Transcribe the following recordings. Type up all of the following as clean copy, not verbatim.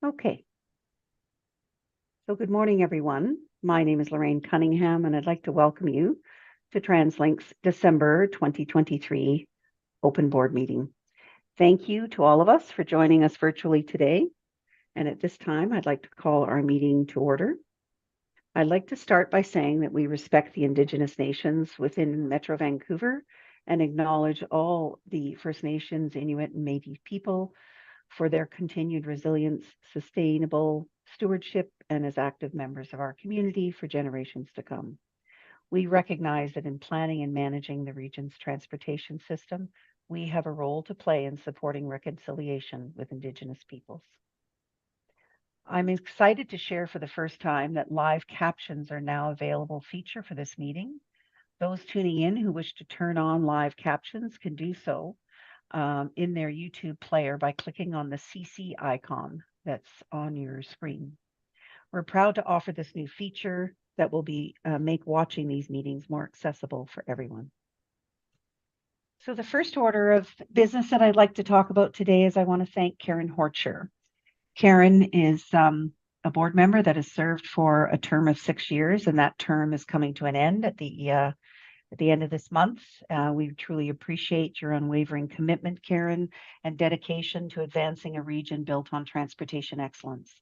Okay, so good morning, everyone. My name is Lorraine Cunningham, and I'd like to welcome you to TransLink's December 2023 open board meeting. Thank you to all of us for joining us virtually today. And at this time, I'd like to call our meeting to order. I'd like to start by saying that we respect the Indigenous nations within Metro Vancouver and acknowledge all the First Nations, Inuit, and Métis people for their continued resilience, sustainable stewardship, and as active members of our community for generations to come. We recognize that in planning and managing the region's transportation system, we have a role to play in supporting reconciliation with Indigenous peoples. I'm excited to share for the first time that live captions are now available feature for this meeting. Those tuning in who wish to turn on live captions can do so in their YouTube player by clicking on the CC icon that's on your screen. We're proud to offer this new feature that will make watching these meetings more accessible for everyone. So the first order of business that I'd like to talk about today is I want to thank Karen Horcher. Karen is a board member that has served for a term of 6 years, and that term is coming to an end at the end of this month. We truly appreciate your unwavering commitment, Karen, and dedication to advancing a region built on transportation excellence.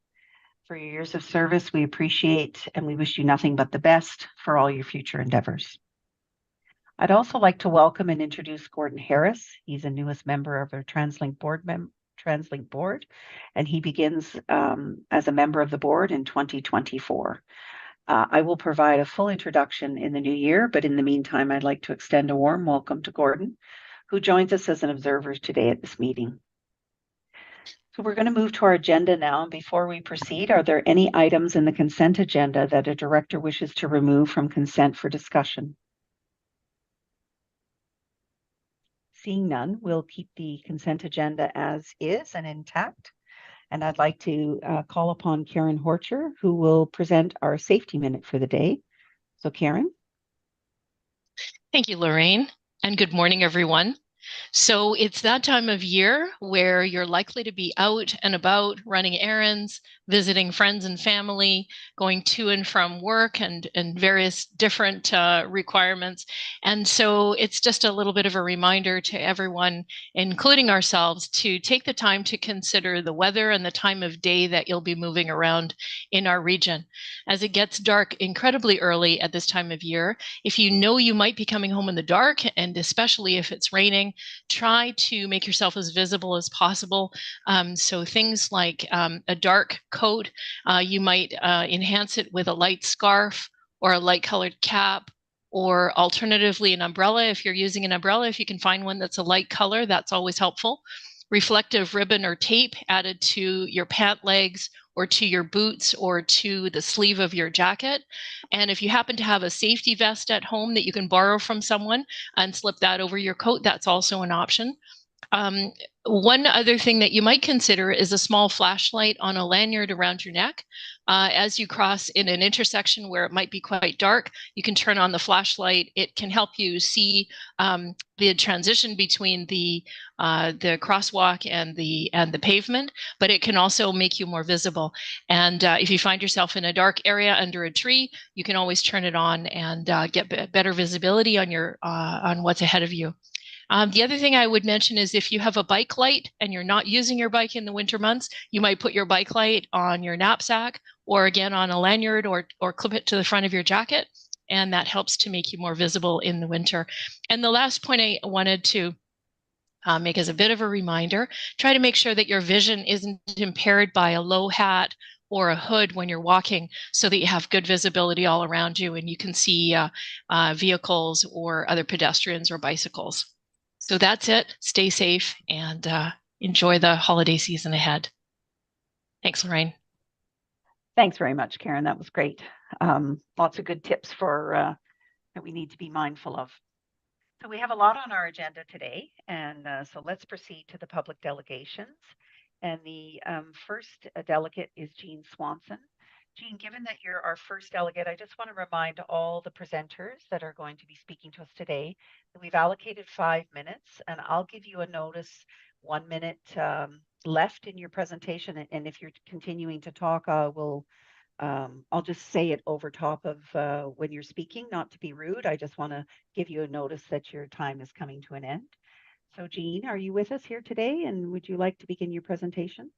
For your years of service, we appreciate and we wish you nothing but the best for all your future endeavors. I'd also like to welcome and introduce Gordon Harris. He's the newest member of our TransLink board, and he begins as a member of the board in 2024. I will provide a full introduction in the new year, but in the meantime, I'd like to extend a warm welcome to Gordon, who joins us as an observer today at this meeting. So we're going to move to our agenda now. And before we proceed, are there any items in the consent agenda that a director wishes to remove from consent for discussion? Seeing none, we'll keep the consent agenda as is and intact. And I'd like to call upon Karen Horcher, who will present our safety minute for the day. So Karen. Thank you, Lorraine, and good morning, everyone. So it's that time of year where you're likely to be out and about running errands, visiting friends and family, going to and from work and various different requirements. And so it's just a little bit of a reminder to everyone, including ourselves, to take the time to consider the weather and the time of day that you'll be moving around in our region. As it gets dark incredibly early at this time of year, if you know you might be coming home in the dark, and especially if it's raining, try to make yourself as visible as possible. So things like a dark coat, you might enhance it with a light scarf or a light colored cap, or alternatively an umbrella. If you're using an umbrella, if you can find one that's a light color, that's always helpful. Reflective ribbon or tape added to your pant legs or to your boots or to the sleeve of your jacket. And if you happen to have a safety vest at home that you can borrow from someone and slip that over your coat, that's also an option. One other thing that you might consider is a small flashlight on a lanyard around your neck. As you cross in an intersection where it might be quite dark, you can turn on the flashlight. It can help you see the transition between the crosswalk and the pavement, but it can also make you more visible. And if you find yourself in a dark area under a tree, you can always turn it on and get better visibility on on what's ahead of you. The other thing I would mention is if you have a bike light and you're not using your bike in the winter months, you might put your bike light on your knapsack or again on a lanyard or clip it to the front of your jacket. And that helps to make you more visible in the winter. And the last point I wanted to make as a bit of a reminder, try to make sure that your vision isn't impaired by a low hat or a hood when you're walking so that you have good visibility all around you and you can see vehicles or other pedestrians or bicycles. So that's it. Stay safe and enjoy the holiday season ahead. Thanks, Lorraine. Thanks very much, Karen. That was great. Lots of good tips for that we need to be mindful of. So we have a lot on our agenda today, and so let's proceed to the public delegations. And the first delegate is Jean Swanson. Jean, given that you're our first delegate, I just want to remind all the presenters that are going to be speaking to us today that we've allocated 5 minutes, and I'll give you a notice 1 minute left in your presentation, and if you're continuing to talk, I'll just say it over top of when you're speaking, not to be rude. I just want to give you a notice that your time is coming to an end. So Jean, are you with us here today, and would you like to begin your presentation?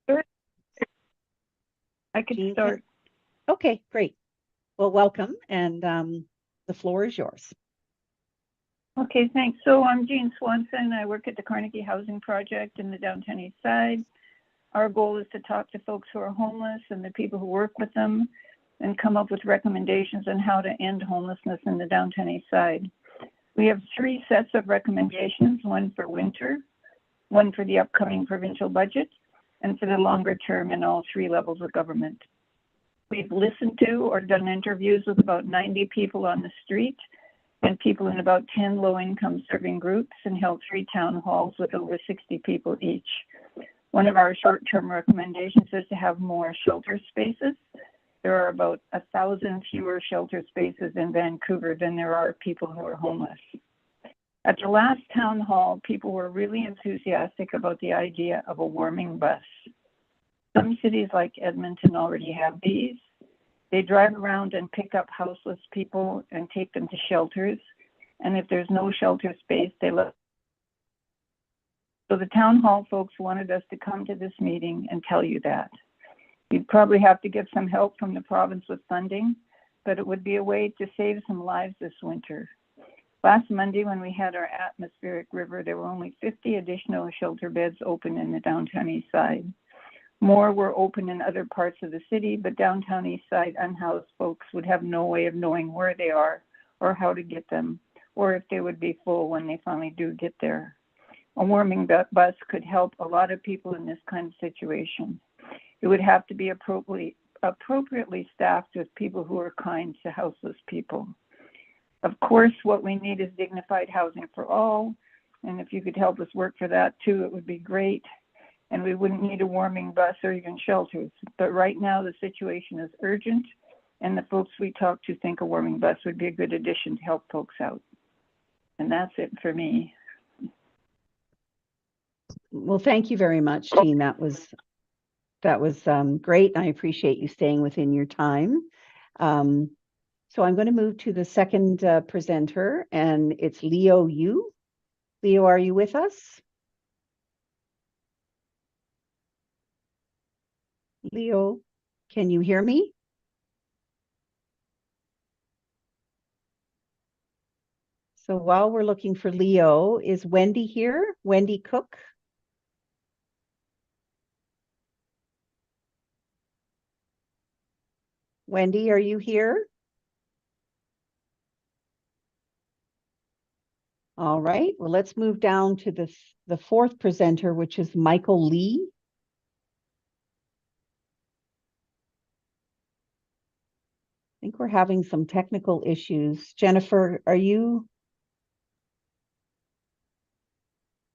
Sure. I could Jean, start. Okay, great. Well, welcome, and the floor is yours. Okay, thanks. So I'm Jean Swanson. I work at the Carnegie Housing Project in the downtown east side. Our goal is to talk to folks who are homeless and the people who work with them and come up with recommendations on how to end homelessness in the downtown east side. We have 3 sets of recommendations, one for winter, one for the upcoming provincial budget, and for the longer term in all 3 levels of government. We've listened to or done interviews with about 90 people on the street and people in about 10 low-income serving groups, and held 3 town halls with over 60 people each. One of our short-term recommendations is to have more shelter spaces. There are about 1,000 fewer shelter spaces in Vancouver than there are people who are homeless. At the last town hall, people were really enthusiastic about the idea of a warming bus. Some cities like Edmonton already have these. They drive around and pick up houseless people and take them to shelters. And if there's no shelter space, they let. So the town hall folks wanted us to come to this meeting and tell you that. You'd probably have to get some help from the province with funding, but it would be a way to save some lives this winter. Last Monday, when we had our atmospheric river, there were only 50 additional shelter beds open in the downtown east side. More were open in other parts of the city, but downtown east side unhoused folks would have no way of knowing where they are or how to get them, or if they would be full when they finally do get there. A warming bus could help a lot of people in this kind of situation. It would have to be appropriately staffed with people who are kind to houseless people. Of course, what we need is dignified housing for all, and if you could help us work for that too, it would be great. And we wouldn't need a warming bus or even shelters. But right now the situation is urgent, and the folks we talk to think a warming bus would be a good addition to help folks out. And that's it for me. Well, thank you very much, Jean. That was great. I appreciate you staying within your time. So I'm going to move to the second presenter, and it's Leo Yu. Leo, are you with us? Leo, can you hear me? So while we're looking for Leo, is Wendy here? Wendy Cook? Wendy, are you here? All right, well, let's move down to the fourth presenter, which is Michael Lee. I think we're having some technical issues. Jennifer, are you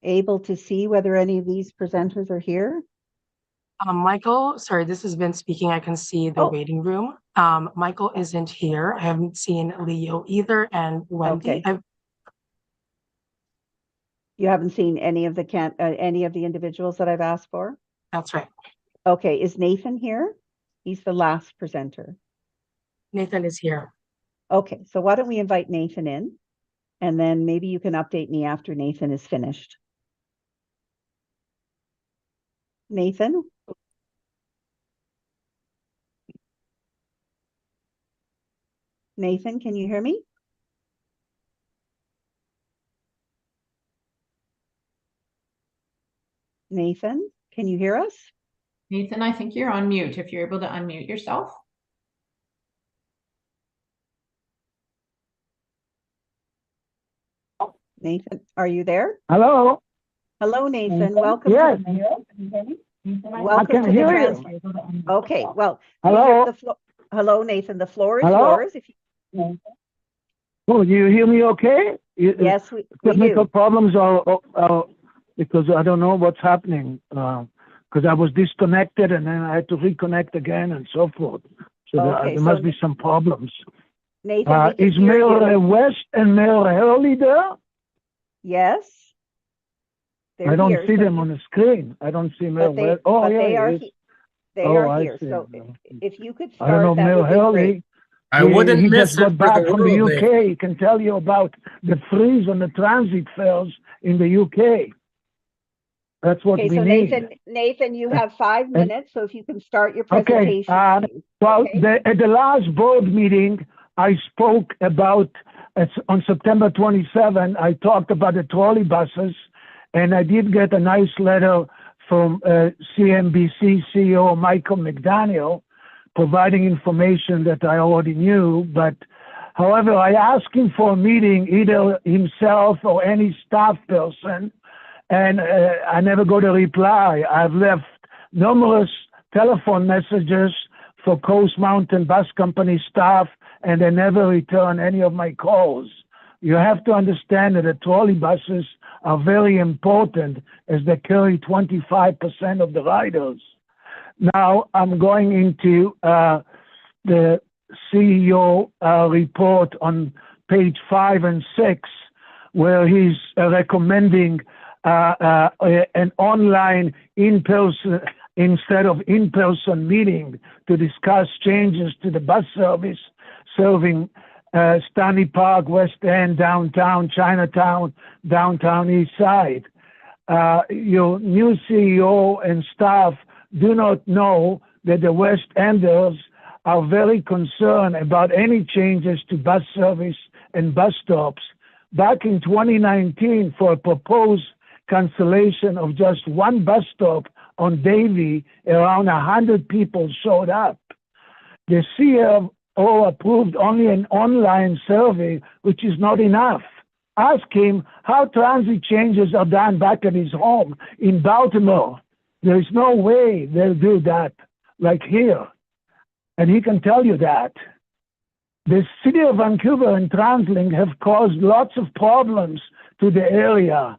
able to see whether any of these presenters are here? Michael, sorry, this is Vince speaking. I can see the waiting room. Michael isn't here. I haven't seen Leo either, and Wendy. Okay. You haven't seen any of the individuals that I've asked for? That's right. Okay, is Nathan here? He's the last presenter. Nathan is here. Okay, so why don't we invite Nathan in, and then maybe you can update me after Nathan is finished. Nathan? Nathan, can you hear me? Nathan, can you hear us? Nathan, I think you're on mute. If you're able to unmute yourself. Nathan, are you there? Hello. Hello, Nathan. Welcome. Yes. Welcome to the TransLink. Okay, well, Hello. Hello, Nathan. The floor is Hello? yours. Oh, you hear me okay? Yes, we Technical do. problems are because I don't know what's happening because I was disconnected and then I had to reconnect again and so forth. So Okay, there must be some problems. Nathan, we can Is hear Mayor you. West and Mayor Hurley there? Yes. I They're don't here. see So them you, on the screen. I don't see Mayor but they, West. Oh, but yeah, they he are, is. they Oh, are I here. see. So if you could I don't know, start, that Mayor would be great. Hurley. I wouldn't He miss just it got for back the from the world, UK. Nathan. He can tell you about the freeze on the transit fares in the UK. That's what Okay, we so need. Nathan, you have 5 And minutes. So if you can start your okay, presentation, please. well, Okay. at the last board meeting, I spoke about on September 27. I talked about the trolley buses, and I did get a nice letter from CNBC CEO Michael McDaniel, providing information that I already knew. But however, I asked him for a meeting, either himself or any staff person, and I never got a reply. I've left numerous telephone messages for Coast Mountain Bus Company staff, and they never return any of my calls. You have to understand that the trolley buses are very important as they carry 25% of the riders. Now I'm going into the CEO report on page 5 and 6, where he's recommending an online in-person instead of in-person meeting to discuss changes to the bus service serving Stanley Park, West End, downtown, Chinatown, downtown East Side. Your new CEO and staff do not know that the West Enders are very concerned about any changes to bus service and bus stops. Back in 2019, for a proposed cancellation of just one bus stop on Davie, around 100 people showed up. The CFO approved only an online survey, which is not enough. Ask him how transit changes are done back at his home in Baltimore. There is no way they'll do that like here. And he can tell you that. The city of Vancouver and TransLink have caused lots of problems to the area.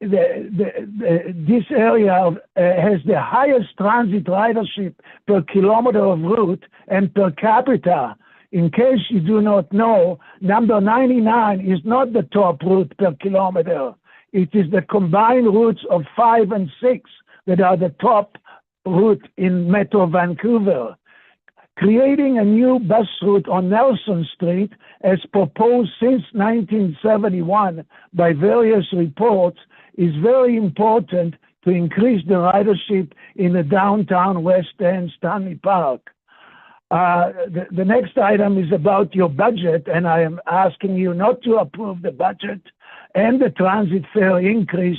This area has the highest transit ridership per kilometer of route and per capita. In case you do not know, number 99 is not the top route per kilometer. It is the combined routes of 5 and 6 that are the top route in Metro Vancouver. Creating a new bus route on Nelson Street, as proposed since 1971 by various reports, is very important to increase the ridership in the downtown West End Stanley Park. The next item is about your budget, and I am asking you not to approve the budget and the transit fare increase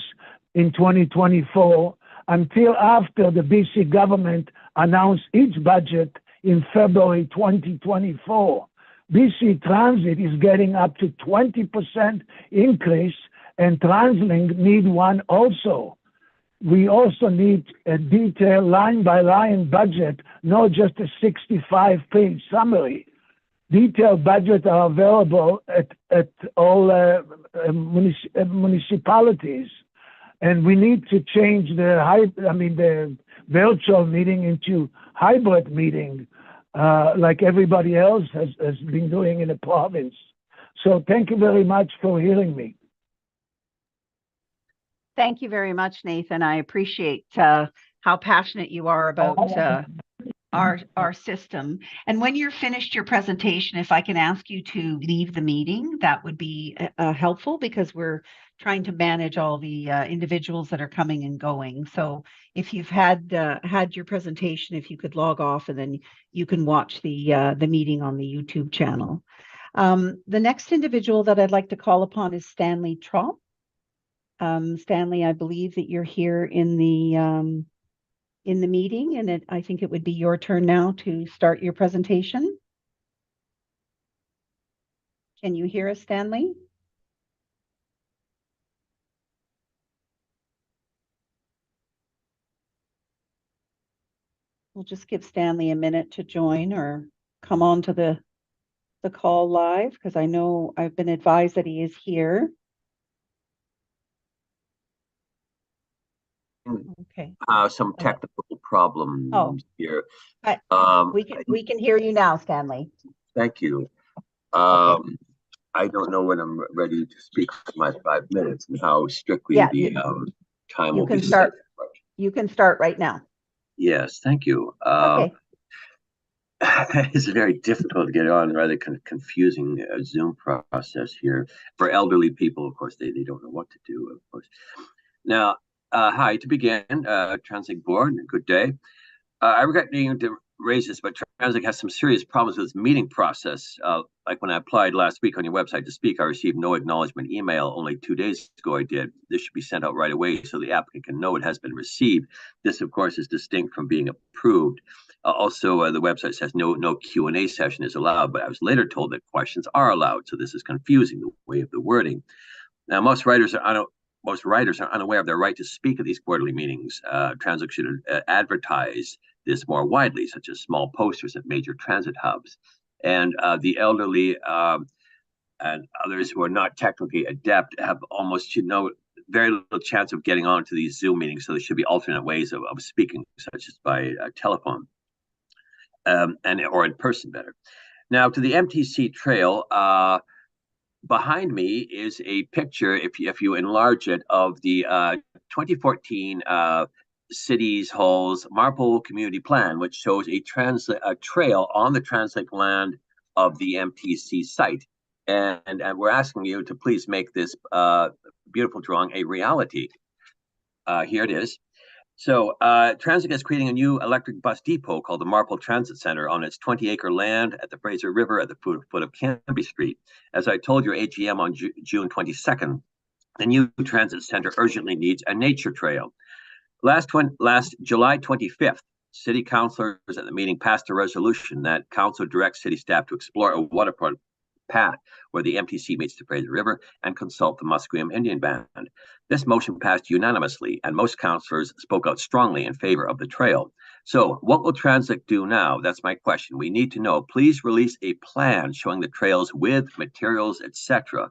in 2024 until after the BC government announced its budget in February 2024. BC Transit is getting up to 20% increase, and TransLink need one also. We also need a detailed line-by-line budget, not just a 65-page summary. Detailed budgets are available at all municipalities, and we need to change the virtual meeting into hybrid meeting, like everybody else has been doing in the province. So thank you very much for hearing me. Thank you very much, Nathan. I appreciate how passionate you are about our system. And when you're finished your presentation, if I can ask you to leave the meeting, that would be helpful, because we're trying to manage all the individuals that are coming and going. So if you've had your presentation, if you could log off, and then you can watch the meeting on the YouTube channel. The next individual that I'd like to call upon is Stanley Trop. Stanley, I believe that you're here in the meeting, and I think it would be your turn now to start your presentation. Can you hear us, Stanley? We'll just give Stanley a minute to join or come on to the call live, because I know I've been advised that he is here. Okay. Some technical problems here. We can hear you now, Stanley. Thank you. I don't know when I'm ready to speak for my 5 minutes and how strictly Yeah, the time you will be can start. set. You can start right now. Yes, thank you. Okay. It's very difficult to get on, rather confusing Zoom process here. For elderly people, of course, they don't know what to do, of course. Now, hi, to begin, TransLink board, good day. I regret needing to raise this, but TransLink has some serious problems with its meeting process. Like when I applied last week on your website to speak, I received no acknowledgement email. Only 2 days ago I did. This should be sent out right away so the applicant can know it has been received. This, of course, is distinct from being approved. Also, the website says no Q&A session is allowed, but I was later told that questions are allowed, so this is confusing, the way of the wording. Now, most writers are unaware of their right to speak at these quarterly meetings. TransLink should advertise this more widely, such as small posters at major transit hubs. And the elderly and others who are not technically adept have almost very little chance of getting on to these Zoom meetings. So there should be alternate ways of speaking, such as by telephone or in person better. Now, to the MTC trail, behind me is a picture, if you enlarge it, of the 2014 Cities Halls Marple Community Plan, which shows a trail on the TransLink land of the MTC site. And we're asking you to please make this beautiful drawing a reality. Here it is. So TransLink is creating a new electric bus depot called the Marple Transit Center on its 20-acre land at the Fraser River at the foot of Cambie Street. As I told your AGM on June 22nd, the new transit center urgently needs a nature trail. Last July 25th, city councilors at the meeting passed a resolution that council directs city staff to explore a waterfront path where the MTC meets the Fraser River and consult the Musqueam Indian Band. This motion passed unanimously, and most councillors spoke out strongly in favor of the trail. So what will TransLink do now? That's my question. We need to know. Please release a plan showing the trails with materials, etc.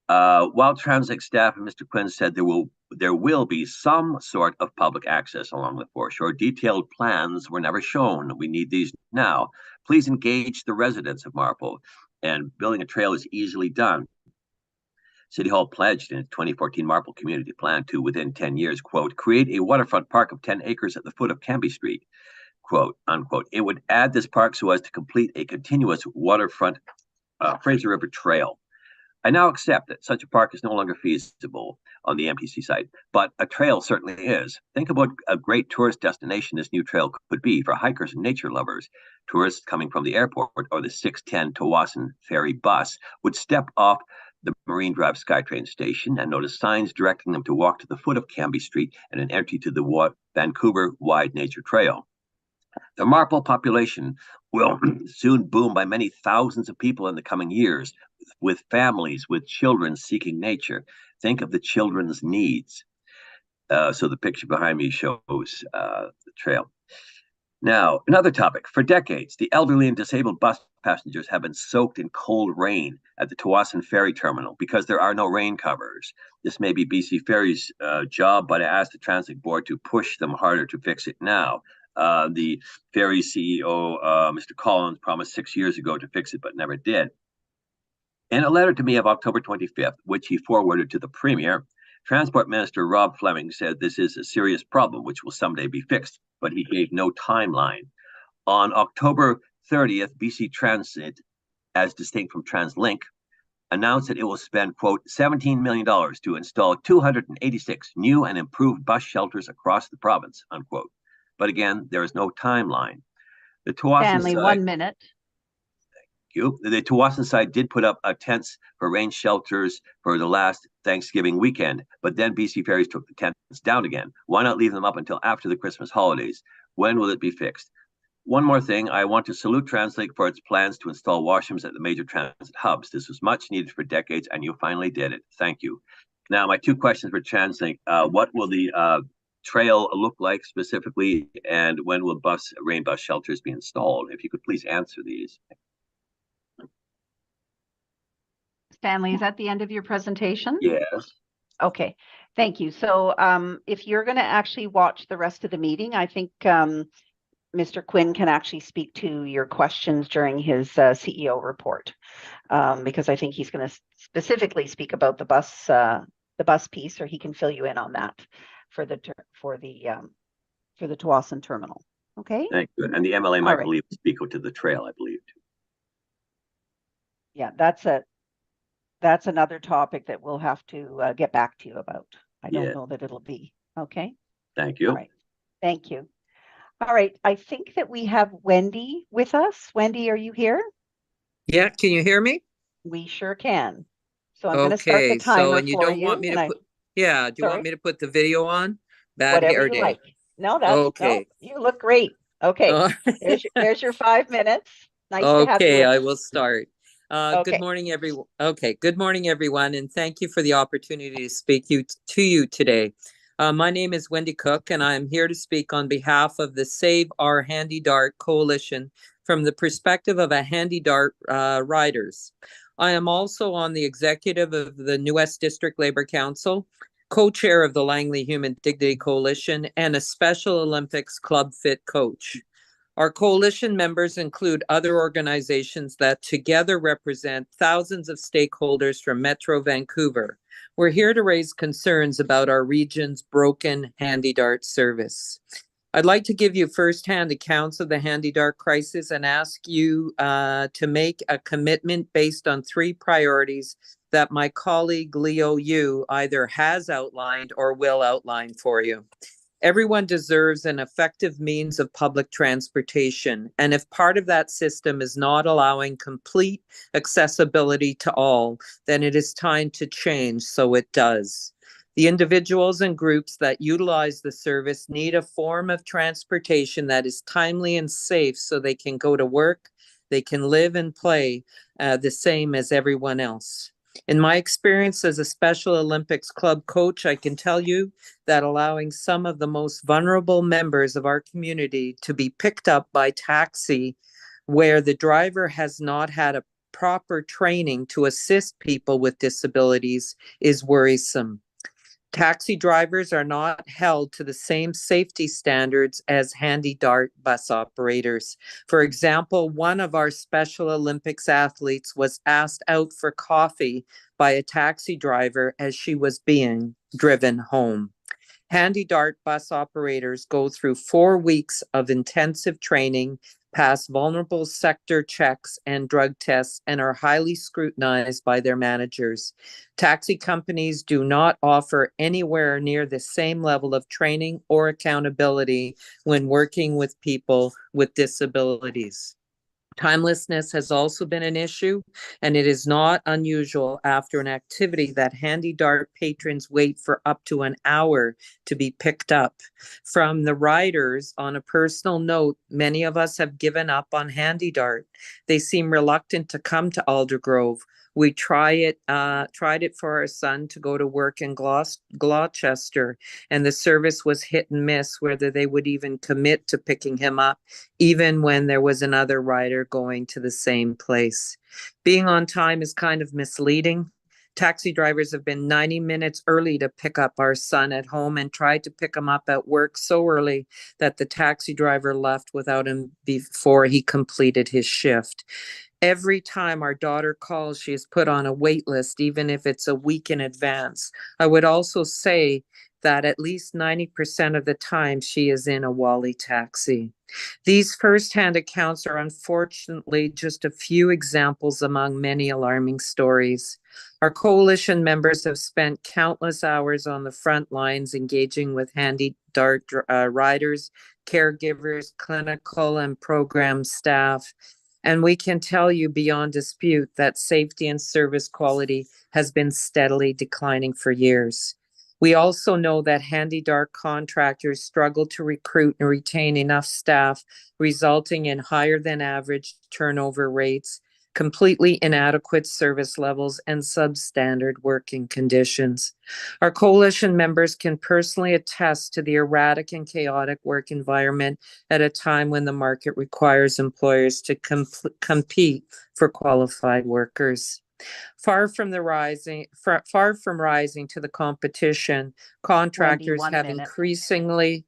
While TransLink staff and Mr. Quinn said there will be some sort of public access along the foreshore, detailed plans were never shown. We need these now. Please engage the residents of Marple, and building a trail is easily done. City Hall pledged in its 2014 Marple Community Plan to, within 10 years, quote, create a waterfront park of 10 acres at the foot of Cambie Street, quote, unquote. It would add this park so as to complete a continuous waterfront Fraser River trail. I now accept that such a park is no longer feasible on the MTC site, but a trail certainly is. Think about a great tourist destination this new trail could be for hikers and nature lovers. Tourists coming from the airport or the 610 Tawasin ferry bus would step off the Marine Drive SkyTrain station and notice signs directing them to walk to the foot of Cambie Street and an entry to the Vancouver Wide Nature Trail. The Marple population will soon boom by many thousands of people in the coming years, with families, with children seeking nature. Think of the children's needs. So the picture behind me shows the trail. Now, another topic. For decades, the elderly and disabled bus passengers have been soaked in cold rain at the Tawasin Ferry Terminal because there are no rain covers. This may be BC Ferry's job, but I asked the TransLink board to push them harder to fix it now. The ferry CEO, Mr. Collins, promised 6 years ago to fix it, but never did. In a letter to me of October 25th, which he forwarded to the Premier, Transport Minister Rob Fleming said this is a serious problem which will someday be fixed, but he gave no timeline. On October 30th, BC Transit, as distinct from TransLink, announced that it will spend, quote, $17 million to install 286 new and improved bus shelters across the province, unquote. But again, there is no timeline. The Tawasin Stanley, side, 1 minute. the Tawasin side did put up tents for rain shelters for the last Thanksgiving weekend, but then BC Ferries took the tents down again. Why not leave them up until after the Christmas holidays? When will it be fixed? One more thing, I want to salute TransLink for its plans to install washrooms at the major transit hubs. This was much needed for decades, and you finally did it. Thank you. Now, my two questions for TransLink. What will the trail look like specifically, and when will rain bus shelters be installed? If you could please answer these. Stanley, is that the end of your presentation? Yes. Okay, thank you. So if you're going to actually watch the rest of the meeting, I think Mr. Quinn can actually speak to your questions during his CEO report, because I think he's going to specifically speak about the bus piece, or he can fill you in on that for the Tawasin terminal. Okay. Thank you. And the MLA All might right. believe speak to the trail, I believe. Yeah, that's another topic that we'll have to get back to you about. I don't Yeah. know that it'll be. Okay. Thank you. All right. Thank you. All right. I think that we have Wendy with us. Wendy, are you here? Yeah, can you hear me? We sure can. So I'm going to start the Okay, so timer and you for don't you. want me to put, yeah, do you want Sorry, me to put the video on? Bad whatever hair you day. like. No, Okay. you look great. Okay. Uh, There's your 5 minutes. Nice to have you Okay, with I us. will start. Good Okay. morning, everyone. Okay, good morning, everyone, and thank you for the opportunity to speak to you today. My name is Wendy Cook, and I'm here to speak on behalf of the Save Our Handy Dart Coalition from the perspective of a handy dart riders. I am also on the executive of the New West District Labor Council, co-chair of the Langley Human Dignity Coalition, and a Special Olympics Club Fit coach. Our coalition members include other organizations that together represent thousands of stakeholders from Metro Vancouver. We're here to raise concerns about our region's broken handy dart service. I'd like to give you firsthand accounts of the handy dart crisis and ask you to make a commitment based on 3 priorities that my colleague Leo Yu either has outlined or will outline for you. Everyone deserves an effective means of public transportation. And if part of that system is not allowing complete accessibility to all, then it is time to change so it does. The individuals and groups that utilize the service need a form of transportation that is timely and safe so they can go to work, they can live and play the same as everyone else. In my experience as a Special Olympics Club coach, I can tell you that allowing some of the most vulnerable members of our community to be picked up by taxi, where the driver has not had a proper training to assist people with disabilities, is worrisome. Taxi drivers are not held to the same safety standards as handy dart bus operators. For example, one of our Special Olympics athletes was asked out for coffee by a taxi driver as she was being driven home. Handy dart bus operators go through 4 weeks of intensive training, pass vulnerable sector checks and drug tests, and are highly scrutinized by their managers. Taxi companies do not offer anywhere near the same level of training or accountability when working with people with disabilities. Timelessness has also been an issue, and it is not unusual after an activity that handy dart patrons wait for up to an hour to be picked up. From the riders, on a personal note, many of us have given up on handy dart. They seem reluctant to come to Aldergrove. We tried it for our son to go to work in Gloucester, and the service was hit and miss whether they would even commit to picking him up, even when there was another rider going to the same place. Being on time is kind of misleading. Taxi drivers have been 90 minutes early to pick up our son at home and tried to pick him up at work so early that the taxi driver left without him before he completed his shift. Every time our daughter calls, she is put on a wait list, even if it's a week in advance. I would also say that at least 90% of the time she is in a Wally taxi. These firsthand accounts are unfortunately just a few examples among many alarming stories. Our coalition members have spent countless hours on the front lines engaging with handy dart riders, caregivers, clinical and program staff. And we can tell you beyond dispute that safety and service quality has been steadily declining for years. We also know that handy dart contractors struggle to recruit and retain enough staff, resulting in higher than average turnover rates, completely inadequate service levels, and substandard working conditions. Our coalition members can personally attest to the erratic and chaotic work environment at a time when the market requires employers to compete for qualified workers. Far from rising to the competition, Wendy, contractors 1 have minute. increasingly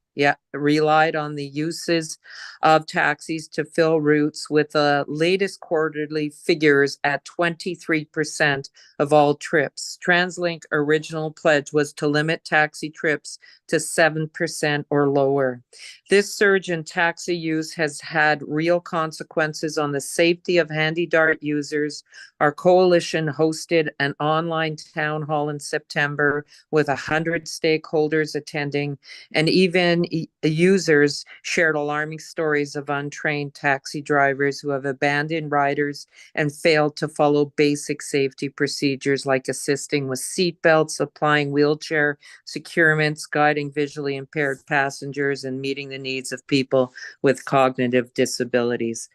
relied on the uses of taxis to fill routes, with the latest quarterly figures at 23% of all trips. TransLink original pledge was to limit taxi trips to 7% or lower. This surge in taxi use has had real consequences on the safety of Handy Dart users. Our coalition hosted an online town hall in September with 100 stakeholders attending, and even users shared alarming stories of untrained taxi drivers who have abandoned riders and failed to follow basic safety procedures like assisting with seatbelts, applying wheelchair securements, guiding visually impaired passengers, and meeting the needs of people with cognitive disabilities.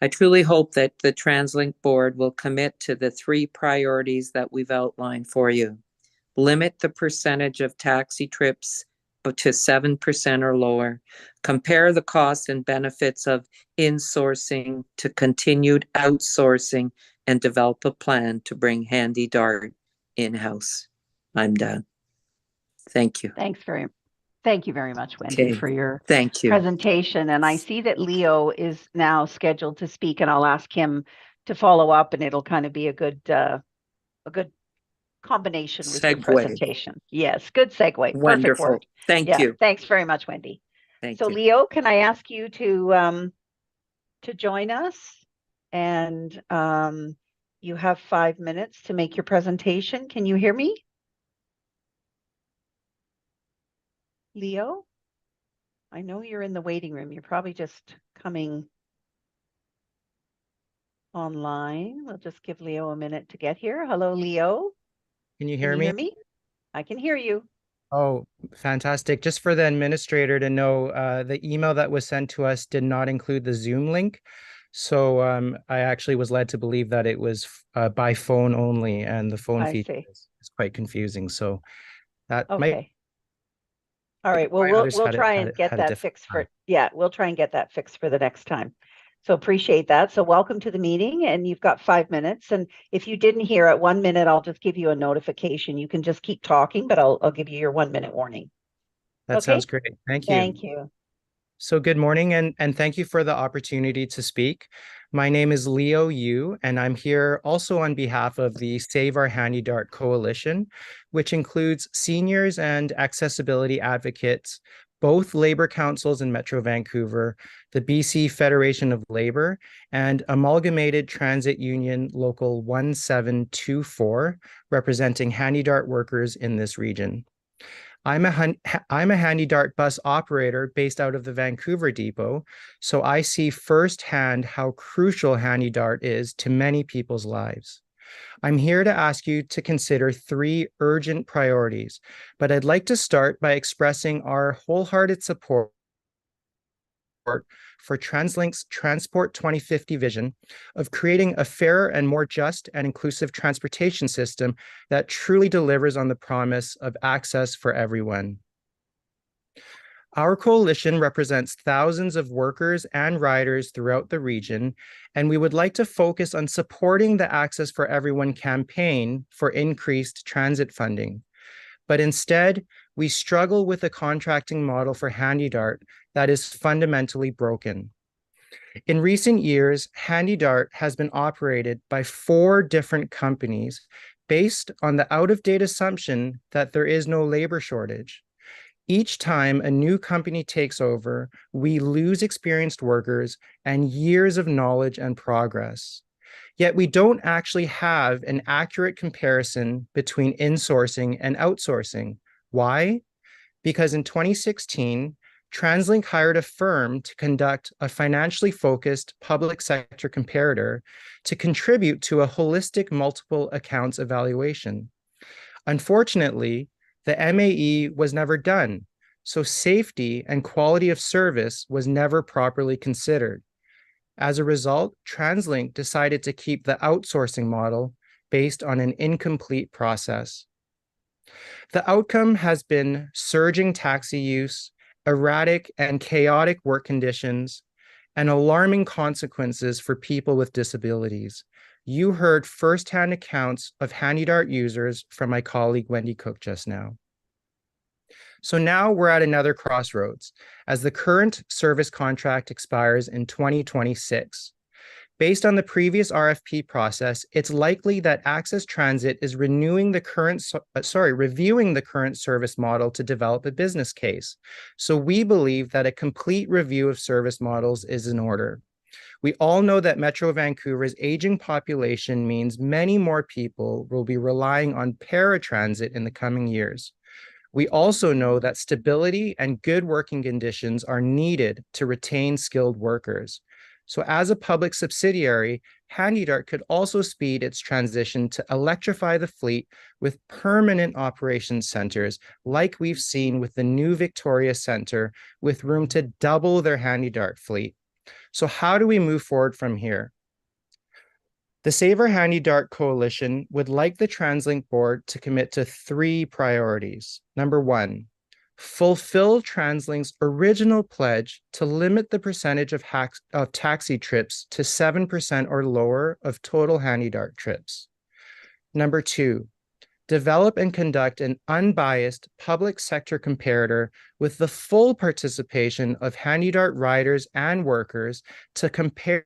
I truly hope that the TransLink board will commit to the 3 priorities that we've outlined for you. Limit the percentage of taxi trips to 7% or lower. Compare the costs and benefits of insourcing to continued outsourcing, and develop a plan to bring Handy Dart in-house. I'm done. Thank you. Thank you very much, Wendy, Okay. for your Thank you. presentation. And I see that Leo is now scheduled to speak, and I'll ask him to follow up, and it'll kind of be a good combination with your Segue. presentation. Yes, good segue. Perfect Wonderful. word. Thank you. Thanks very much, Wendy. Thank So you. Leo, can I ask you to join us? And you have 5 minutes to make your presentation. Can you hear me? Leo? I know you're in the waiting room. You're probably just coming online. We'll just give Leo a minute to get here. Hello, Leo. Can you Can hear you me? hear me? I can hear you. Oh, fantastic. Just for the administrator to know, the email that was sent to us did not include the Zoom link. So I actually was led to believe that it was by phone only, and the phone I feature see. is quite confusing. So that might Okay. All right. Well, why we'll others we'll had try had and get had a that difficult fixed time. for we'll try and get that fixed for the next time. So appreciate that. So welcome to the meeting, and you've got 5 minutes. And if you didn't hear at 1 minute, I'll just give you a notification. You can just keep talking, but I'll give you your 1 minute warning. That Okay. sounds great. Thank you. Thank you. So good morning, and thank you for the opportunity to speak. My name is Leo Yu, and I'm here also on behalf of the Save Our Handy Dart Coalition, which includes seniors and accessibility advocates, both labor councils in Metro Vancouver, the BC Federation of Labor, and Amalgamated Transit Union Local 1724, representing Handy Dart workers in this region. I'm a Handy Dart bus operator based out of the Vancouver depot, so I see firsthand how crucial Handy Dart is to many people's lives. I'm here to ask you to consider 3 urgent priorities, but I'd like to start by expressing our wholehearted support for TransLink's Transport 2050 vision of creating a fairer and more just and inclusive transportation system that truly delivers on the promise of access for everyone. Our coalition represents thousands of workers and riders throughout the region, and we would like to focus on supporting the Access for Everyone campaign for increased transit funding. But instead, we struggle with a contracting model for Handy Dart that is fundamentally broken. In recent years, Handy Dart has been operated by 4 different companies based on the out-of-date assumption that there is no labor shortage. Each time a new company takes over, we lose experienced workers and years of knowledge and progress. Yet we don't actually have an accurate comparison between insourcing and outsourcing. Why? Because in 2016, TransLink hired a firm to conduct a financially focused public sector comparator to contribute to a holistic multiple accounts evaluation. Unfortunately, the MAE was never done, so safety and quality of service was never properly considered. As a result, TransLink decided to keep the outsourcing model based on an incomplete process. The outcome has been surging taxi use, erratic and chaotic work conditions, and alarming consequences for people with disabilities. You heard firsthand accounts of Handy Dart users from my colleague Wendy Cook just now. So now we're at another crossroads as the current service contract expires in 2026. Based on the previous RFP process, it's likely that Access Transit is reviewing the current service model to develop a business case. So we believe that a complete review of service models is in order. We all know that Metro Vancouver's aging population means many more people will be relying on paratransit in the coming years. We also know that stability and good working conditions are needed to retain skilled workers. So as a public subsidiary, HandyDART could also speed its transition to electrify the fleet with permanent operations centers, like we've seen with the new Victoria Centre, with room to double their HandyDART fleet. So how do we move forward from here? The Save Our HandyDART Coalition would like the TransLink board to commit to 3 priorities. Number 1, fulfill TransLink's original pledge to limit the percentage of taxi trips to 7% or lower of total HandyDART trips. Number 2, develop and conduct an unbiased public sector comparator with the full participation of HandyDART riders and workers to compare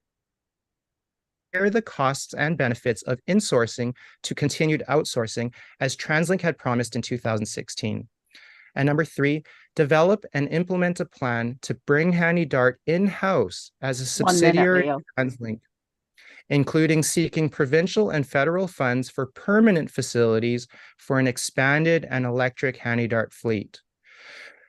the costs and benefits of insourcing to continued outsourcing, as TransLink had promised in 2016. And number 3, develop and implement a plan to bring HandyDART in-house as a subsidiary of TransLink, including seeking provincial and federal funds for permanent facilities for an expanded and electric HandyDART fleet.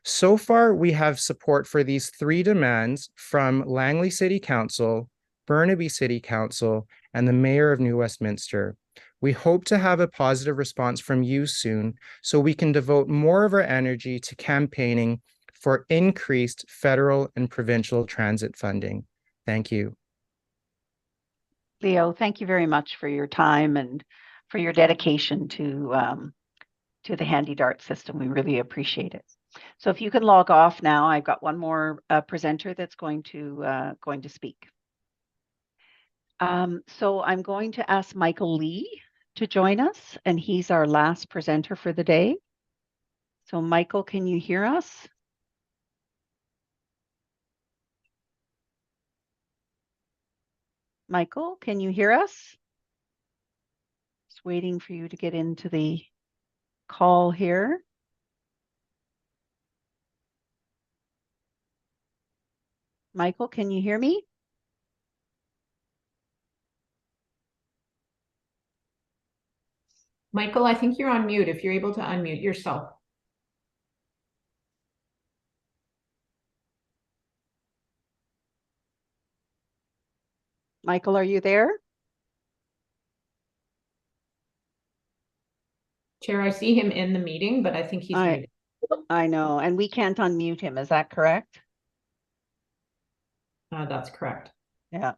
So far, we have support for these 3 demands from Langley City Council, Burnaby City Council, and the Mayor of New Westminster. We hope to have a positive response from you soon so we can devote more of our energy to campaigning for increased federal and provincial transit funding. Thank you. Leo, thank you very much for your time and for your dedication to the HandyDART system. We really appreciate it. So if you can log off now, I've got one more presenter that's going to speak. So I'm going to ask Michael Lee to join us, and he's our last presenter for the day. So Michael, can you hear us? Michael, can you hear us? Just waiting for you to get into the call here. Michael, can you hear me? Michael, I think you're on mute if you're able to unmute yourself. Michael, are you there? Chair, I see him in the meeting, but I think he's muted. I know, and we can't unmute him. Is that correct? That's correct. Yeah.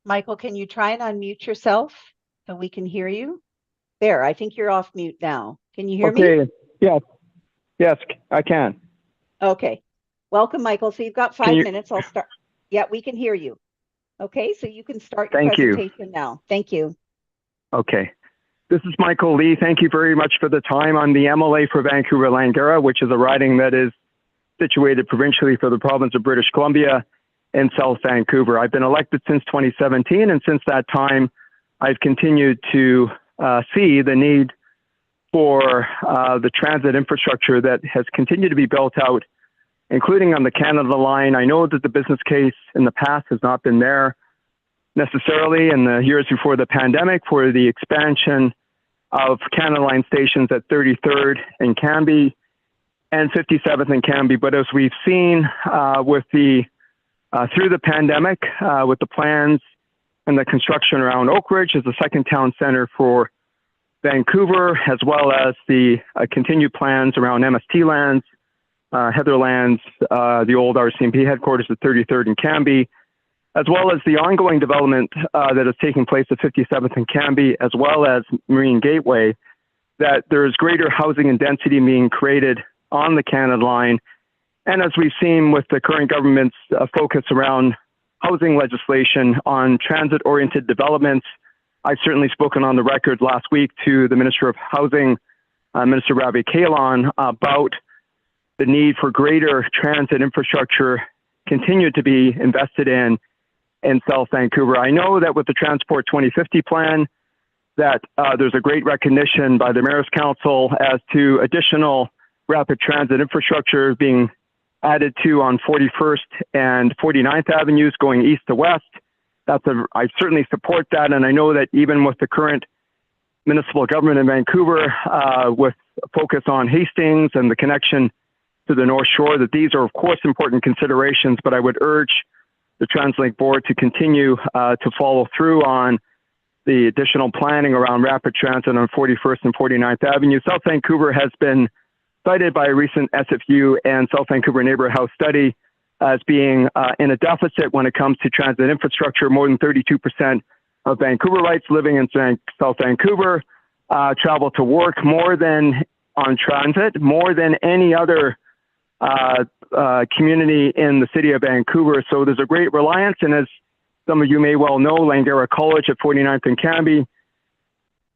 Michael, can you try and unmute yourself so we can hear you? There, I think you're off mute now. Can you hear me? Okay, yes, I can. Okay. Welcome, Michael. So you've got 5 minutes. I'll start. Yeah, we can hear you. Okay, so you can start your presentation now. Thank you. Okay. This is Michael Lee. Thank you very much for the time. I'm the MLA for Vancouver-Langara, which is a riding that is situated provincially for the province of British Columbia in South Vancouver. I've been elected since 2017, and since that time, I've continued to see the need for the transit infrastructure that has continued to be built out, including on the Canada Line. I know that the business case in the past has not been there necessarily in the years before the pandemic for the expansion of Canada Line stations at 33rd and Cambie and 57th and Cambie. But as we've seen with the through the pandemic, with the plans and the construction around Oak Ridge as the second town center for Vancouver, as well as the continued plans around MST lands, Heatherlands, the old RCMP headquarters at 33rd and Cambie, as well as the ongoing development that is taking place at 57th and Cambie, as well as Marine Gateway, that there's greater housing and density being created on the Canada Line. And as we've seen with the current government's focus around housing legislation on transit-oriented developments, I've certainly spoken on the record last week to the Minister of Housing, Minister Ravi Kahlon, about the need for greater transit infrastructure continued to be invested in South Vancouver. I know that with the Transport 2050 plan, that there's a great recognition by the Mayor's Council as to additional rapid transit infrastructure being added to on 41st and 49th Avenues going east to west. I certainly support that, and I know that even with the current municipal government in Vancouver, with a focus on Hastings and the connection to the North Shore, that these are of course important considerations, but I would urge the TransLink board to continue to follow through on the additional planning around rapid transit on 41st and 49th Avenue. South Vancouver has been cited by a recent SFU and South Vancouver Neighborhood House study as being in a deficit when it comes to transit infrastructure. More than 32% of Vancouverites living in South Vancouver travel to work more than on transit, more than any other community in the city of Vancouver. So there's a great reliance, and as some of you may well know, Langara College at 49th and Cambie,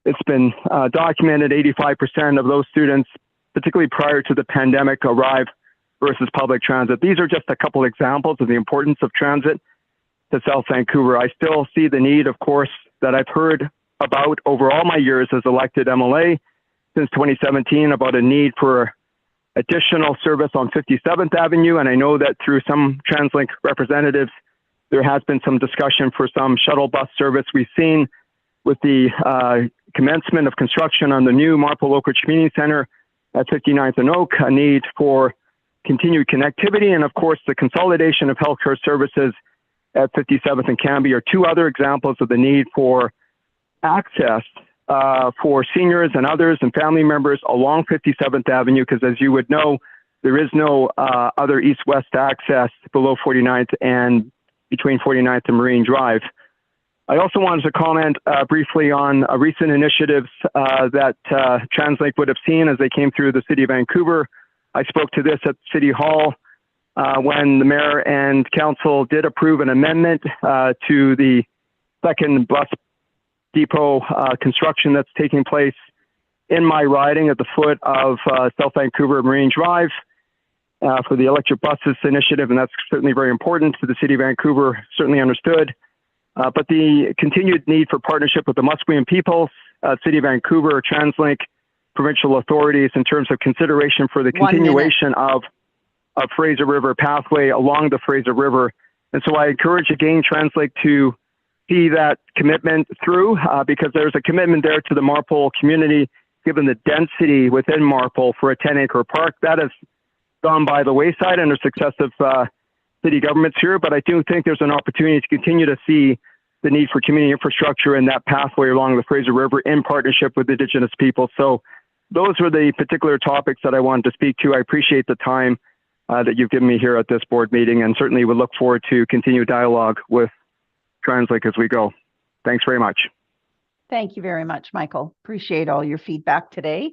it's been documented 85% of those students, particularly prior to the pandemic, arrive versus public transit. These are just a couple examples of the importance of transit to South Vancouver. I still see the need, of course, that I've heard about over all my years as elected MLA since 2017 about a need for additional service on 57th Avenue. And I know that through some TransLink representatives, there has been some discussion for some shuttle bus service. We've seen with the commencement of construction on the new Marple Oakridge Community Center at 59th and Oak, a need for continued connectivity, and of course the consolidation of healthcare services at 57th and Cambie are two other examples of the need for access for seniors and others and family members along 57th Avenue, because as you would know, there is no other east-west access below 49th and between 49th and Marine Drive. I also wanted to comment briefly on recent initiatives that TransLink would have seen as they came through the City of Vancouver. I spoke to this at City Hall when the Mayor and Council did approve an amendment to the second bus depot construction that's taking place in my riding at the foot of South Vancouver Marine Drive for the electric buses initiative, and that's certainly very important to the City of Vancouver, certainly understood. But the continued need for partnership with the Musqueam peoples, City of Vancouver, TransLink, provincial authorities in terms of consideration for the continuation of Fraser River pathway along the Fraser River. And so I encourage again TransLink to see that commitment through because there's a commitment there to the Marpole community, given the density within Marpole for a 10-acre park. That has gone by the wayside under successive city governments here, but I do think there's an opportunity to continue to see the need for community infrastructure in that pathway along the Fraser River in partnership with Indigenous people. So those were the particular topics that I wanted to speak to. I appreciate the time that you've given me here at this board meeting, and certainly would look forward to continued dialogue with TransLink as we go. Thanks very much. Thank you very much, Michael. Appreciate all your feedback today.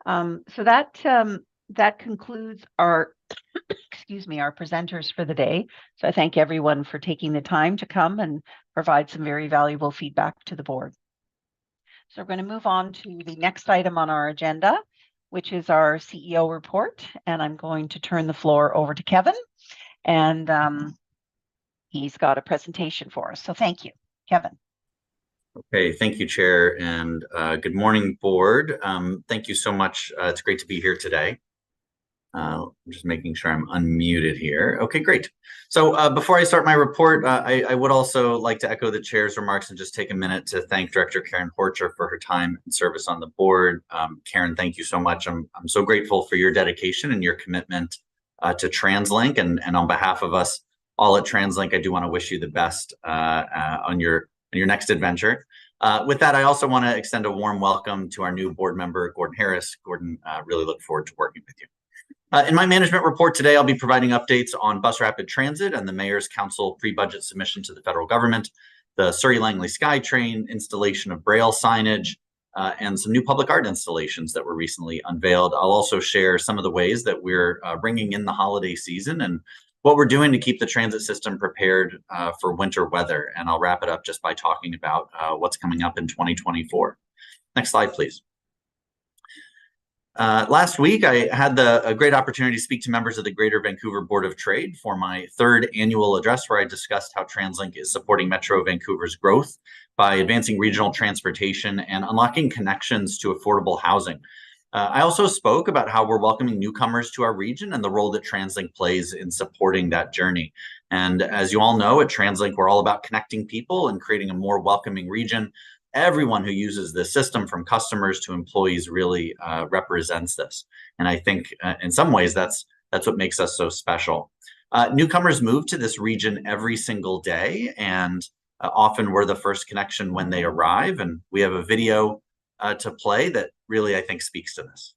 So that concludes our our presenters for the day. So I thank everyone for taking the time to come and provide some very valuable feedback to the board. So we're going to move on to the next item on our agenda, which is our CEO report. And I'm going to turn the floor over to Kevin, and he's got a presentation for us. So thank you, Kevin. Okay, thank you, Chair, and good morning, Board. Thank you so much. It's great to be here today. I'm just making sure I'm unmuted here. Okay, great. So before I start my report, I would also like to echo the Chair's remarks and just take a minute to thank Director Karen Porcher for her time and service on the board. Karen, thank you so much. I'm so grateful for your dedication and your commitment to TransLink, and on behalf of us all at TransLink, I do want to wish you the best on your next adventure. With that, I also want to extend a warm welcome to our new board member, Gordon Harris. Gordon, really look forward to working with you. In my management report today, I'll be providing updates on Bus Rapid Transit and the Mayor's Council pre-budget submission to the federal government, the Surrey-Langley SkyTrain, installation of Braille signage, and some new public art installations that were recently unveiled. I'll also share some of the ways that we're bringing in the holiday season and what we're doing to keep the transit system prepared for winter weather. And I'll wrap it up just by talking about what's coming up in 2024. Next slide, please. Last week, I had a great opportunity to speak to members of the Greater Vancouver Board of Trade for my 3rd annual address, where I discussed how TransLink is supporting Metro Vancouver's growth by advancing regional transportation and unlocking connections to affordable housing. I also spoke about how we're welcoming newcomers to our region and the role that TransLink plays in supporting that journey. And as you all know, at TransLink, we're all about connecting people and creating a more welcoming region. Everyone who uses this system, from customers to employees, really represents this. And I think in some ways that's what makes us so special. Newcomers move to this region every single day, and often we're the first connection when they arrive. And we have a video to play that really, I think, speaks to this.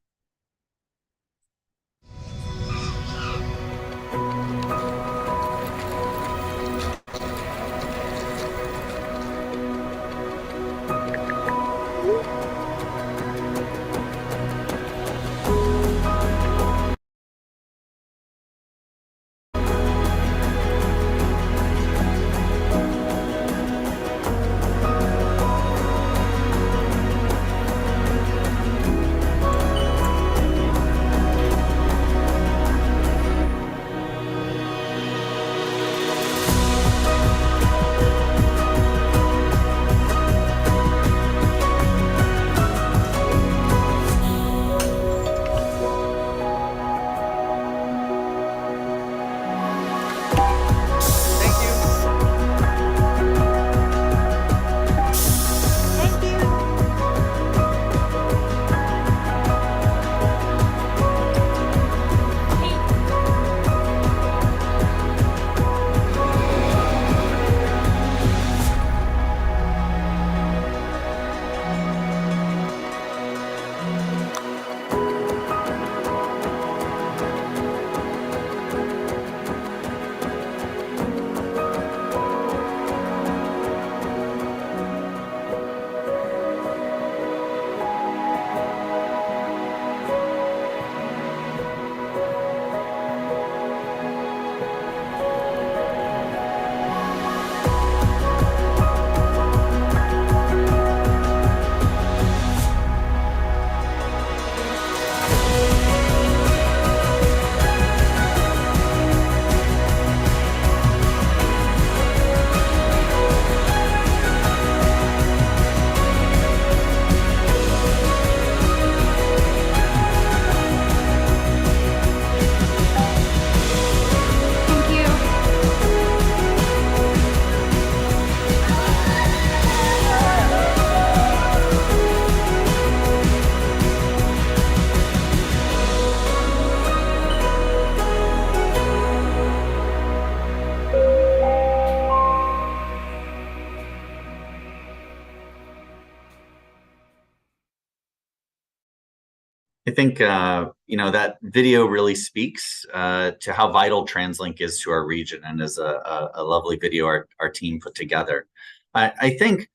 I think that video really speaks to how vital TransLink is to our region, and is a lovely video our team put together. I think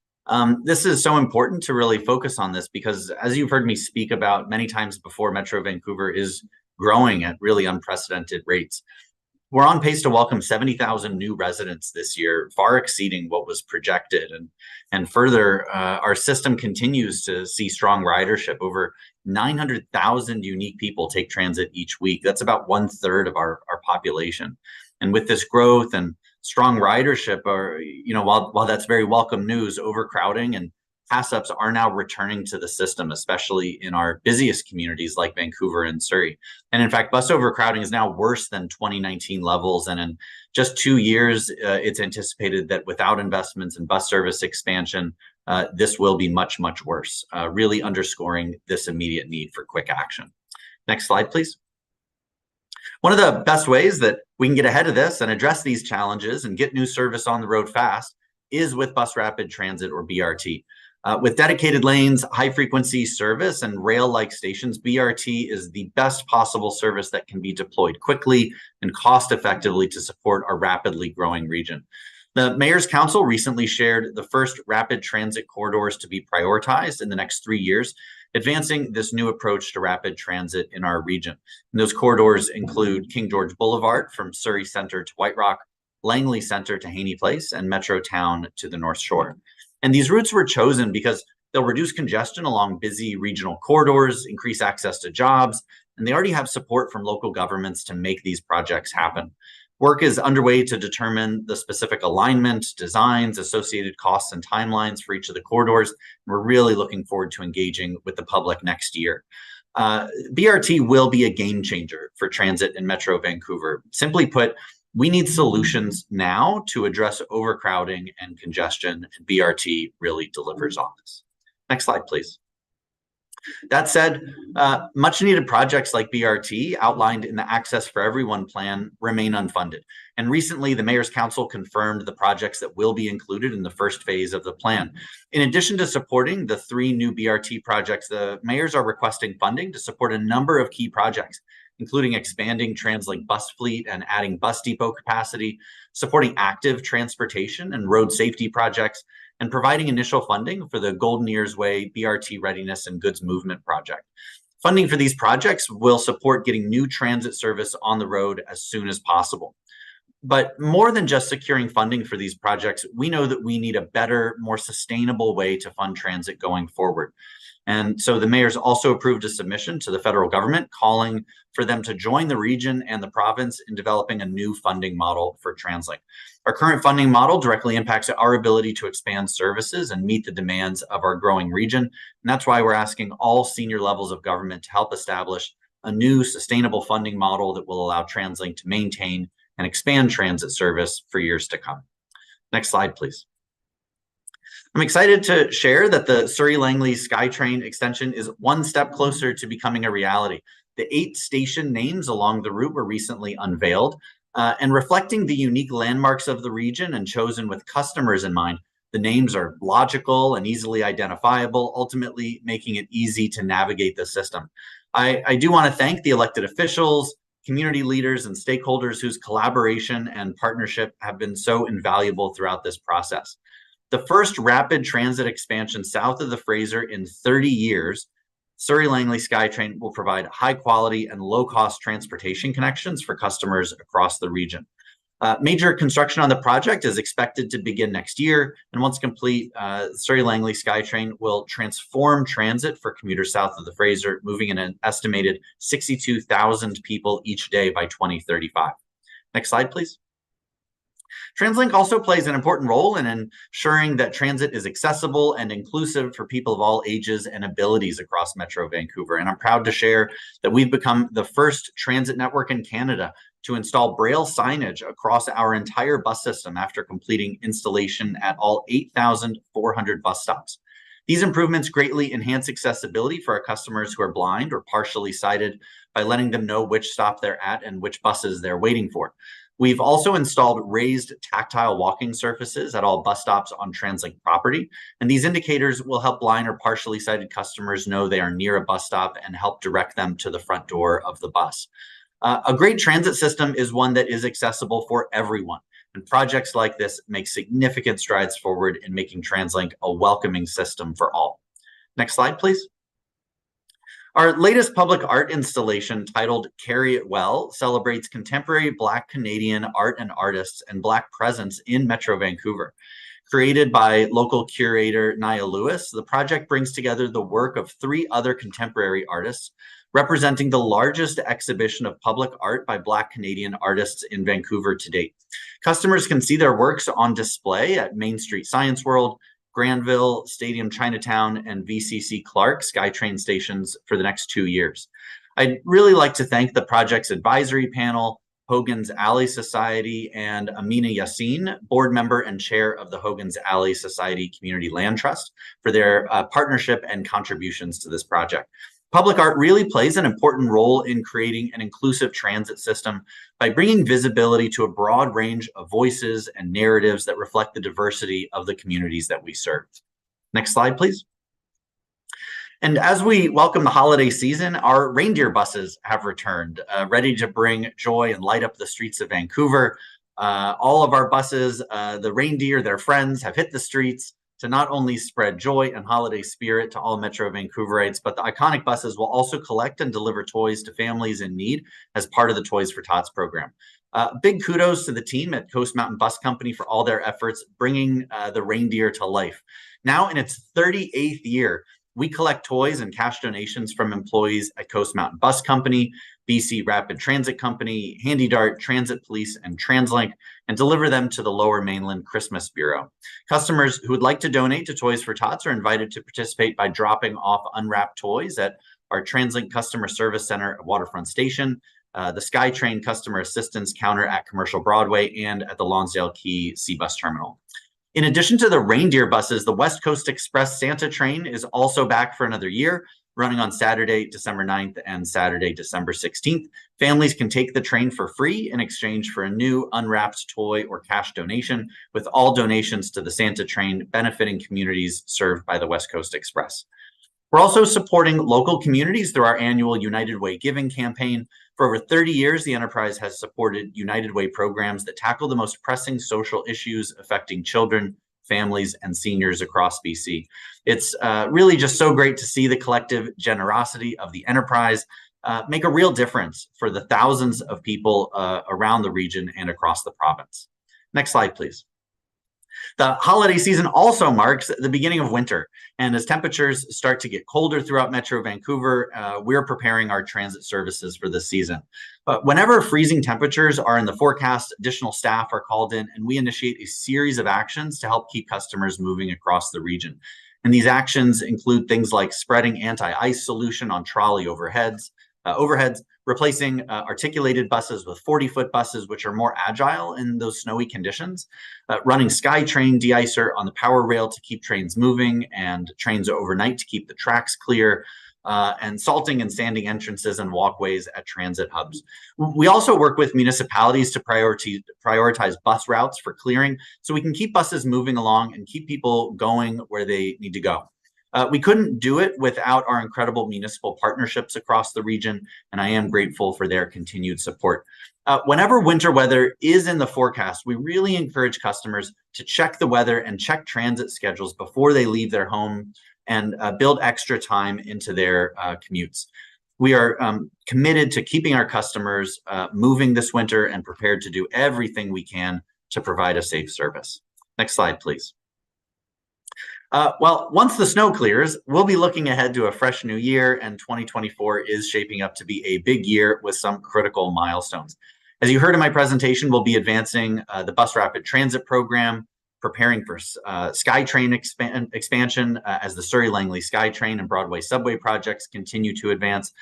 this is so important to really focus on this, because as you've heard me speak about many times before, Metro Vancouver is growing at really unprecedented rates. We're on pace to welcome 70,000 new residents this year, far exceeding what was projected. And further, our system continues to see strong ridership. Over 900,000 unique people take transit each week. That's about 1/3 of our population. And with this growth and strong ridership, while that's very welcome news, overcrowding and pass-ups are now returning to the system, especially in our busiest communities like Vancouver and Surrey. And in fact, bus overcrowding is now worse than 2019 levels. And in just 2 years, it's anticipated that without investments in bus service expansion, this will be much, much worse, really underscoring this immediate need for quick action. Next slide, please. One of the best ways that we can get ahead of this and address these challenges and get new service on the road fast is with Bus Rapid Transit, or BRT. With dedicated lanes, high-frequency service, and rail-like stations, BRT is the best possible service that can be deployed quickly and cost-effectively to support our rapidly growing region. The Mayor's Council recently shared the first rapid transit corridors to be prioritized in the next 3 years, advancing this new approach to rapid transit in our region. And those corridors include King George Boulevard from Surrey Center to White Rock, Langley Center to Haney Place, and Metro Town to the North Shore. And these routes were chosen because they'll reduce congestion along busy regional corridors, increase access to jobs, and they already have support from local governments to make these projects happen. Work is underway to determine the specific alignment, designs, associated costs, and timelines for each of the corridors. We're really looking forward to engaging with the public next year. BRT will be a game changer for transit in Metro Vancouver. Simply put, we need solutions now to address overcrowding and congestion, and BRT really delivers on this. Next slide, please. That said, much needed projects like BRT outlined in the Access for Everyone plan remain unfunded. And recently, the Mayor's Council confirmed the projects that will be included in the first phase of the plan. In addition to supporting the 3 new BRT projects, the mayors are requesting funding to support a number of key projects, including expanding TransLink bus fleet and adding bus depot capacity, supporting active transportation and road safety projects, and providing initial funding for the Golden Ears Way BRT Readiness and Goods Movement project. Funding for these projects will support getting new transit service on the road as soon as possible. But more than just securing funding for these projects, we know that we need a better, more sustainable way to fund transit going forward. And so the mayors also approved a submission to the federal government calling for them to join the region and the province in developing a new funding model for TransLink. Our current funding model directly impacts our ability to expand services and meet the demands of our growing region. And that's why we're asking all senior levels of government to help establish a new sustainable funding model that will allow TransLink to maintain and expand transit service for years to come. Next slide, please. I'm excited to share that the Surrey-Langley SkyTrain extension is one step closer to becoming a reality. The 8 station names along the route were recently unveiled, and reflecting the unique landmarks of the region and chosen with customers in mind. The names are logical and easily identifiable, ultimately making it easy to navigate the system. I do want to thank the elected officials, community leaders, and stakeholders whose collaboration and partnership have been so invaluable throughout this process. The first rapid transit expansion south of the Fraser in 30 years, Surrey-Langley SkyTrain will provide high quality and low cost transportation connections for customers across the region. Major construction on the project is expected to begin next year, and once complete, Surrey-Langley SkyTrain will transform transit for commuters south of the Fraser, moving in an estimated 62,000 people each day by 2035. Next slide, please. TransLink also plays an important role in ensuring that transit is accessible and inclusive for people of all ages and abilities across Metro Vancouver. And I'm proud to share that we've become the first transit network in Canada to install Braille signage across our entire bus system after completing installation at all 8,400 bus stops. These improvements greatly enhance accessibility for our customers who are blind or partially sighted by letting them know which stop they're at and which buses they're waiting for. We've also installed raised tactile walking surfaces at all bus stops on TransLink property, and these indicators will help blind or partially sighted customers know they are near a bus stop and help direct them to the front door of the bus. A great transit system is one that is accessible for everyone, and projects like this make significant strides forward in making TransLink a welcoming system for all. Next slide, please. Our latest public art installation, titled Carry It Well, celebrates contemporary Black Canadian art and artists and Black presence in Metro Vancouver. Created by local curator Nia Lewis, the project brings together the work of 3 other contemporary artists, representing the largest exhibition of public art by Black Canadian artists in Vancouver to date. Customers can see their works on display at Main Street Science World, Granville, Stadium Chinatown, and VCC Clark SkyTrain stations for the next 2 years. I'd really like to thank the project's advisory panel, Hogan's Alley Society, and Amina Yassin, board member and chair of the Hogan's Alley Society Community Land Trust, for their partnership and contributions to this project. Public art really plays an important role in creating an inclusive transit system by bringing visibility to a broad range of voices and narratives that reflect the diversity of the communities that we serve. Next slide, please. And as we welcome the holiday season, our reindeer buses have returned, ready to bring joy and light up the streets of Vancouver. All of our buses, the reindeer, their friends, have hit the streets to not only spread joy and holiday spirit to all Metro Vancouverites, but the iconic buses will also collect and deliver toys to families in need as part of the Toys for Tots program. Big kudos to the team at Coast Mountain Bus Company for all their efforts bringing the reindeer to life. Now in its 38th year, we collect toys and cash donations from employees at Coast Mountain Bus Company, BC Rapid Transit Company, Handy Dart, Transit Police, and TransLink, and deliver them to the Lower Mainland Christmas Bureau. Customers who would like to donate to Toys for Tots are invited to participate by dropping off unwrapped toys at our TransLink Customer Service Center at Waterfront Station, the SkyTrain Customer Assistance Counter at Commercial Broadway, and at the Lonsdale Quay Sea Bus Terminal. In addition to the reindeer buses, the West Coast Express Santa train is also back for another year, running on Saturday, December 9th and Saturday, December 16th. Families can take the train for free in exchange for a new unwrapped toy or cash donation, with all donations to the Santa train benefiting communities served by the West Coast Express. We're also supporting local communities through our annual United Way Giving campaign. For over 30 years, the enterprise has supported United Way programs that tackle the most pressing social issues affecting children, families, and seniors across BC. It's really just so great to see the collective generosity of the enterprise make a real difference for the thousands of people around the region and across the province. Next slide, please. The holiday season also marks the beginning of winter, and as temperatures start to get colder throughout Metro Vancouver, we're preparing our transit services for this season. But whenever freezing temperatures are in the forecast, additional staff are called in, and we initiate a series of actions to help keep customers moving across the region. And these actions include things like spreading anti-ice solution on trolley overheads, replacing articulated buses with 40-foot buses, which are more agile in those snowy conditions, running SkyTrain de-icer on the power rail to keep trains moving and trains overnight to keep the tracks clear, and salting and sanding entrances and walkways at transit hubs. We also work with municipalities to prioritize bus routes for clearing so we can keep buses moving along and keep people going where they need to go. We couldn't do it without our incredible municipal partnerships across the region, and I am grateful for their continued support. Whenever winter weather is in the forecast, we really encourage customers to check the weather and check transit schedules before they leave their home and build extra time into their commutes. We are committed to keeping our customers moving this winter and prepared to do everything we can to provide a safe service. Next slide, please. Well, once the snow clears, we'll be looking ahead to a fresh new year, and 2024 is shaping up to be a big year with some critical milestones. As you heard in my presentation, we'll be advancing the Bus Rapid Transit program, preparing for SkyTrain expansion as the Surrey-Langley SkyTrain and Broadway subway projects continue to advance.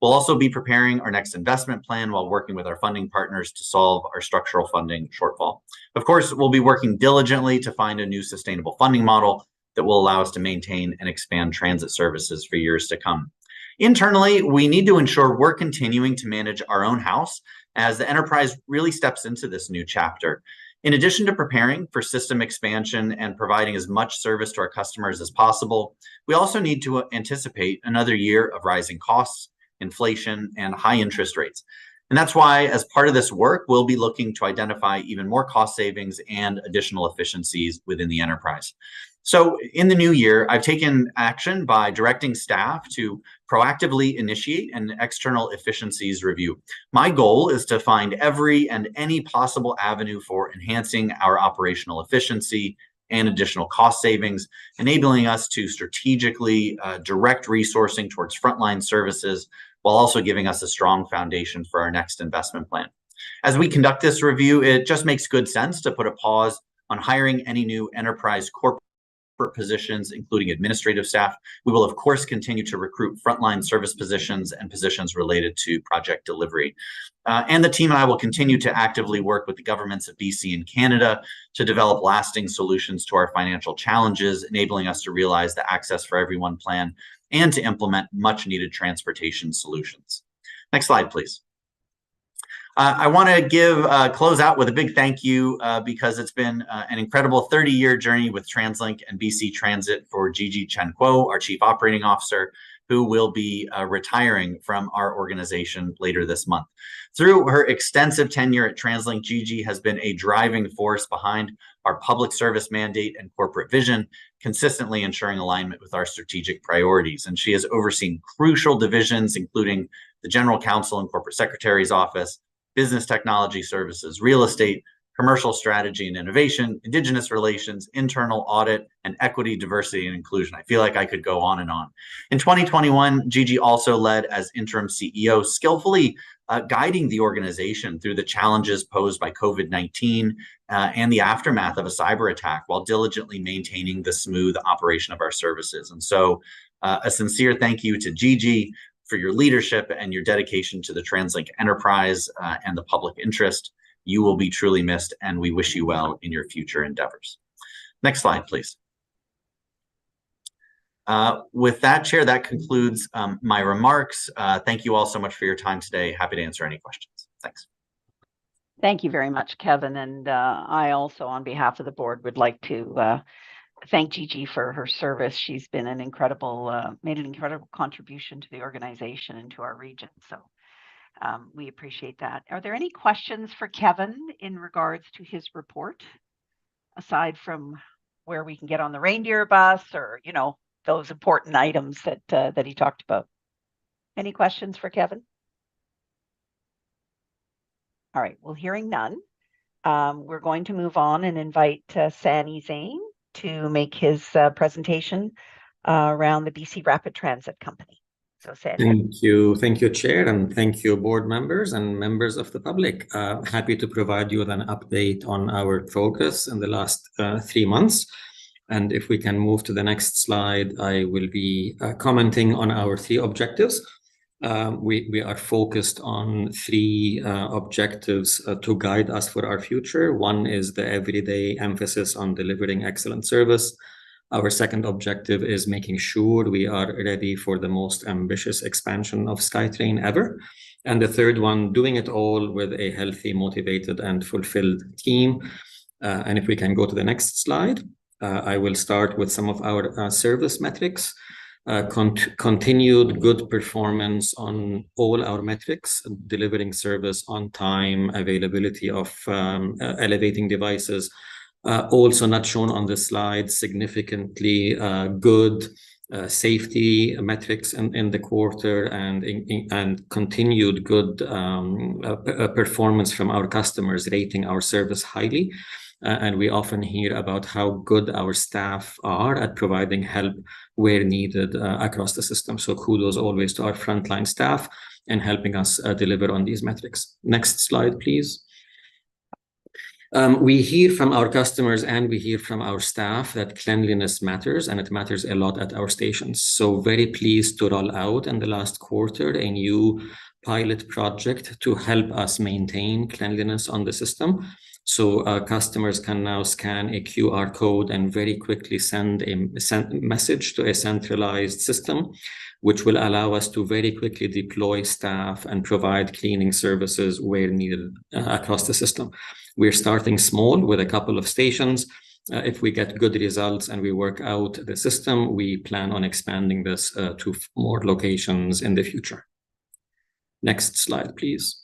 We'll also be preparing our next investment plan while working with our funding partners to solve our structural funding shortfall. Of course, we'll be working diligently to find a new sustainable funding model that will allow us to maintain and expand transit services for years to come. Internally, we need to ensure we're continuing to manage our own house as the enterprise really steps into this new chapter. In addition to preparing for system expansion and providing as much service to our customers as possible, we also need to anticipate another year of rising costs, inflation, and high interest rates. And that's why, as part of this work, we'll be looking to identify even more cost savings and additional efficiencies within the enterprise. So in the new year, I've taken action by directing staff to proactively initiate an external efficiencies review. My goal is to find every and any possible avenue for enhancing our operational efficiency and additional cost savings, enabling us to strategically direct resourcing towards frontline services, while also giving us a strong foundation for our next investment plan. As we conduct this review, it just makes good sense to put a pause on hiring any new enterprise corporate positions, including administrative staff. We will, of course, continue to recruit frontline service positions and positions related to project delivery. And the team and I will continue to actively work with the governments of BC and Canada to develop lasting solutions to our financial challenges, enabling us to realize the Access for Everyone plan and to implement much needed transportation solutions. Next slide, please. I want to close out with a big thank you because it's been an incredible 30-year journey with TransLink and BC Transit for Gigi Chen Kuo, our Chief Operating Officer. who will be retiring from our organization later this month. Through her extensive tenure at TransLink, Gigi has been a driving force behind our public service mandate and corporate vision, consistently ensuring alignment with our strategic priorities. And she has overseen crucial divisions, including the General Counsel and Corporate Secretary's Office, Business Technology Services, Real Estate, Commercial Strategy and Innovation, Indigenous Relations, Internal Audit, and Equity, Diversity, and Inclusion. I feel like I could go on and on. In 2021, Gigi also led as interim CEO, skillfully guiding the organization through the challenges posed by COVID-19 and the aftermath of a cyber attack, while diligently maintaining the smooth operation of our services. And so a sincere thank you to Gigi for your leadership and your dedication to the TransLink enterprise and the public interest. You will be truly missed, and we wish you well in your future endeavors. Next slide, please. With that, Chair, that concludes my remarks. Thank you all so much for your time today. Happy to answer any questions. Thanks. Thank you very much, Kevin. And I also, on behalf of the board, would like to thank Gigi for her service. She's been an incredible, made an incredible contribution to the organization and to our region. So we appreciate that. Are there any questions for Kevin in regards to his report, aside from where we can get on the reindeer bus, or, you know, those important items that he talked about? Any questions for Kevin? All right, well, hearing none, we're going to move on and invite Sani Zain to make his presentation around the BC Rapid Transit Company. So Sani. Thank you, Chair, and thank you, board members and members of the public. Happy to provide you with an update on our progress in the last 3 months. And if we can move to the next slide, I will be commenting on our 3 objectives. We are focused on 3 objectives to guide us for our future. One is the everyday emphasis on delivering excellent service. Our second objective is making sure we are ready for the most ambitious expansion of SkyTrain ever. And the third one, doing it all with a healthy, motivated, and fulfilled team. And if we can go to the next slide, I will start with some of our service metrics. Continued good performance on all our metrics, delivering service on time, availability of elevating devices. Also not shown on the slide, significantly good safety metrics in the quarter, and continued good performance from our customers, rating our service highly. And we often hear about how good our staff are at providing help where needed across the system. So kudos always to our frontline staff and helping us deliver on these metrics. Next slide, please. We hear from our customers and we hear from our staff that cleanliness matters, and it matters a lot at our stations. So very pleased to roll out in the last quarter a new pilot project to help us maintain cleanliness on the system. So customers can now scan a QR code and very quickly send a message to a centralized system, which will allow us to very quickly deploy staff and provide cleaning services where needed across the system. We're starting small with a couple of stations. If we get good results and we work out the system, we plan on expanding this to more locations in the future. Next slide, please.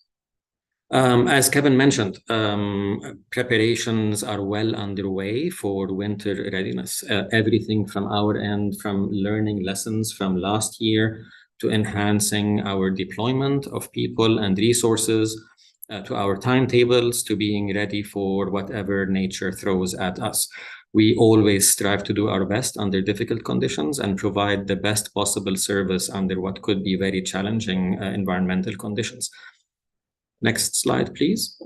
As Kevin mentioned, preparations are well underway for winter readiness. Everything from our end, from learning lessons from last year to enhancing our deployment of people and resources, to our timetables, to being ready for whatever nature throws at us. We always strive to do our best under difficult conditions and provide the best possible service under what could be very challenging environmental conditions. Next slide, please.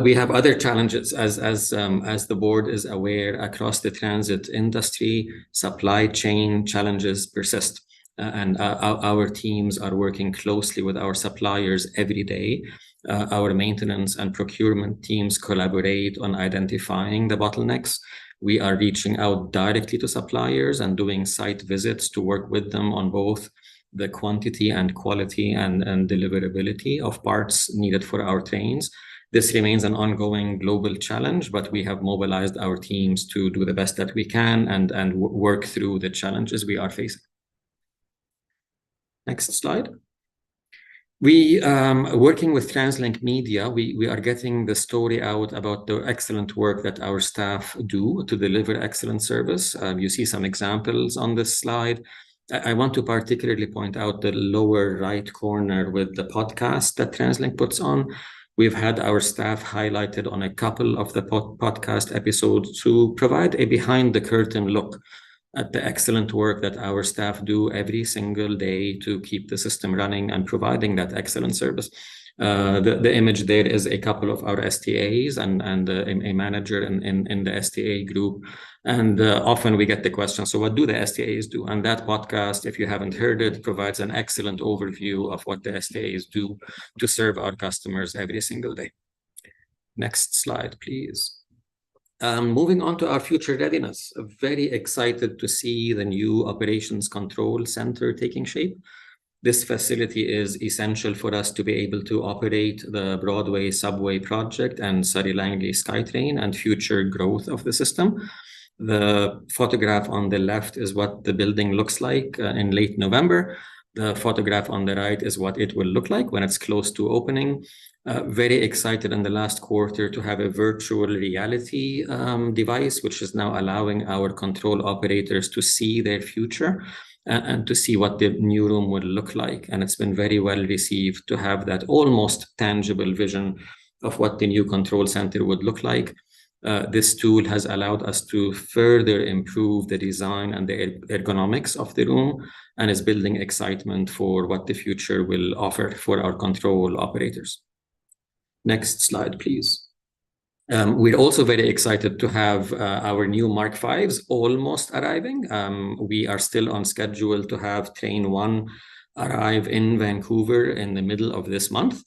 We have other challenges, as the board is aware, across the transit industry. Supply chain challenges persist, and our teams are working closely with our suppliers every day. Our maintenance and procurement teams collaborate on identifying the bottlenecks. We are reaching out directly to suppliers and doing site visits to work with them on both the quantity and quality and deliverability of parts needed for our trains. This remains an ongoing global challenge, but we have mobilized our teams to do the best that we can and work through the challenges we are facing. Next slide. We, working with TransLink Media, we are getting the story out about the excellent work that our staff do to deliver excellent service. You see some examples on this slide. I want to particularly point out the lower right corner with the podcast that TransLink puts on. We've had our staff highlighted on a couple of the podcast episodes to provide a behind the curtain look at the excellent work that our staff do every single day to keep the system running and providing that excellent service. The image there is a couple of our STAs and a manager in the STA group. And often we get the question, so what do the STAs do? And that podcast, if you haven't heard it, provides an excellent overview of what the STAs do to serve our customers every single day. Next slide, please. Moving on to our future readiness, very excited to see the new Operations Control Center taking shape. This facility is essential for us to be able to operate the Broadway subway project and Surrey Langley SkyTrain and future growth of the system. The photograph on the left is what the building looks like in late November. The photograph on the right is what it will look like when it's close to opening. Very excited in the last quarter to have a virtual reality device, which is now allowing our control operators to see their future and to see what the new room would look like. And it's been very well received to have that almost tangible vision of what the new control center would look like. This tool has allowed us to further improve the design and the ergonomics of the room and is building excitement for what the future will offer for our control operators. Next slide, please. We're also very excited to have our new Mark Vs almost arriving. We are still on schedule to have Train 1 arrive in Vancouver in the middle of this month.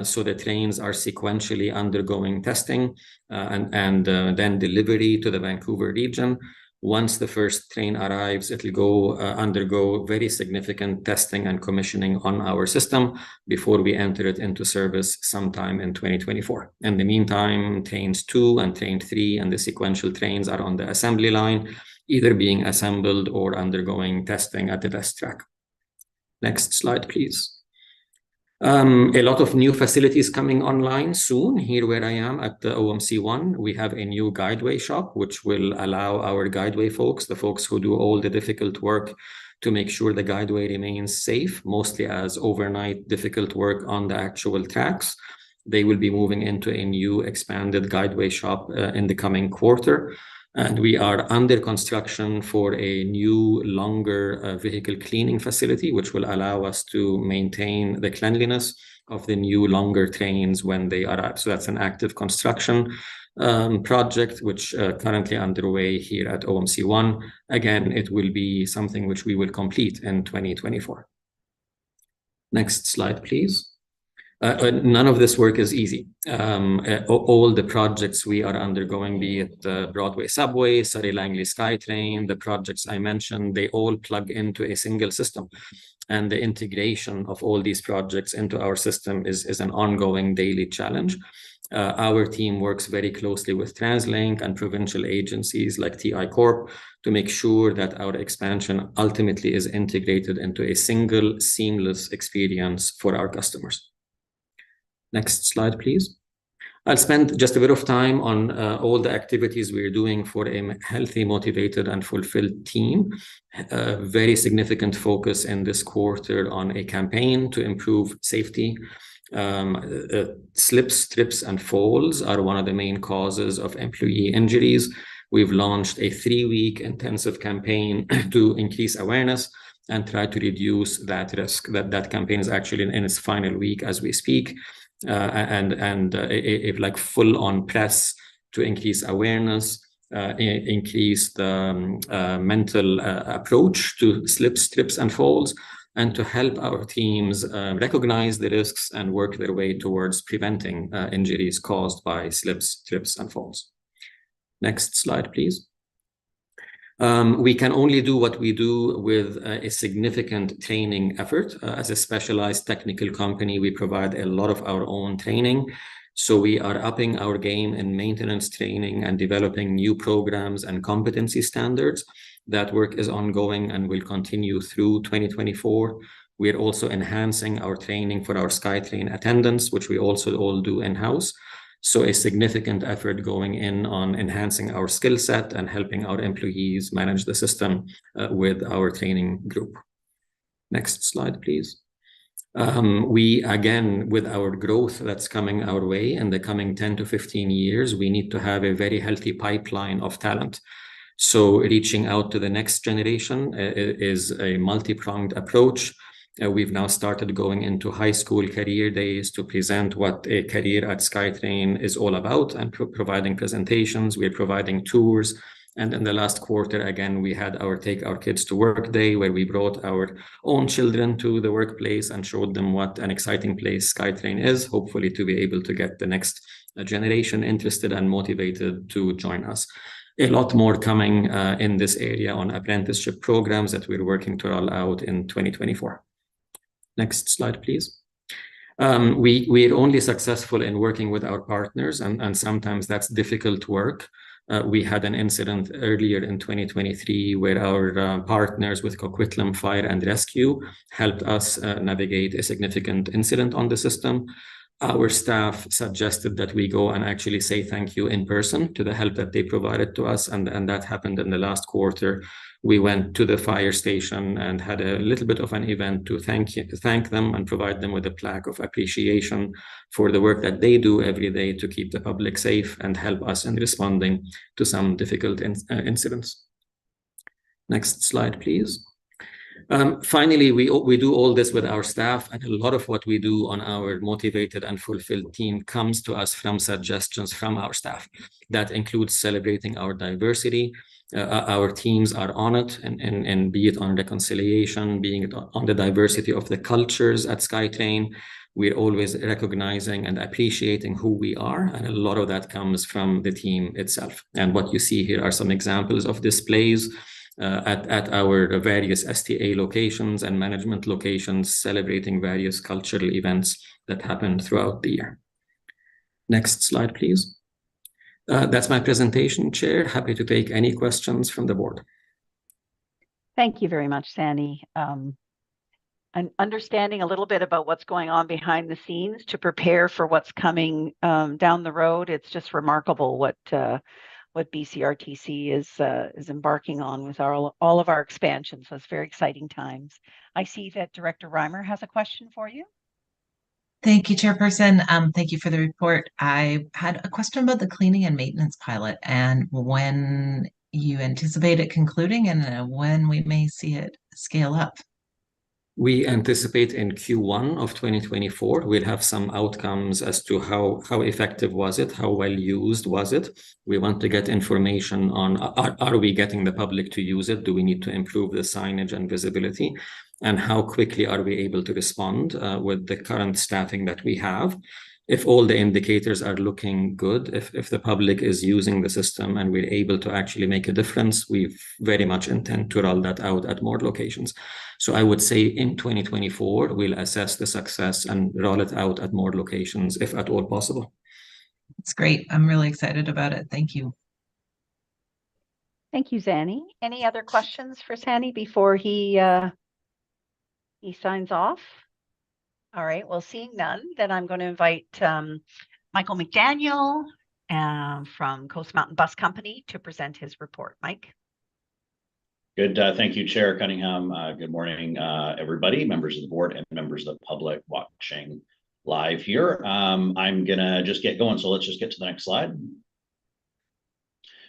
So the trains are sequentially undergoing testing and then delivery to the Vancouver region. Once the first train arrives, it will go undergo very significant testing and commissioning on our system before we enter it into service sometime in 2024. In the meantime, Trains 2 and Train 3 and the sequential trains are on the assembly line, either being assembled or undergoing testing at the test track. Next slide, please. A lot of new facilities coming online soon. Here where I am at the OMC1, we have a new guideway shop, which will allow our guideway folks, the folks who do all the difficult work to make sure the guideway remains safe, mostly as overnight difficult work on the actual tracks. They will be moving into a new expanded guideway shop in the coming quarter. And we are under construction for a new, longer vehicle cleaning facility, which will allow us to maintain the cleanliness of the new, longer trains when they arrive. So that's an active construction project, which currently underway here at OMC1. Again, it will be something which we will complete in 2024. Next slide, please. None of this work is easy. All the projects we are undergoing, be it the Broadway subway, Surrey Langley SkyTrain, the projects I mentioned, they all plug into a single system. And the integration of all these projects into our system is an ongoing daily challenge. Our team works very closely with TransLink and provincial agencies like TI Corp to make sure that our expansion ultimately is integrated into a single seamless experience for our customers. Next slide, please. I'll spend just a bit of time on all the activities we're doing for a healthy, motivated, and fulfilled team. Very significant focus in this quarter on a campaign to improve safety. Slips, trips, and falls are one of the main causes of employee injuries. We've launched a 3-week intensive campaign to increase awareness and try to reduce that risk. That campaign is actually in its final week as we speak. A like full-on press to increase awareness, increase the mental approach to slips, trips, and falls, and to help our teams recognize the risks and work their way towards preventing injuries caused by slips, trips, and falls. Next slide, please. We can only do what we do with a significant training effort. As a specialized technical company, we provide a lot of our own training. So we are upping our game in maintenance training and developing new programs and competency standards. That work is ongoing and will continue through 2024. We're also enhancing our training for our SkyTrain attendants, which we also all do in-house. So a significant effort going in on enhancing our skill set and helping our employees manage the system with our training group. Next slide, please. We, again, with our growth that's coming our way in the coming 10 to 15 years, we need to have a very healthy pipeline of talent. So reaching out to the next generation is a multi-pronged approach. We've now started going into high school career days to present what a career at SkyTrain is all about and providing presentations. We're providing tours. And in the last quarter, again, we had our Take Our Kids to Work Day, where we brought our own children to the workplace and showed them what an exciting place SkyTrain is, hopefully to be able to get the next generation interested and motivated to join us. A lot more coming in this area on apprenticeship programs that we're working to roll out in 2024. Next slide, please. We're only successful in working with our partners, and sometimes that's difficult work. We had an incident earlier in 2023 where our partners with Coquitlam Fire and Rescue helped us navigate a significant incident on the system. Our staff suggested that we go and actually say thank you in person to the help that they provided to us, and that happened in the last quarter. We went to the fire station and had a little bit of an event to thank them and provide them with a plaque of appreciation for the work that they do every day to keep the public safe and help us in responding to some difficult incidents. Next slide, please. Finally, we do all this with our staff, and a lot of what we do on our motivated and fulfilled team comes to us from suggestions from our staff. That includes celebrating our diversity. Our teams are on it, and be it on reconciliation, being it on the diversity of the cultures at SkyTrain. We're always recognizing and appreciating who we are, and a lot of that comes from the team itself. And what you see here are some examples of displays at our various STA locations and management locations, celebrating various cultural events that happen throughout the year. Next slide, please. That's my presentation, Chair. Happy to take any questions from the board. Thank you very much, Sani. And understanding a little bit about what's going on behind the scenes to prepare for what's coming down the road, it's just remarkable what BCRTC is embarking on with all of our expansion. So it's very exciting times. I see that Director Reimer has a question for you. Thank you, Chairperson. Thank you for the report. I had a question about the cleaning and maintenance pilot and when you anticipate it concluding and when we may see it scale up. We anticipate in Q1 of 2024, we'll have some outcomes as to how effective was it, how well used was it. We want to get information on, are we getting the public to use it? Do we need to improve the signage and visibility? And how quickly are we able to respond with the current staffing that we have? If all the indicators are looking good, if the public is using the system and we're able to actually make a difference, we very much intend to roll that out at more locations. So I would say in 2024, we'll assess the success and roll it out at more locations, if at all possible. That's great. I'm really excited about it. Thank you. Thank you, Sani. Any other questions for Sani before he signs off? All right, well, seeing none, then I'm going to invite Michael McDaniel from Coast Mountain Bus Company to present his report. Mike. Good. Thank you, Chair Cunningham. Good morning, everybody, members of the board and members of the public watching live here. I'm going to just get going. So let's just get to the next slide.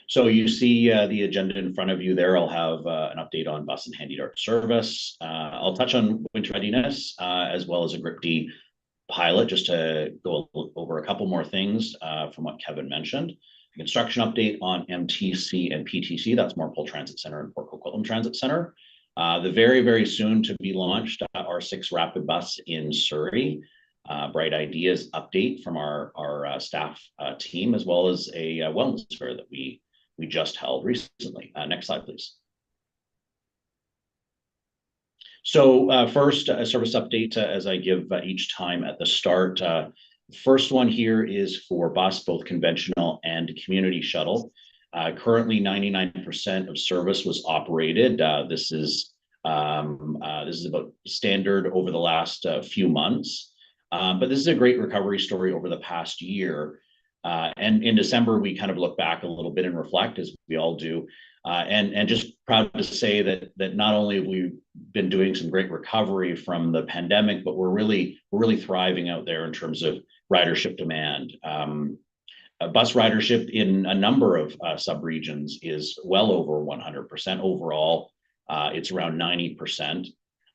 So you see the agenda in front of you there. I'll have an update on bus and handy dart service. I'll touch on winter readiness as well as a GRIP-D pilot, just to go over a couple more things from what Kevin mentioned. A construction update on MTC and PTC, that's Morpole Transit Center and Port Coquitlam Transit Center. The very, very soon to be launched R6 Rapid Bus in Surrey. Bright Ideas update from our staff team, as well as a wellness fair that we just held recently. Next slide, please. So first, a service update as I give each time at the start. First one here is for bus, both conventional and community shuttle. Currently, 99% of service was operated. This is This is about standard over the last few months, but this is a great recovery story over the past year. And in December, we kind of look back a little bit and reflect, as we all do, and just proud to say that not only have we been doing some great recovery from the pandemic, but we're really thriving out there in terms of ridership demand. Bus ridership in a number of subregions is well over 100% overall. It's around 90%.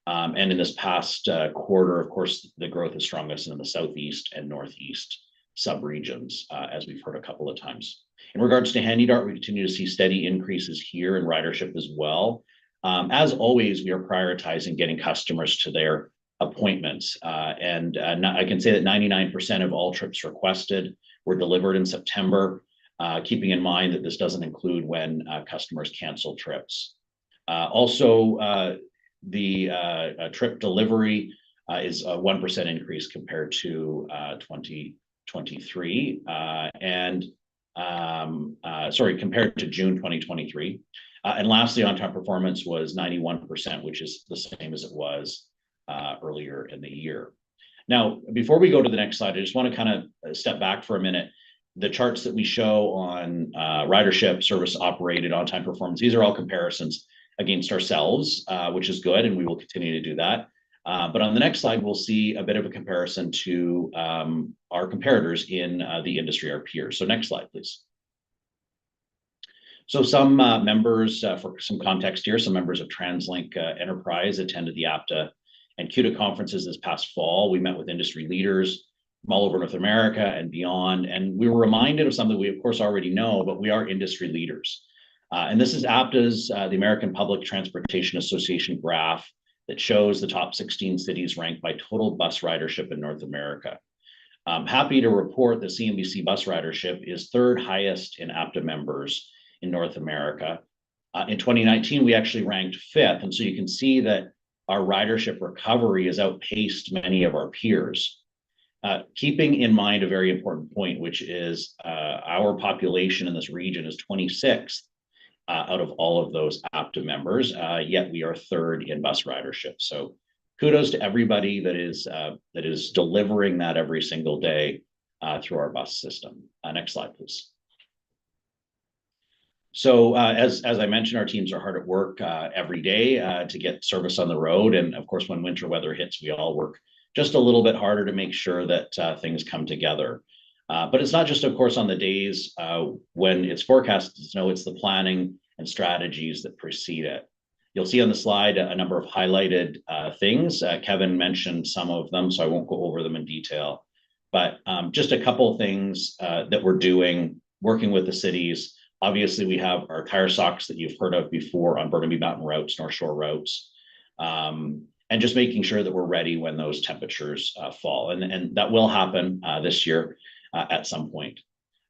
And in this past quarter, of course, the growth is strongest in the Southeast and Northeast subregions, as we've heard a couple of times. In regards to HandyDART, we continue to see steady increases here in ridership as well. As always, we are prioritizing getting customers to their appointments. I can say that 99% of all trips requested were delivered in September, keeping in mind that this doesn't include when customers cancel trips. Also, the trip delivery is a 1% increase compared to 2023, compared to June 2023. And lastly, on-time performance was 91%, which is the same as it was earlier in the year. Now, before we go to the next slide, I just want to kind of step back for a minute. The charts that we show on ridership, service operated, on-time performance, these are all comparisons against ourselves, which is good, and we will continue to do that. But on the next slide, we'll see a bit of a comparison to our comparators in the industry, our peers. So next slide, please. So some members, for some context here, some members of TransLink Enterprise attended the APTA and CUDA conferences this past fall. We met with industry leaders from all over North America and beyond, and we were reminded of something we, of course, already know, but we are industry leaders. And this is APTA's, the American Public Transportation Association graph that shows the top 16 cities ranked by total bus ridership in North America. I'm happy to report that CNBC bus ridership is third highest in APTA members in North America. In 2019, we actually ranked fifth, and so you can see that our ridership recovery has outpaced many of our peers. Keeping in mind a very important point, which is our population in this region is 26th out of all of those APTA members, yet we are third in bus ridership. So kudos to everybody that is delivering that every single day through our bus system. Next slide, please. So as I mentioned, our teams are hard at work every day to get service on the road. And of course, when winter weather hits, we all work just a little bit harder to make sure that things come together. But it's not just, of course, on the days when it's forecasted to snow, it's the planning and strategies that precede it. You'll see on the slide a number of highlighted things. Kevin mentioned some of them, so I won't go over them in detail. But just a couple of things that we're doing, working with the cities. Obviously, we have our tire socks that you've heard of before on Burnaby Mountain routes, North Shore routes, and just making sure that we're ready when those temperatures fall. And that will happen this year at some point.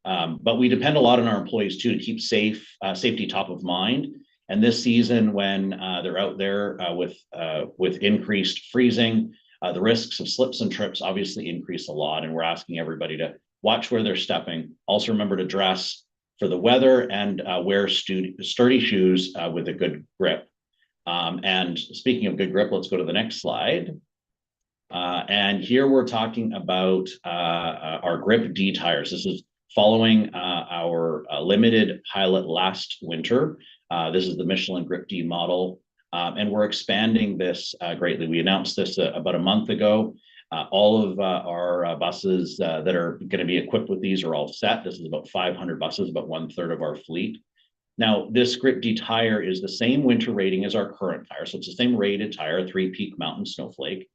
But we depend a lot on our employees, too, to keep safety top of mind. And this season, when they're out there with increased freezing, the risks of slips and trips obviously increase a lot. And we're asking everybody to watch where they're stepping. Also remember to dress for the weather and wear sturdy shoes with a good grip. And speaking of good grip, let's go to the next slide. And here we're talking about our Grip D tires. This is following our limited pilot last winter. This is the Michelin Grip D model, and we're expanding this greatly. We announced this about a month ago. All of our buses that are going to be equipped with these are all set. This is about 500 buses, about 1/3 of our fleet. Now, this Grip D tire is the same winter rating as our current tire. So it's the same rated tire, 3-peak mountain snowflake,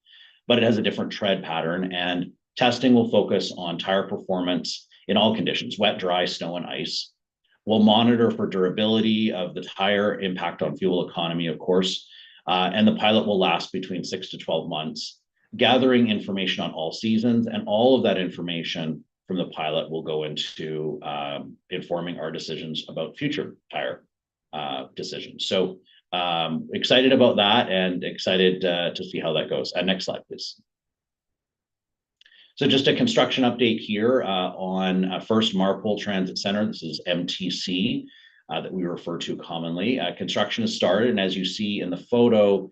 but it has a different tread pattern. And testing will focus on tire performance in all conditions, wet, dry, snow, and ice. We'll monitor for durability of the tire, impact on fuel economy, of course, and the pilot will last between 6 to 12 months. Gathering information on all seasons, and all of that information from the pilot will go into informing our decisions about future tire decisions. So excited about that and excited to see how that goes. Next slide, please. So just a construction update here on First Marpole Transit Center. This is MTC. that we refer to commonly. Construction has started, and as you see in the photo,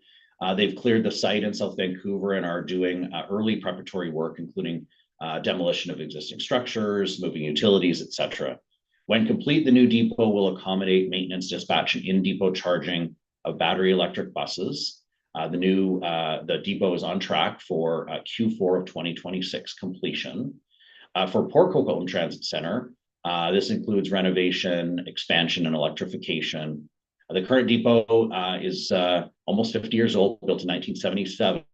they've cleared the site in South Vancouver and are doing early preparatory work, including demolition of existing structures, moving utilities, etc. When complete, the new depot will accommodate maintenance, dispatch, and in-depot charging of battery electric buses. The depot is on track for Q4 of 2026 completion. For Port Coquitlam Transit Center, this includes renovation, expansion, and electrification. The current depot is almost 50 years old, built in 1977,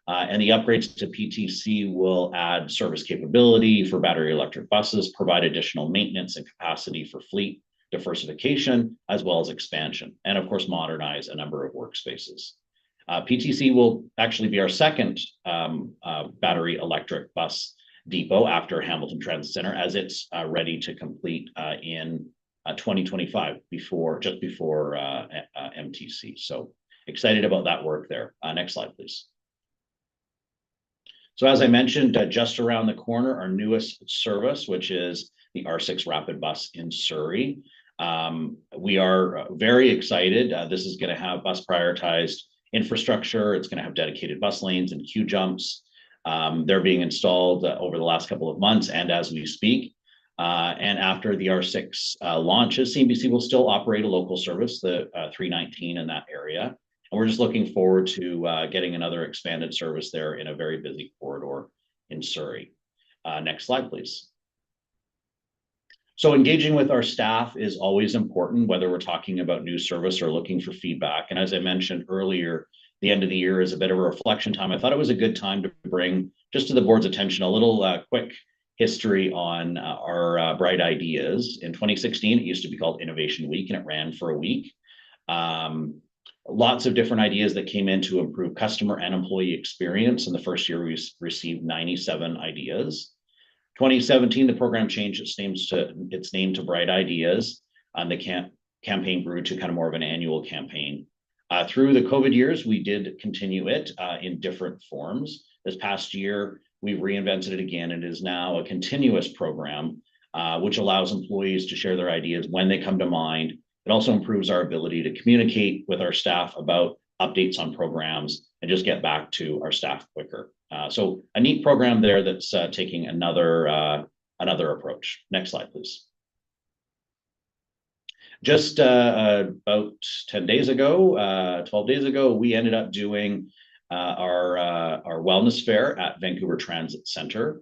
and the upgrades to PTC will add service capability for battery electric buses, provide additional maintenance and capacity for fleet diversification, as well as expansion, and of course, modernize a number of workspaces. PTC will actually be our second battery electric bus depot after Hamilton Transit Center, as it's ready to complete in 2025, just before MTC. So excited about that work there. Next slide, please. So as I mentioned, just around the corner, our newest service, which is the R6 Rapid Bus in Surrey. We are very excited. This is going to have bus prioritized infrastructure. It's going to have dedicated bus lanes and queue jumps. They're being installed over the last couple of months and as we speak. And after the R6 launches, CNBC will still operate a local service, the 319 in that area. And we're just looking forward to getting another expanded service there in a very busy corridor in Surrey. Next slide, please. So engaging with our staff is always important, whether we're talking about new service or looking for feedback. And as I mentioned earlier, the end of the year is a bit of a reflection time. I thought it was a good time to bring just to the board's attention a little quick history on our Bright Ideas. In 2016, it used to be called Innovation Week, and it ran for a week. Lots of different ideas that came in to improve customer and employee experience. In the first year, we received 97 ideas. 2017, the program changed its name to Bright Ideas, and the campaign grew to kind of more of an annual campaign. Through the COVID years, we did continue it in different forms. This past year, we've reinvented it again. It is now a continuous program, which allows employees to share their ideas when they come to mind. It also improves our ability to communicate with our staff about updates on programs and just get back to our staff quicker. So a neat program there that's taking another approach. Next slide, please. Just about 10 days ago, 12 days ago, we ended up doing our wellness fair at Vancouver Transit Center.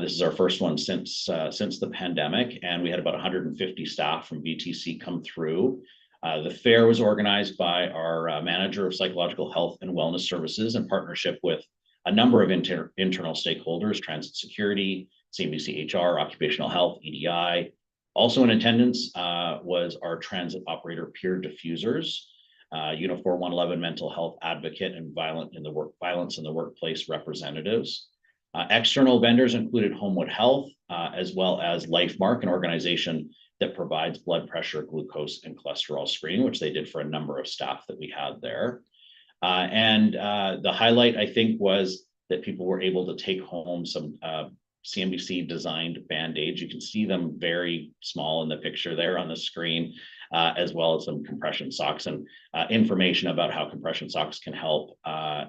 This is our first one since the pandemic, and we had about 150 staff from VTC come through. The fair was organized by our manager of psychological health and wellness services in partnership with a number of internal stakeholders: Transit Security, CNBC HR, Occupational Health, EDI. Also in attendance was our transit operator peer diffusers, Unifor 111 mental health advocate, and violence in the workplace representatives. External vendors included Homewood Health, as well as LifeMark, an organization that provides blood pressure, glucose, and cholesterol screening, which they did for a number of staff that we had there. And the highlight, I think, was that people were able to take home some CNBC designed Band-Aids. You can see them very small in the picture there on the screen, as well as some compression socks and information about how compression socks can help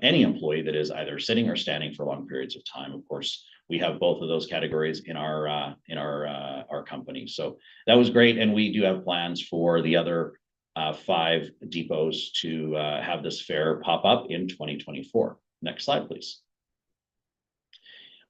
any employee that is either sitting or standing for long periods of time. Of course, we have both of those categories in our company. So that was great, and we do have plans for the other 5 depots to have this fair pop up in 2024. Next slide, please.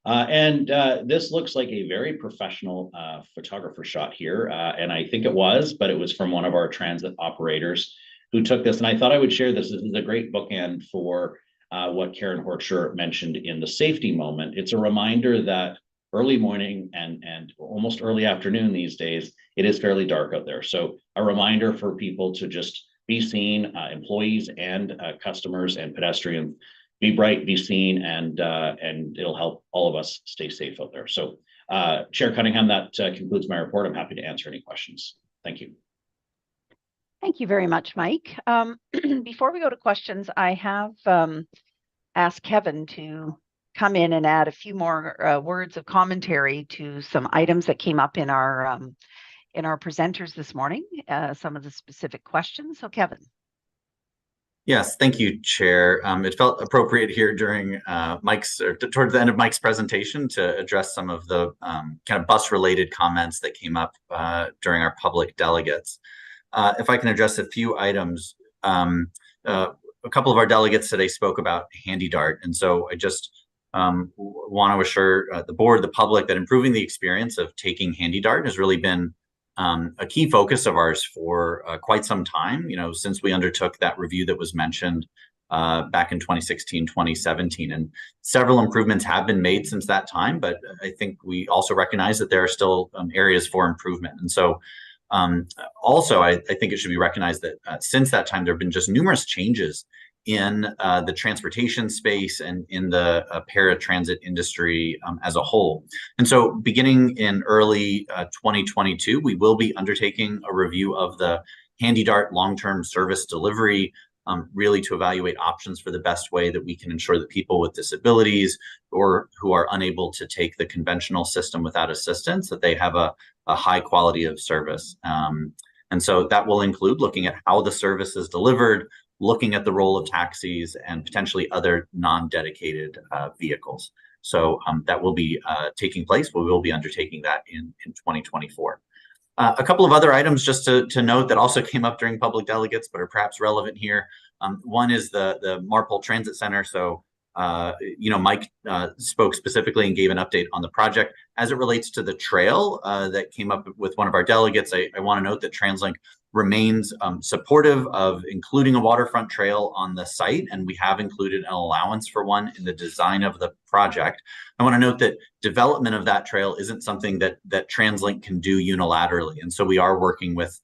This looks like a very professional photographer shot here, and I think it was, but it was from one of our transit operators who took this, and I thought I would share this. This is a great bookend for what Karen Horcher mentioned in the safety moment. It's a reminder that early morning and almost early afternoon these days, it is fairly dark out there. So a reminder for people to just be seen, employees and customers and pedestrians. Be bright, be seen, and it'll help all of us stay safe out there. So, Chair Cunningham, that concludes my report. I'm happy to answer any questions. Thank you. Thank you very much, Mike. Before we go to questions, I have asked Kevin to come in and add a few more words of commentary to some items that came up in our in our presenters this morning, some of the specific questions. So Kevin. Yes, thank you, Chair. It felt appropriate here during towards the end of Mike's presentation to address some of the kind of bus-related comments that came up during our public delegates. If I can address a few items, a couple of our delegates today spoke about HandyDart, and so I just want to assure the board, the public, that improving the experience of taking HandyDart has really been a key focus of ours for quite some time, since we undertook that review that was mentioned back in 2016, 2017. And several improvements have been made since that time, but I think we also recognize that there are still areas for improvement. And so also, I think it should be recognized that since that time, there have been just numerous changes in the transportation space and in the paratransit industry as a whole. And so beginning in early 2022, we will be undertaking a review of the HandyDart long-term service delivery, really to evaluate options for the best way that we can ensure that people with disabilities or who are unable to take the conventional system without assistance, that they have a high quality of service. And so that will include looking at how the service is delivered, looking at the role of taxis and potentially other non-dedicated vehicles. So that will be taking place. We will be undertaking that in 2024. A couple of other items just to note that also came up during public delegates, but are perhaps relevant here. One is the Marpole Transit Center. So, Mike spoke specifically and gave an update on the project. As it relates to the trail that came up with one of our delegates, I want to note that TransLink remains supportive of including a waterfront trail on the site, and we have included an allowance for one in the design of the project. I want to note that development of that trail isn't something that TransLink can do unilaterally, and so we are working with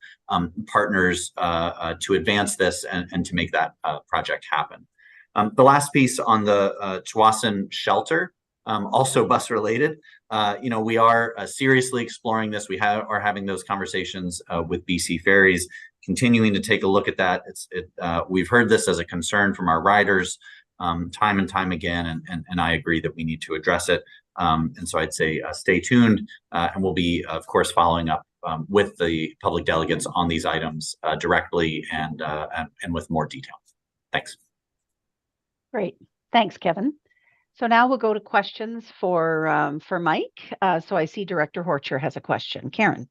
partners to advance this and to make that project happen. The last piece on the Tsawwassen shelter, also bus related. We are seriously exploring this. We are having those conversations with BC Ferries, continuing to take a look at that. We've heard this as a concern from our riders time and time again, and I agree that we need to address it. And so I'd say stay tuned, and we'll be, of course, following up with the public delegates on these items directly and with more detail. Thanks. Great. Thanks, Kevin. So now we'll go to questions for Mike. So I see Director Horcher has a question. Karen.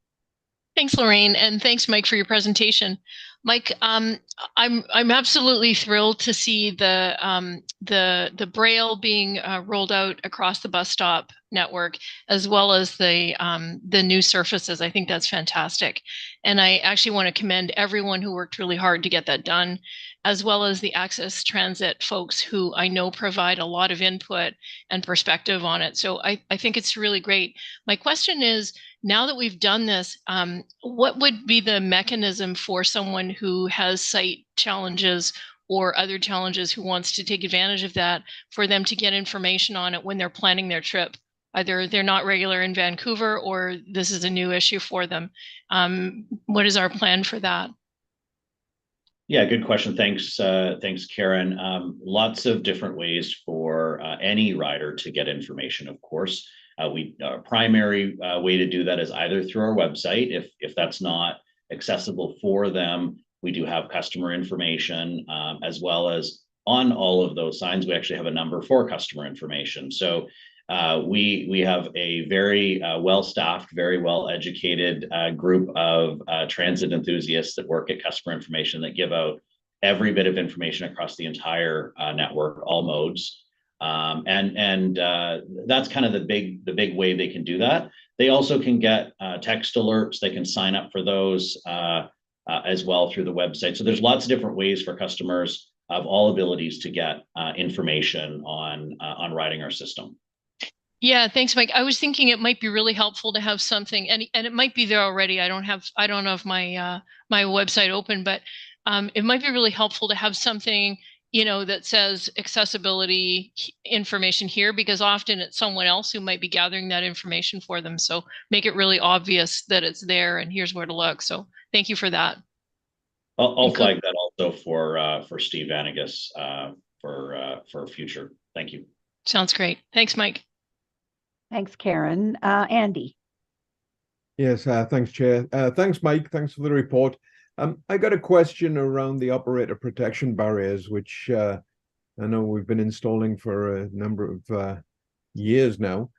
Thanks, Lorraine, and thanks, Mike, for your presentation. Mike, I'm absolutely thrilled to see the Braille being rolled out across the bus stop network, as well as the new surfaces. I think that's fantastic, and I actually want to commend everyone who worked really hard to get that done, as well as the Access Transit folks who I know provide a lot of input and perspective on it. So I think it's really great. My question is, now that we've done this, what would be the mechanism for someone who has sight challenges or other challenges who wants to take advantage of that, for them to get information on it when they're planning their trip? Either they're not regular in Vancouver or this is a new issue for them. What is our plan for that? Yeah, good question. Thanks, Karen. Lots of different ways for any rider to get information, of course. Our primary way to do that is either through our website. If that's not accessible for them, we do have customer information, as well as on all of those signs, we actually have a number for customer information. So we have a very well-staffed, very well-educated group of transit enthusiasts that work at customer information that give out every bit of information across the entire network, all modes. And that's kind of the big way they can do that. They also can get text alerts. They can sign up for those as well through the website. So there's lots of different ways for customers of all abilities to get information on riding our system. Yeah, thanks, Mike. I was thinking it might be really helpful to have something, and it might be there already. I don't have my my website open, but it might be really helpful to have something, that says accessibility information here, because often it's someone else who might be gathering that information for them. So make it really obvious that it's there and here's where to look. So thank you for that. I'll flag that also for Steve Vanagas for future. Thank you. Sounds great. Thanks, Mike. Thanks, Karen. Andy. Yes, thanks, Chair. Thanks, Mike. Thanks for the report. I got a question around the operator protection barriers, which I know we've been installing for a number of years now.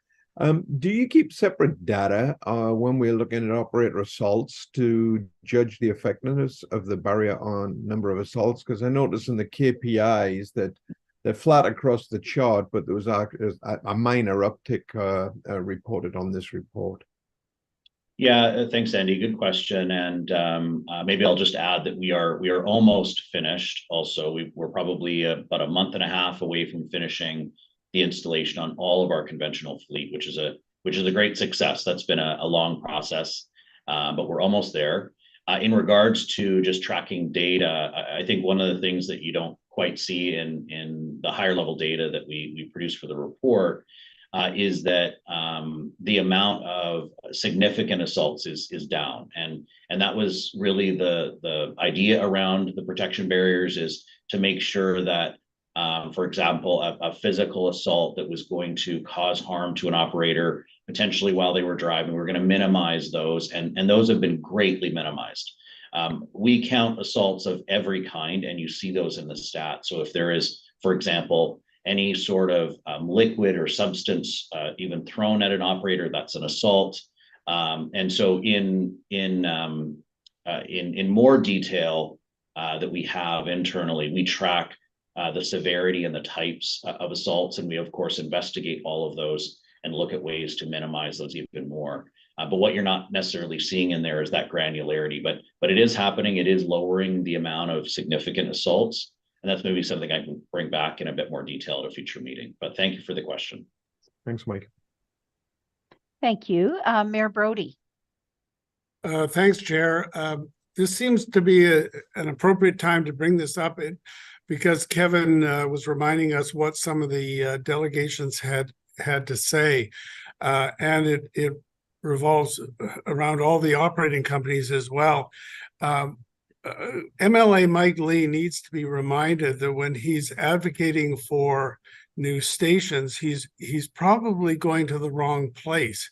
Do you keep separate data when we're looking at operator assaults to judge the effectiveness of the barrier on number of assaults? Because I noticed in the KPIs that they're flat across the chart, but there was a minor uptick reported on this report. Yeah, thanks, Andy. Good question. And maybe I'll just add that we are almost finished. Also, we're probably about a month and a half away from finishing the installation on all of our conventional fleet, which is a great success. That's been a long process, but we're almost there. In regards to just tracking data, I think one of the things that you don't quite see in the higher level data that we produce for the report is that the amount of significant assaults is down, and that was really the idea around the protection barriers, is to make sure that, for example, a physical assault that was going to cause harm to an operator potentially while they were driving, we're going to minimize those, and those have been greatly minimized. We count assaults of every kind, and you see those in the stats. So if there is, for example, any sort of liquid or substance even thrown at an operator, that's an assault. And so in more detail that we have internally, we track the severity and the types of assaults, and we of course investigate all of those and look at ways to minimize those even more. But what you're not necessarily seeing in there is that granularity, but it is happening. It is lowering the amount of significant assaults. And that's maybe something I can bring back in a bit more detail at a future meeting. But thank you for the question. Thanks, Mike. Thank you. Mayor Brody. Thanks, Chair. This seems to be an appropriate time to bring this up because Kevin was reminding us what some of the delegations had to say. And it revolves around all the operating companies as well. MLA Mike Lee needs to be reminded that when he's advocating for new stations, he's probably going to the wrong place,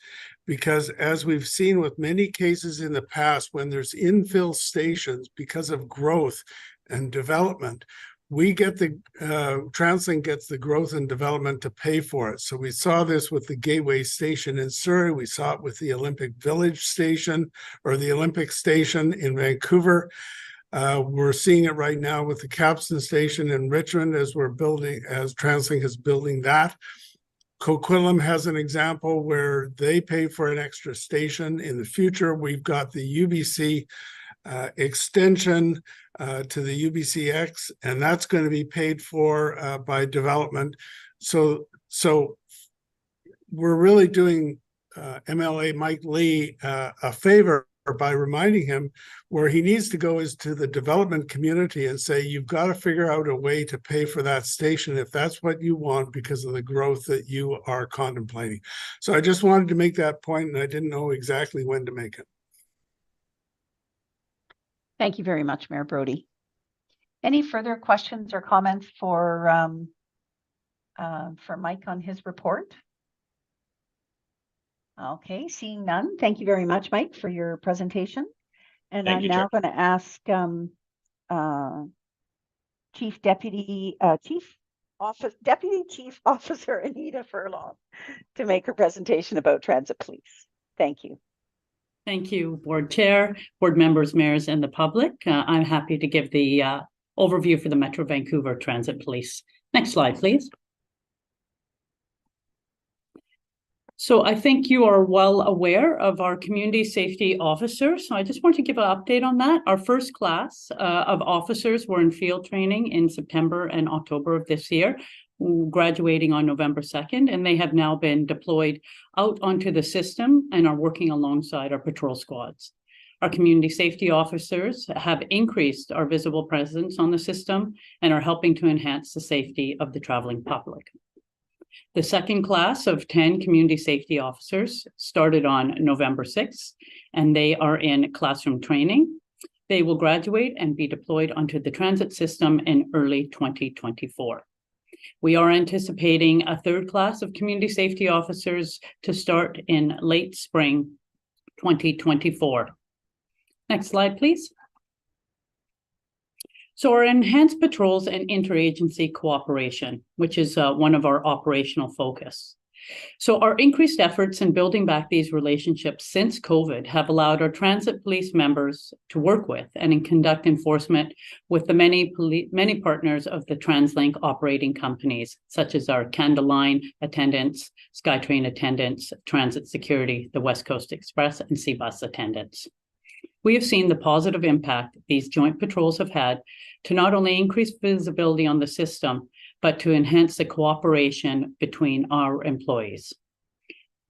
because as we've seen with many cases in the past, when there's infill stations because of growth and development, we get TransLink gets the growth and development to pay for it. So we saw this with the Gateway Station in Surrey. We saw it with the Olympic Village Station, or the Olympic Station in Vancouver. We're seeing it right now with the Capstan Station in Richmond as TransLink is building that. Coquitlam has an example where they pay for an extra station. In the future, we've got the UBC extension to the UBCX, and that's going to be paid for by development. So we're really doing MLA Mike Lee a favor by reminding him where he needs to go is to the development community and say, you've got to figure out a way to pay for that station if that's what you want because of the growth that you are contemplating. So I just wanted to make that point, and I didn't know exactly when to make it. Thank you very much, Mayor Brody. Any further questions or comments for Mike on his report? Okay, seeing none. Thank you very much, Mike, for your presentation. And I'm now going to ask Deputy Chief Officer Anita Furlong to make her presentation about transit police. Thank you. Thank you, Board Chair, Board members, mayors, and the public. I'm happy to give the overview for the Metro Vancouver Transit Police. Next slide, please. So I think you are well aware of our community safety officers. So I just want to give an update on that. Our first class of officers were in field training in September and October of this year, graduating on November 2nd, and they have now been deployed out onto the system and are working alongside our patrol squads. Our community safety officers have increased our visible presence on the system and are helping to enhance the safety of the traveling public. The second class of 10 community safety officers started on November 6th, and they are in classroom training. They will graduate and be deployed onto the transit system in early 2024. We are anticipating a third class of community safety officers to start in late spring 2024. Next slide, please. So our enhanced patrols and interagency cooperation, which is one of our operational focus. So our increased efforts in building back these relationships since COVID have allowed our transit police members to work with and conduct enforcement with the many partners of the TransLink operating companies, such as our Canada Line attendants, SkyTrain attendants, Transit Security, the West Coast Express, and Seabus attendants. We have seen the positive impact these joint patrols have had to not only increase visibility on the system, but to enhance the cooperation between our employees.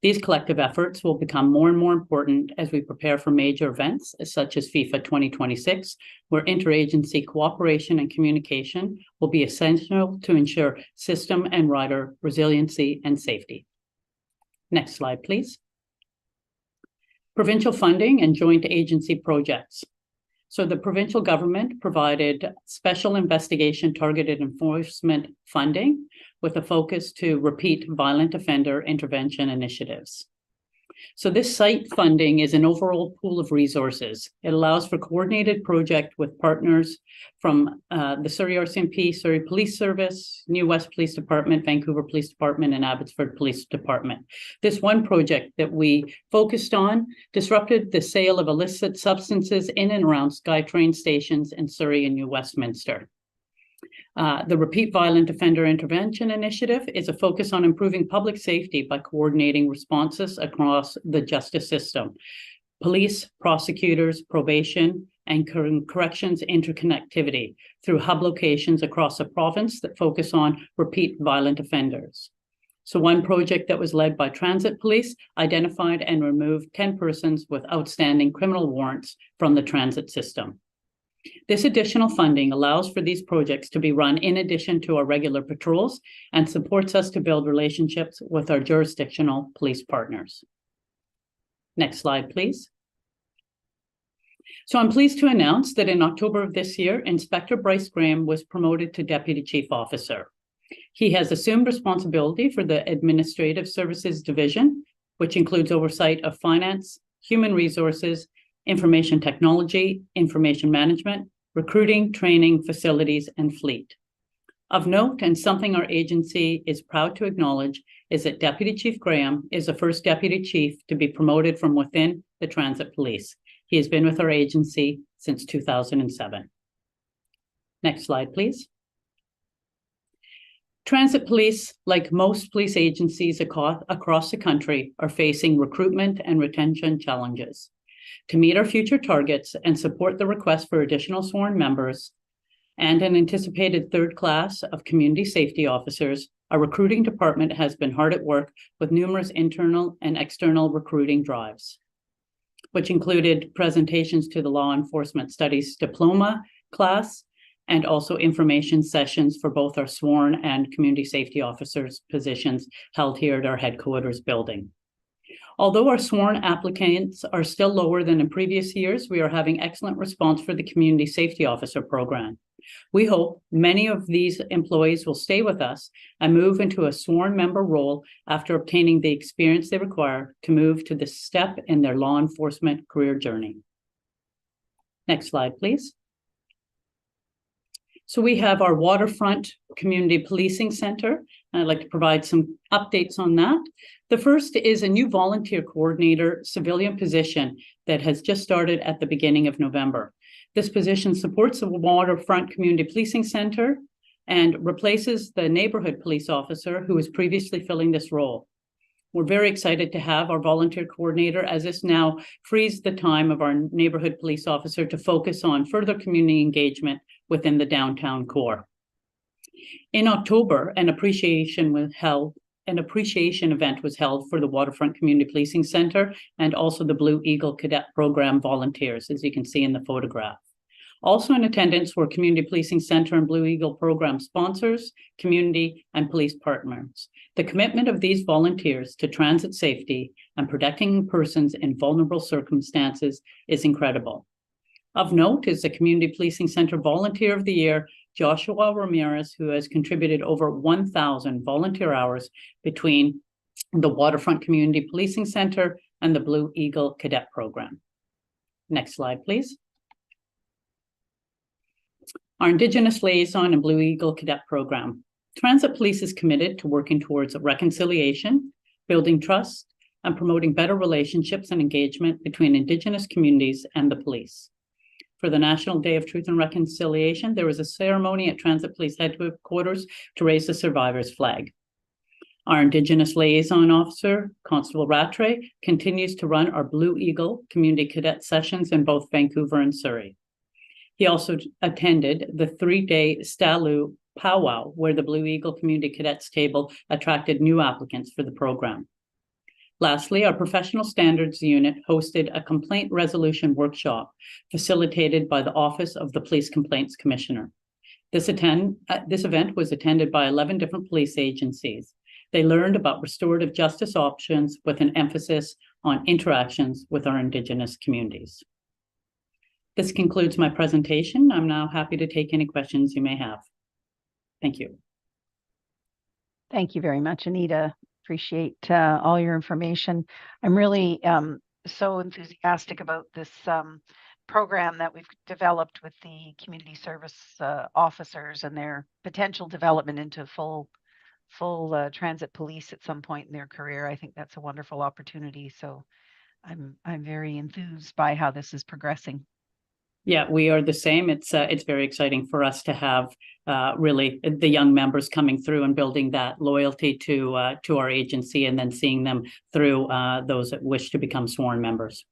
These collective efforts will become more and more important as we prepare for major events such as FIFA 2026, where interagency cooperation and communication will be essential to ensure system and rider resiliency and safety. Next slide, please. Provincial funding and joint agency projects. So the provincial government provided special investigation targeted enforcement funding with a focus to repeat violent offender intervention initiatives. So this site funding is an overall pool of resources. It allows for coordinated project with partners from the Surrey RCMP, Surrey Police Service, New West Police Department, Vancouver Police Department, and Abbotsford Police Department. This one project that we focused on disrupted the sale of illicit substances in and around SkyTrain stations in Surrey and New Westminster. The Repeat Violent Offender Intervention Initiative is a focus on improving public safety by coordinating responses across the justice system. Police, prosecutors, probation, and corrections interconnectivity through hub locations across the province that focus on repeat violent offenders. So one project that was led by Transit Police identified and removed 10 persons with outstanding criminal warrants from the transit system. This additional funding allows for these projects to be run in addition to our regular patrols and supports us to build relationships with our jurisdictional police partners. Next slide, please. So I'm pleased to announce that in October of this year, Inspector Bryce Graham was promoted to Deputy Chief Officer. He has assumed responsibility for the Administrative Services Division, which includes oversight of finance, human resources, information technology, information management, recruiting, training, facilities, and fleet. Of note, and something our agency is proud to acknowledge, is that Deputy Chief Graham is the first Deputy Chief to be promoted from within the Transit Police. He has been with our agency since 2007. Next slide, please. Transit Police, like most police agencies across the country, are facing recruitment and retention challenges. To meet our future targets and support the request for additional sworn members and an anticipated third class of community safety officers, our recruiting department has been hard at work with numerous internal and external recruiting drives, which included presentations to the Law Enforcement Studies Diploma class and also information sessions for both our sworn and community safety officers positions held here at our headquarters building. Although our sworn applicants are still lower than in previous years, we are having excellent response for the Community Safety Officer program. We hope many of these employees will stay with us and move into a sworn member role after obtaining the experience they require to move to this step in their law enforcement career journey. Next slide, please. So we have our Waterfront Community Policing Center. I'd like to provide some updates on that. The first is a new volunteer coordinator civilian position that has just started at the beginning of November. This position supports the Waterfront Community Policing Center and replaces the neighborhood police officer who was previously filling this role. We're very excited to have our volunteer coordinator, as this now frees the time of our neighborhood police officer to focus on further community engagement within the downtown core. In October, an appreciation event was held for the Waterfront Community Policing Center and also the Blue Eagle Cadet Program volunteers, as you can see in the photograph. Also in attendance were Community Policing Center and Blue Eagle Program sponsors, community, and police partners. The commitment of these volunteers to transit safety and protecting persons in vulnerable circumstances is incredible. Of note is the Community Policing Center Volunteer of the Year, Joshua Ramirez, who has contributed over 1,000 volunteer hours between the Waterfront Community Policing Center and the Blue Eagle Cadet Program. Next slide, please. Our Indigenous Liaison and Blue Eagle Cadet Program. Transit Police is committed to working towards reconciliation, building trust, and promoting better relationships and engagement between Indigenous communities and the police. For the National Day of Truth and Reconciliation, there was a ceremony at Transit Police headquarters to raise the survivors flag. Our Indigenous Liaison Officer, Constable Rattray, continues to run our Blue Eagle Community Cadet sessions in both Vancouver and Surrey. He also attended the 3-day Stalu powwow, where the Blue Eagle Community Cadets table attracted new applicants for the program. Lastly, our Professional Standards Unit hosted a complaint resolution workshop facilitated by the Office of the Police Complaints Commissioner. This event was attended by 11 different police agencies. They learned about restorative justice options with an emphasis on interactions with our Indigenous communities. This concludes my presentation. I'm now happy to take any questions you may have. Thank you. Thank you very much, Anita. Appreciate all your information. I'm really so enthusiastic about this program that we've developed with the community service officers and their potential development into full transit police at some point in their career. I think that's a wonderful opportunity. So I'm very enthused by how this is progressing. Yeah, we are the same. It's very exciting for us to have really the young members coming through and building that loyalty to our agency, and then seeing them through those that wish to become sworn members.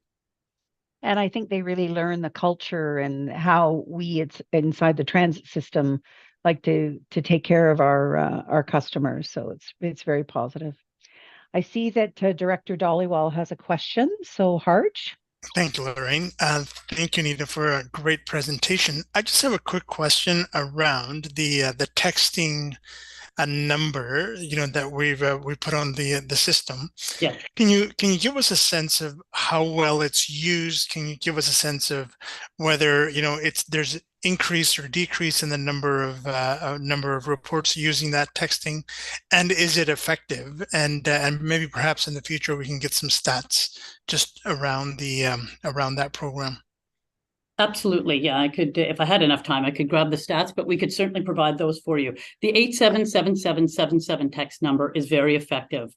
And I think they really learn the culture and how it's inside the transit system like to take care of our customers. So it's very positive. I see that Director Dollywall has a question. So Harj. Thank you, Lorraine. Thank you, Nita, for a great presentation. I just have a quick question around the texting number, that we put on the system. Yeah. Can you give us a sense of how well it's used? Can you give us a sense of whether there's increase or decrease in the number of reports using that texting, and is it effective? And maybe perhaps in the future we can get some stats just around that program. Absolutely. Yeah, I could, if I had enough time, I could grab the stats, but we could certainly provide those for you. The 877777 text number is very effective.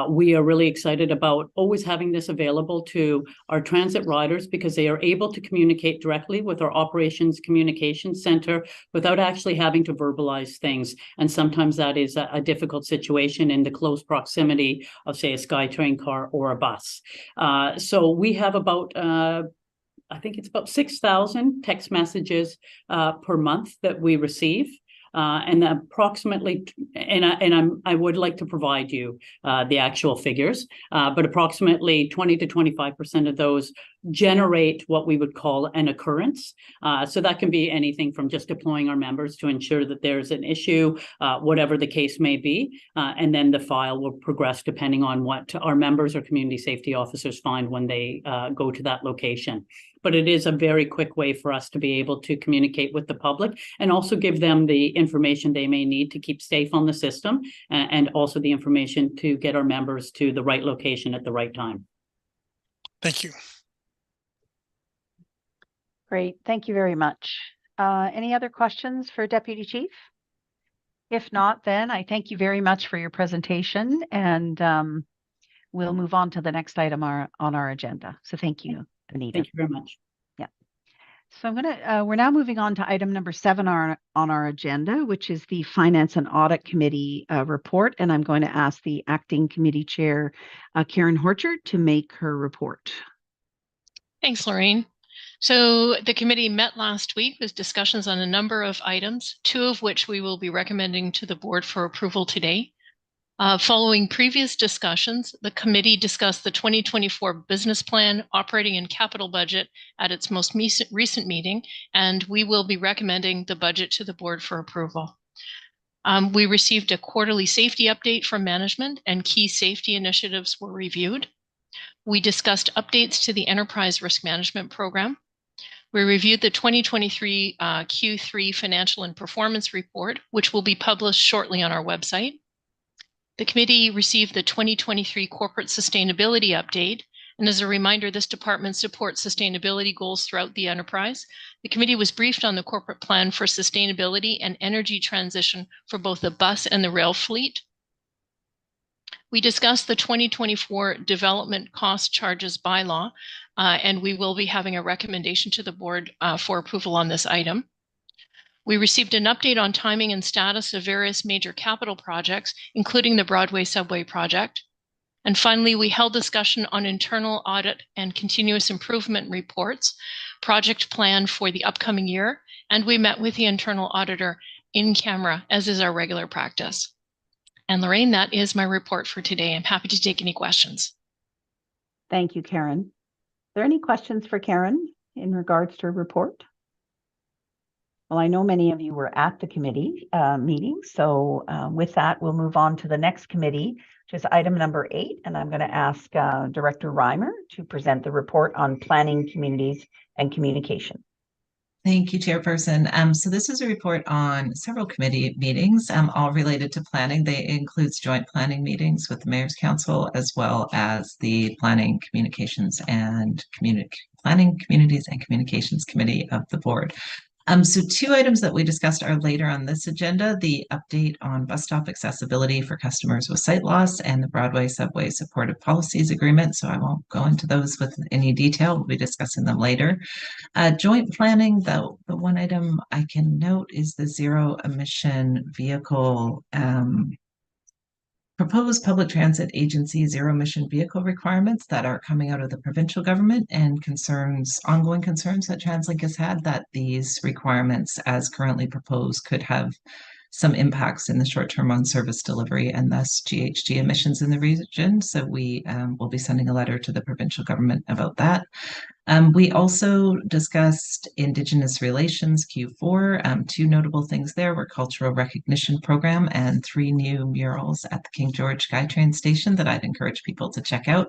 We are really excited about always having this available to our transit riders, because they are able to communicate directly with our Operations Communication Center without actually having to verbalize things. And sometimes that is a difficult situation in the close proximity of, say, a SkyTrain car or a bus. So we have about I think it's about 6,000 text messages per month that we receive, and approximately, I would like to provide you the actual figures, but approximately 20 to 25% of those generate what we would call an occurrence. So that can be anything from just deploying our members to ensure that there's an issue, whatever the case may be, and then the file will progress depending on what our members or community safety officers find when they go to that location. But it is a very quick way for us to be able to communicate with the public and also give them the information they may need to keep safe on the system, and also the information to get our members to the right location at the right time. Thank you. Great. Thank you very much. Any other questions for Deputy Chief? If not, then I thank you very much for your presentation, and we'll move on to the next item on our agenda. So thank you, Anita. Thank you very much. Yeah. So we're now moving on to item number 7 on our agenda, which is the Finance and Audit Committee report. And I'm going to ask the Acting Committee Chair, Karen Horchard, to make her report. Thanks, Lorraine. So the committee met last week with discussions on a number of items, 2 of which we will be recommending to the board for approval today. Following previous discussions, the committee discussed the 2024 business plan, operating and capital budget at its most recent meeting, and we will be recommending the budget to the board for approval. We received a quarterly safety update from management, and key safety initiatives were reviewed. We discussed updates to the enterprise risk management program. We reviewed the 2023 Q3 financial and performance report, which will be published shortly on our website. The committee received the 2023 corporate sustainability update, And as a reminder, this department supports sustainability goals throughout the enterprise. The committee was briefed on the corporate plan for sustainability and energy transition for both the bus and the rail fleet. We discussed the 2024 development cost charges bylaw, and we will be having a recommendation to the board for approval on this item. We received an update on timing and status of various major capital projects, including the Broadway Subway project. And finally, we held discussion on internal audit and continuous improvement reports, project plan for the upcoming year, and we met with the internal auditor in camera, as is our regular practice. And Lorraine, that is my report for today. I'm happy to take any questions. Thank you, Karen. Are there any questions for Karen in regards to her report? Well, I know many of you were at the committee meeting, so with that, we'll move on to the next committee, which is item number 8, and I'm going to ask Director Reimer to present the report on planning, communities, and communication. Thank you, Chairperson. So this is a report on several committee meetings, all related to planning. They includes joint planning meetings with the Mayor's Council, as well as the Planning, Communications, and Planning, Communities, and Communications Committee of the board. So 2 items that we discussed are later on this agenda: the update on bus stop accessibility for customers with sight loss and the Broadway Subway Supportive Policies Agreement. So I won't go into those with any detail. We'll be discussing them later. Joint planning, though, the one item I can note is the zero emission vehicle proposed public transit agency zero emission vehicle requirements that are coming out of the provincial government, and ongoing concerns that TransLink has had that these requirements as currently proposed could have some impacts in the short term on service delivery and thus GHG emissions in the region. So we will be sending a letter to the provincial government about that. We also discussed Indigenous relations Q4. 2 notable things there were cultural recognition program and 3 new murals at the King George SkyTrain station that I'd encourage people to check out.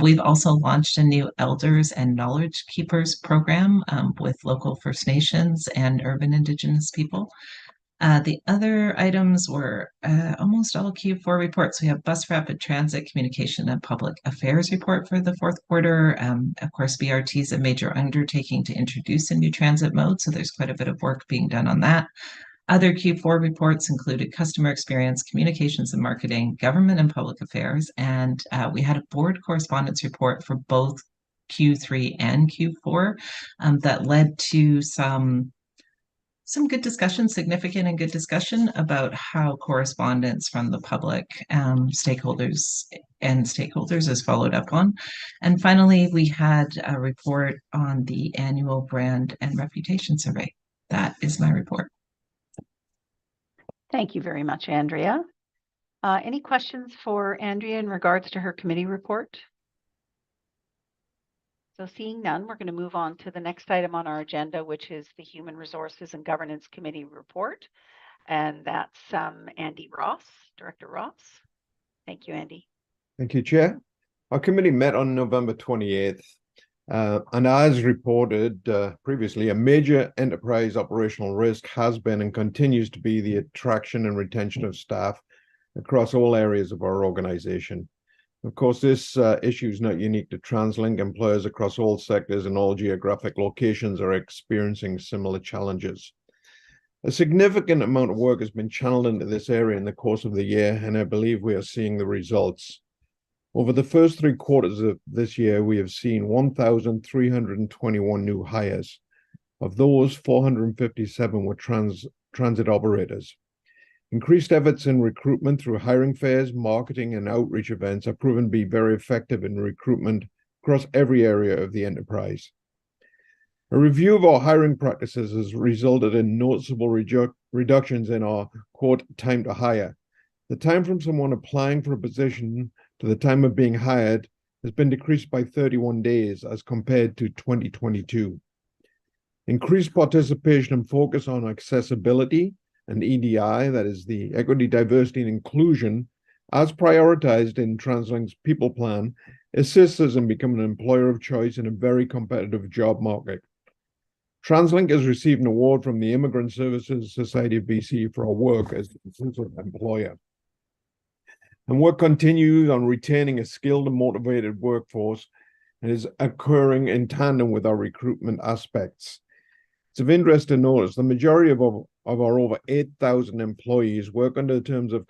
We've also launched a new Elders and Knowledge Keepers program with local First Nations and urban Indigenous people. The other items were almost all Q4 reports. We have Bus Rapid Transit Communication and Public Affairs report for the 4th quarter. Of course, BRT is a major undertaking to introduce a new transit mode, so there's quite a bit of work being done on that. Other Q4 reports included customer experience, communications and marketing, government and public affairs, and we had a board correspondence report for both Q3 and Q4 that led to some good discussion, significant and good discussion about how correspondence from the public stakeholders is followed up on. And finally, we had a report on the annual brand and reputation survey. That is my report. Thank you very much, Andrea. Any questions for Andrea in regards to her committee report? So seeing none, we're going to move on to the next item on our agenda, which is the Human Resources and Governance Committee report. And that's Andy Ross, Director Ross. Thank you, Andy. Thank you, Chair. Our committee met on November 28th. And as reported previously, a major enterprise operational risk has been and continues to be the attraction and retention of staff across all areas of our organization. Of course, this issue is not unique to TransLink. Employers across all sectors and all geographic locations are experiencing similar challenges. A significant amount of work has been channeled into this area in the course of the year, and I believe we are seeing the results. Over the first 3 quarters of this year, we have seen 1,321 new hires. Of those, 457 were transit operators. Increased efforts in recruitment through hiring fairs, marketing, and outreach events have proven to be very effective in recruitment across every area of the enterprise. A review of our hiring practices has resulted in noticeable reductions in our, quote, time to hire. The time from someone applying for a position to the time of being hired has been decreased by 31 days as compared to 2022. Increased participation and focus on accessibility and EDI, that is the equity, diversity, and inclusion, as prioritized in TransLink's People Plan, assists us in becoming an employer of choice in a very competitive job market. TransLink has received an award from the Immigrant Services Society of BC for our work as an inclusive employer. And work continues on retaining a skilled and motivated workforce and is occurring in tandem with our recruitment aspects. It's of interest to notice the majority of our over 8,000 employees work under the terms of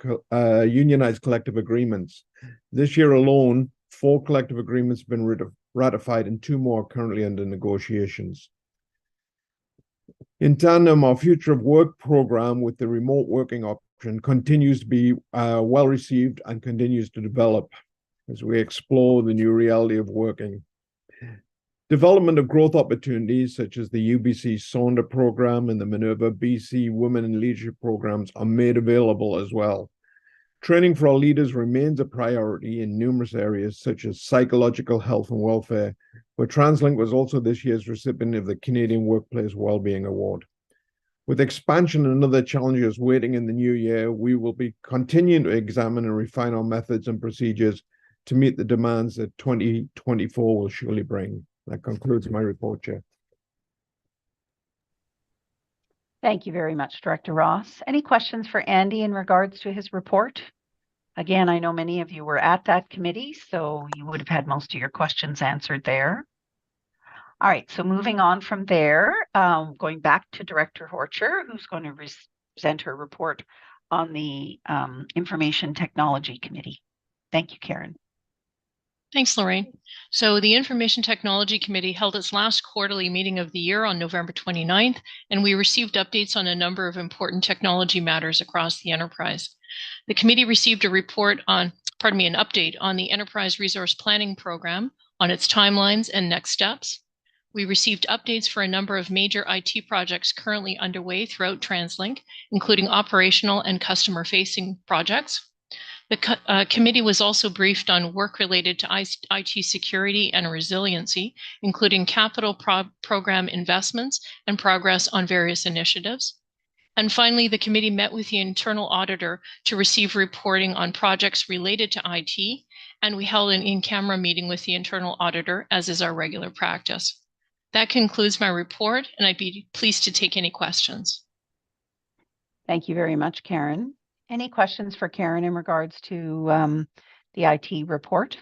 unionized collective agreements. This year alone, 4 collective agreements have been ratified and 2 more are currently under negotiations. In tandem, our Future of Work program with the remote working option continues to be well received and continues to develop as we explore the new reality of working. Development of growth opportunities such as the UBC Sonder program and the Minerva BC Women in Leadership programs are made available as well. Training for our leaders remains a priority in numerous areas such as psychological health and welfare, where TransLink was also this year's recipient of the Canadian Workplace Wellbeing Award. With expansion and other challenges waiting in the new year, we will be continuing to examine and refine our methods and procedures to meet the demands that 2024 will surely bring. That concludes my report, Chair. Thank you very much, Director Ross. Any questions for Andy in regards to his report? Again, I know many of you were at that committee, so you would have had most of your questions answered there. All right, so moving on from there, going back to Director Horcher, who's going to present her report on the Information Technology Committee. Thank you, Karen. Thanks, Lorraine. So the Information Technology Committee held its last quarterly meeting of the year on November 29th, and we received updates on a number of important technology matters across the enterprise. The committee received a report on, an update on the Enterprise Resource Planning Program, on its timelines and next steps. We received updates for a number of major IT projects currently underway throughout TransLink, including operational and customer-facing projects. The committee was also briefed on work related to IT security and resiliency, including capital program investments and progress on various initiatives. And finally, the committee met with the internal auditor to receive reporting on projects related to IT, and we held an in-camera meeting with the internal auditor, as is our regular practice. That concludes my report, and I'd be pleased to take any questions. Thank you very much, Karen. Any questions for Karen in regards to the IT report?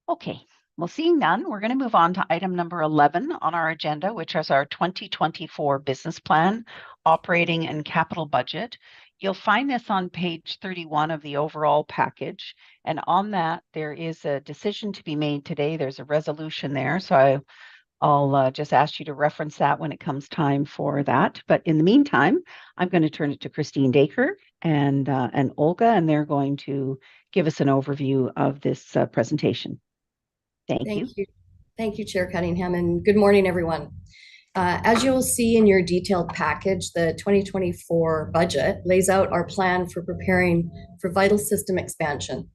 Okay, well, seeing none, we're going to move on to item number 11 on our agenda, which is our 2024 business plan, operating and capital budget. You'll find this on page 31 of the overall package. And on that, there is a decision to be made today. There's a resolution there. So I'll just ask you to reference that when it comes time for that. But in the meantime, I'm going to turn it to Christine Dacre and Olga, and they're going to give us an overview of this presentation. Thank you. Thank you, Chair Cunningham, and good morning, everyone. As you will see in your detailed package, the 2024 budget lays out our plan for preparing for vital system expansion.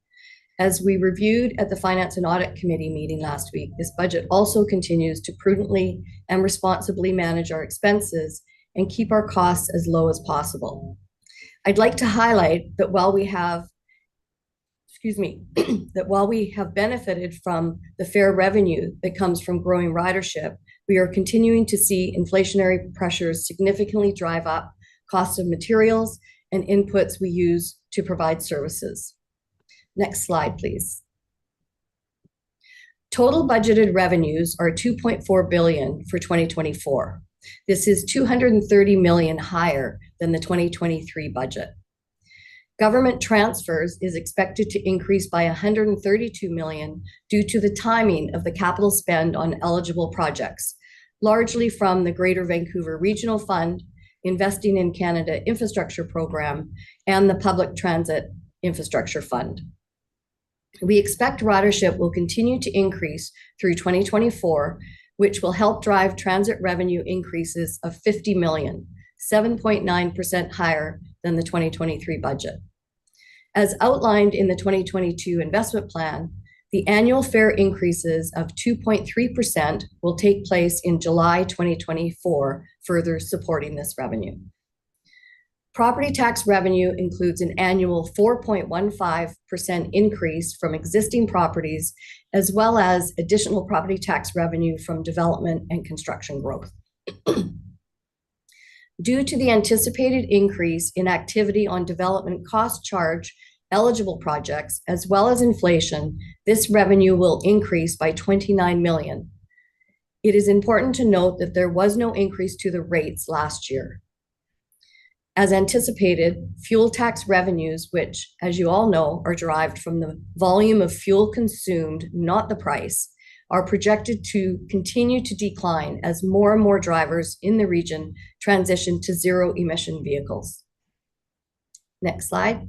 As we reviewed at the Finance and Audit Committee meeting last week, this budget also continues to prudently and responsibly manage our expenses and keep our costs as low as possible. I'd like to highlight that while we have benefited from the fair revenue that comes from growing ridership, we are continuing to see inflationary pressures significantly drive up cost of materials and inputs we use to provide services. Next slide, please. Total budgeted revenues are $2.4 billion for 2024. This is $230 million higher than the 2023 budget. Government transfers is expected to increase by $132 million due to the timing of the capital spend on eligible projects, largely from the Greater Vancouver Regional Fund, Investing in Canada Infrastructure Program, and the Public Transit Infrastructure Fund. We expect ridership will continue to increase through 2024, which will help drive transit revenue increases of $50 million, 7.9% higher than the 2023 budget. As outlined in the 2022 investment plan, the annual fare increases of 2.3% will take place in July 2024, further supporting this revenue. Property tax revenue includes an annual 4.15% increase from existing properties, as well as additional property tax revenue from development and construction growth. Due to the anticipated increase in activity on development cost charge eligible projects, as well as inflation, this revenue will increase by 29 million. It is important to note that there was no increase to the rates last year. As anticipated, fuel tax revenues, which, as you all know, are derived from the volume of fuel consumed, not the price, are projected to continue to decline as more and more drivers in the region transition to zero-emission vehicles. Next slide.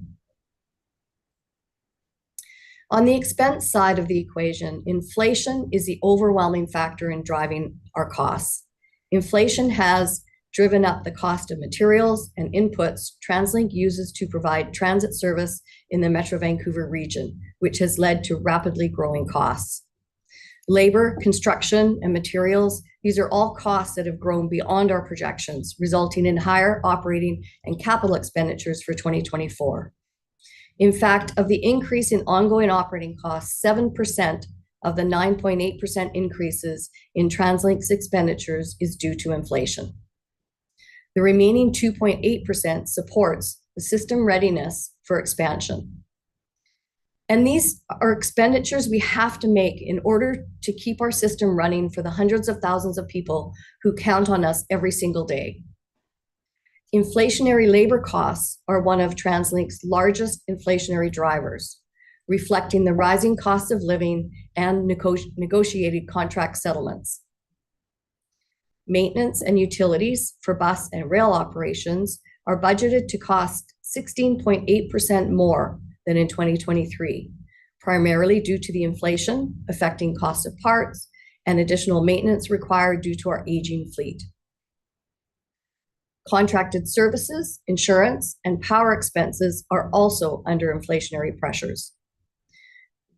On the expense side of the equation, inflation is the overwhelming factor in driving our costs. Inflation has driven up the cost of materials and inputs TransLink uses to provide transit service in the Metro Vancouver region, which has led to rapidly growing costs. Labor, construction, and materials, these are all costs that have grown beyond our projections, resulting in higher operating and capital expenditures for 2024. In fact, of the increase in ongoing operating costs, 7% of the 9.8% increases in TransLink's expenditures is due to inflation. The remaining 2.8% supports the system readiness for expansion. And these are expenditures we have to make in order to keep our system running for the hundreds of thousands of people who count on us every single day. Inflationary labor costs are one of TransLink's largest inflationary drivers, reflecting the rising cost of living and negotiated contract settlements. Maintenance and utilities for bus and rail operations are budgeted to cost 16.8% more than in 2023, primarily due to the inflation affecting cost of parts and additional maintenance required due to our aging fleet. Contracted services, insurance, and power expenses are also under inflationary pressures.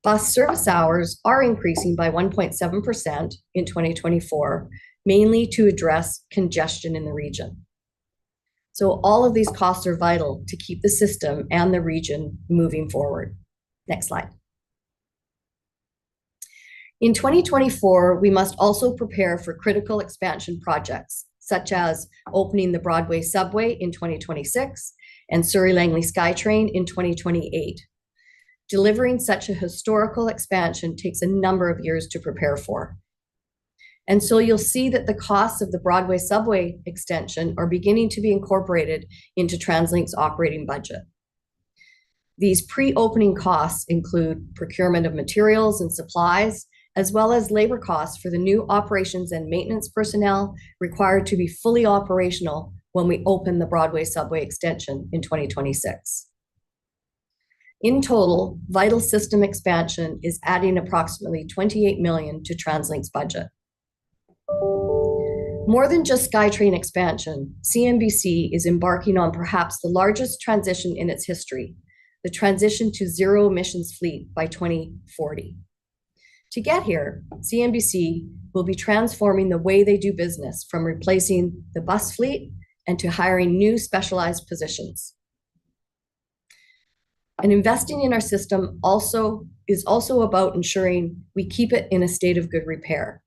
Bus service hours are increasing by 1.7% in 2024, mainly to address congestion in the region. So all of these costs are vital to keep the system and the region moving forward. Next slide. In 2024, we must also prepare for critical expansion projects, such as opening the Broadway subway in 2026 and Surrey-Langley SkyTrain in 2028. Delivering such a historical expansion takes a number of years to prepare for. And so you'll see that the costs of the Broadway subway extension are beginning to be incorporated into TransLink's operating budget. These pre-opening costs include procurement of materials and supplies, as well as labor costs for the new operations and maintenance personnel required to be fully operational when we open the Broadway subway extension in 2026. In total, vital system expansion is adding approximately 28 million to TransLink's budget. More than just SkyTrain expansion, CNBC is embarking on perhaps the largest transition in its history, the transition to zero emissions fleet by 2040. To get here, CNBC will be transforming the way they do business from replacing the bus fleet and to hiring new specialized positions. And investing in our system is also about ensuring we keep it in a state of good repair.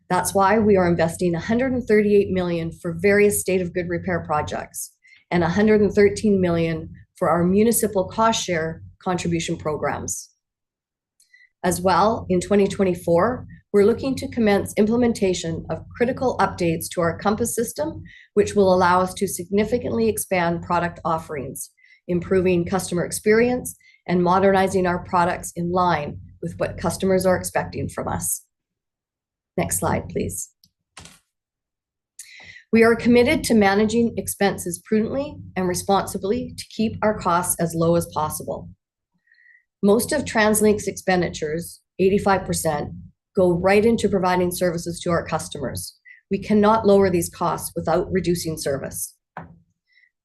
That's why we are investing 138 million for various state of good repair projects and 113 million for our municipal cost share contribution programs. As well, in 2024, we're looking to commence implementation of critical updates to our Compass system, which will allow us to significantly expand product offerings, improving customer experience and modernizing our products in line with what customers are expecting from us. Next slide, please. We are committed to managing expenses prudently and responsibly to keep our costs as low as possible. Most of TransLink's expenditures, 85%, go right into providing services to our customers. We cannot lower these costs without reducing service.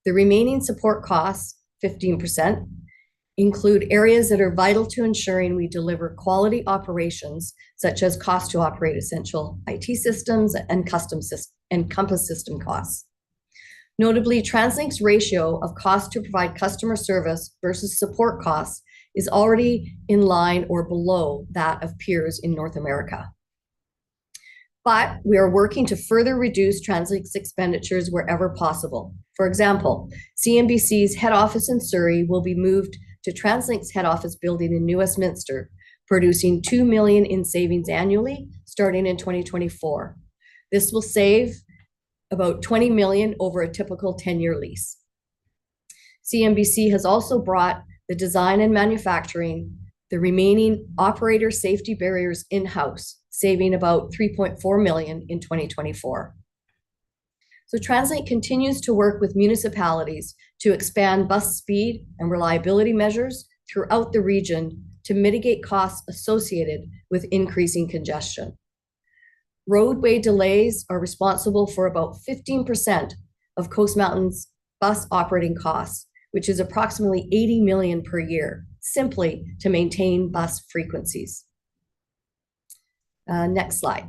The remaining support costs, 15%, include areas that are vital to ensuring we deliver quality operations, such as cost to operate essential IT systems and Compass system costs. Notably, TransLink's ratio of cost to provide customer service versus support costs is already in line or below that of peers in North America. But we are working to further reduce TransLink's expenditures wherever possible. For example, CNBC's head office in Surrey will be moved to TransLink's head office building in New Westminster, producing $2 million in savings annually starting in 2024. This will save about $20 million over a typical 10-year lease. CMBC has also brought the design and manufacturing, the remaining operator safety barriers in-house, saving about $3.4 million in 2024. So TransLink continues to work with municipalities to expand bus speed and reliability measures throughout the region to mitigate costs associated with increasing congestion. Roadway delays are responsible for about 15% of Coast Mountain's bus operating costs, which is approximately $80 million per year, simply to maintain bus frequencies. Next slide.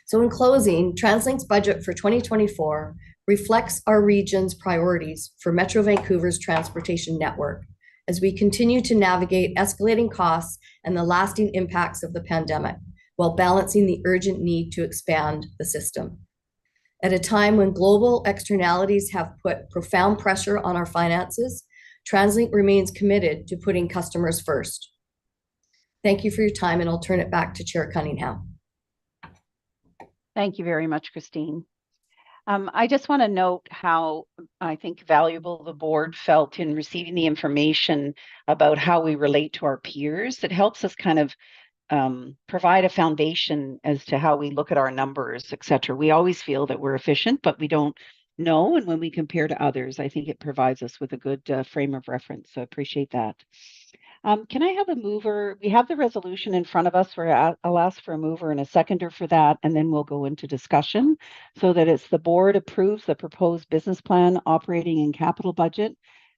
So in closing, TransLink's budget for 2024 reflects our region's priorities for Metro Vancouver's transportation network as we continue to navigate escalating costs and the lasting impacts of the pandemic, while balancing the urgent need to expand the system. At a time when global externalities have put profound pressure on our finances, TransLink remains committed to putting customers first. Thank you for your time, and I'll turn it back to Chair Cunningham. Thank you very much, Christine. I just want to note how I think valuable the board felt in receiving the information about how we relate to our peers. It helps us kind of provide a foundation as to how we look at our numbers, et cetera. We always feel that we're efficient, but we don't know. And when we compare to others, I think it provides us with a good frame of reference. So I appreciate that. Can I have a mover? We have the resolution in front of us where I'll ask for a mover and a seconder for that, and then we'll go into discussion so that it's the board approves the proposed business plan, operating and capital budget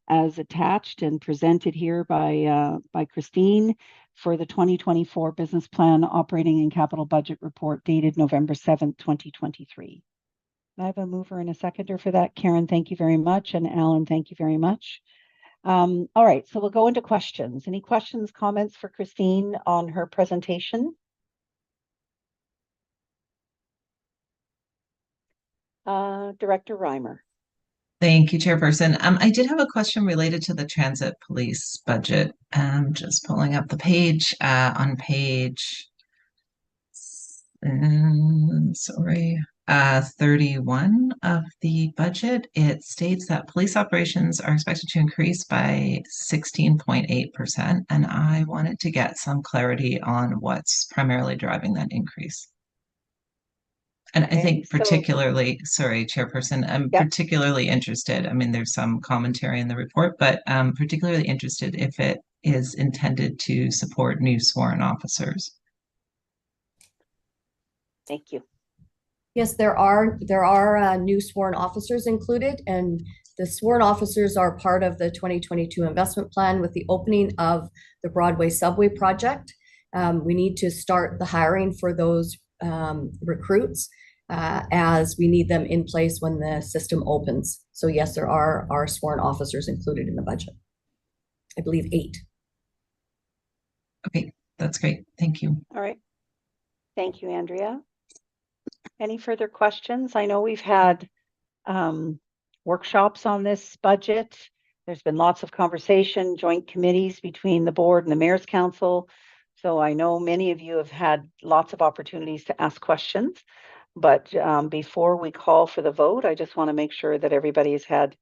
as attached and presented here by Christine for the 2024 business plan, operating and capital budget report dated November 7th, 2023. I have a mover and a seconder for that. Karen, thank you very much. And Alan, thank you very much. All right, so we'll go into questions. Any questions, comments for Christine on her presentation? Director Reimer. Thank you, Chairperson. I did have a question related to the transit police budget. Just pulling up the page on page 31 of the budget. It states that police operations are expected to increase by 16.8%, and I wanted to get some clarity on what's primarily driving that increase. And I think particularly, sorry, Chairperson, I'm particularly interested. I mean, there's some commentary in the report, but I'm particularly interested if it is intended to support new sworn officers. Thank you. Yes, there are new sworn officers included, and the sworn officers are part of the 2022 investment plan with the opening of the Broadway subway project. We need to start the hiring for those recruits as we need them in place when the system opens. So yes, there are sworn officers included in the budget. I believe 8. Okay, that's great. Thank you. All right. Thank you, Andrea. Any further questions? I know we've had workshops on this budget. There's been lots of conversation, joint committees between the board and the Mayor's Council. So I know many of you have had lots of opportunities to ask questions. But before we call for the vote, I just want to make sure that everybody has had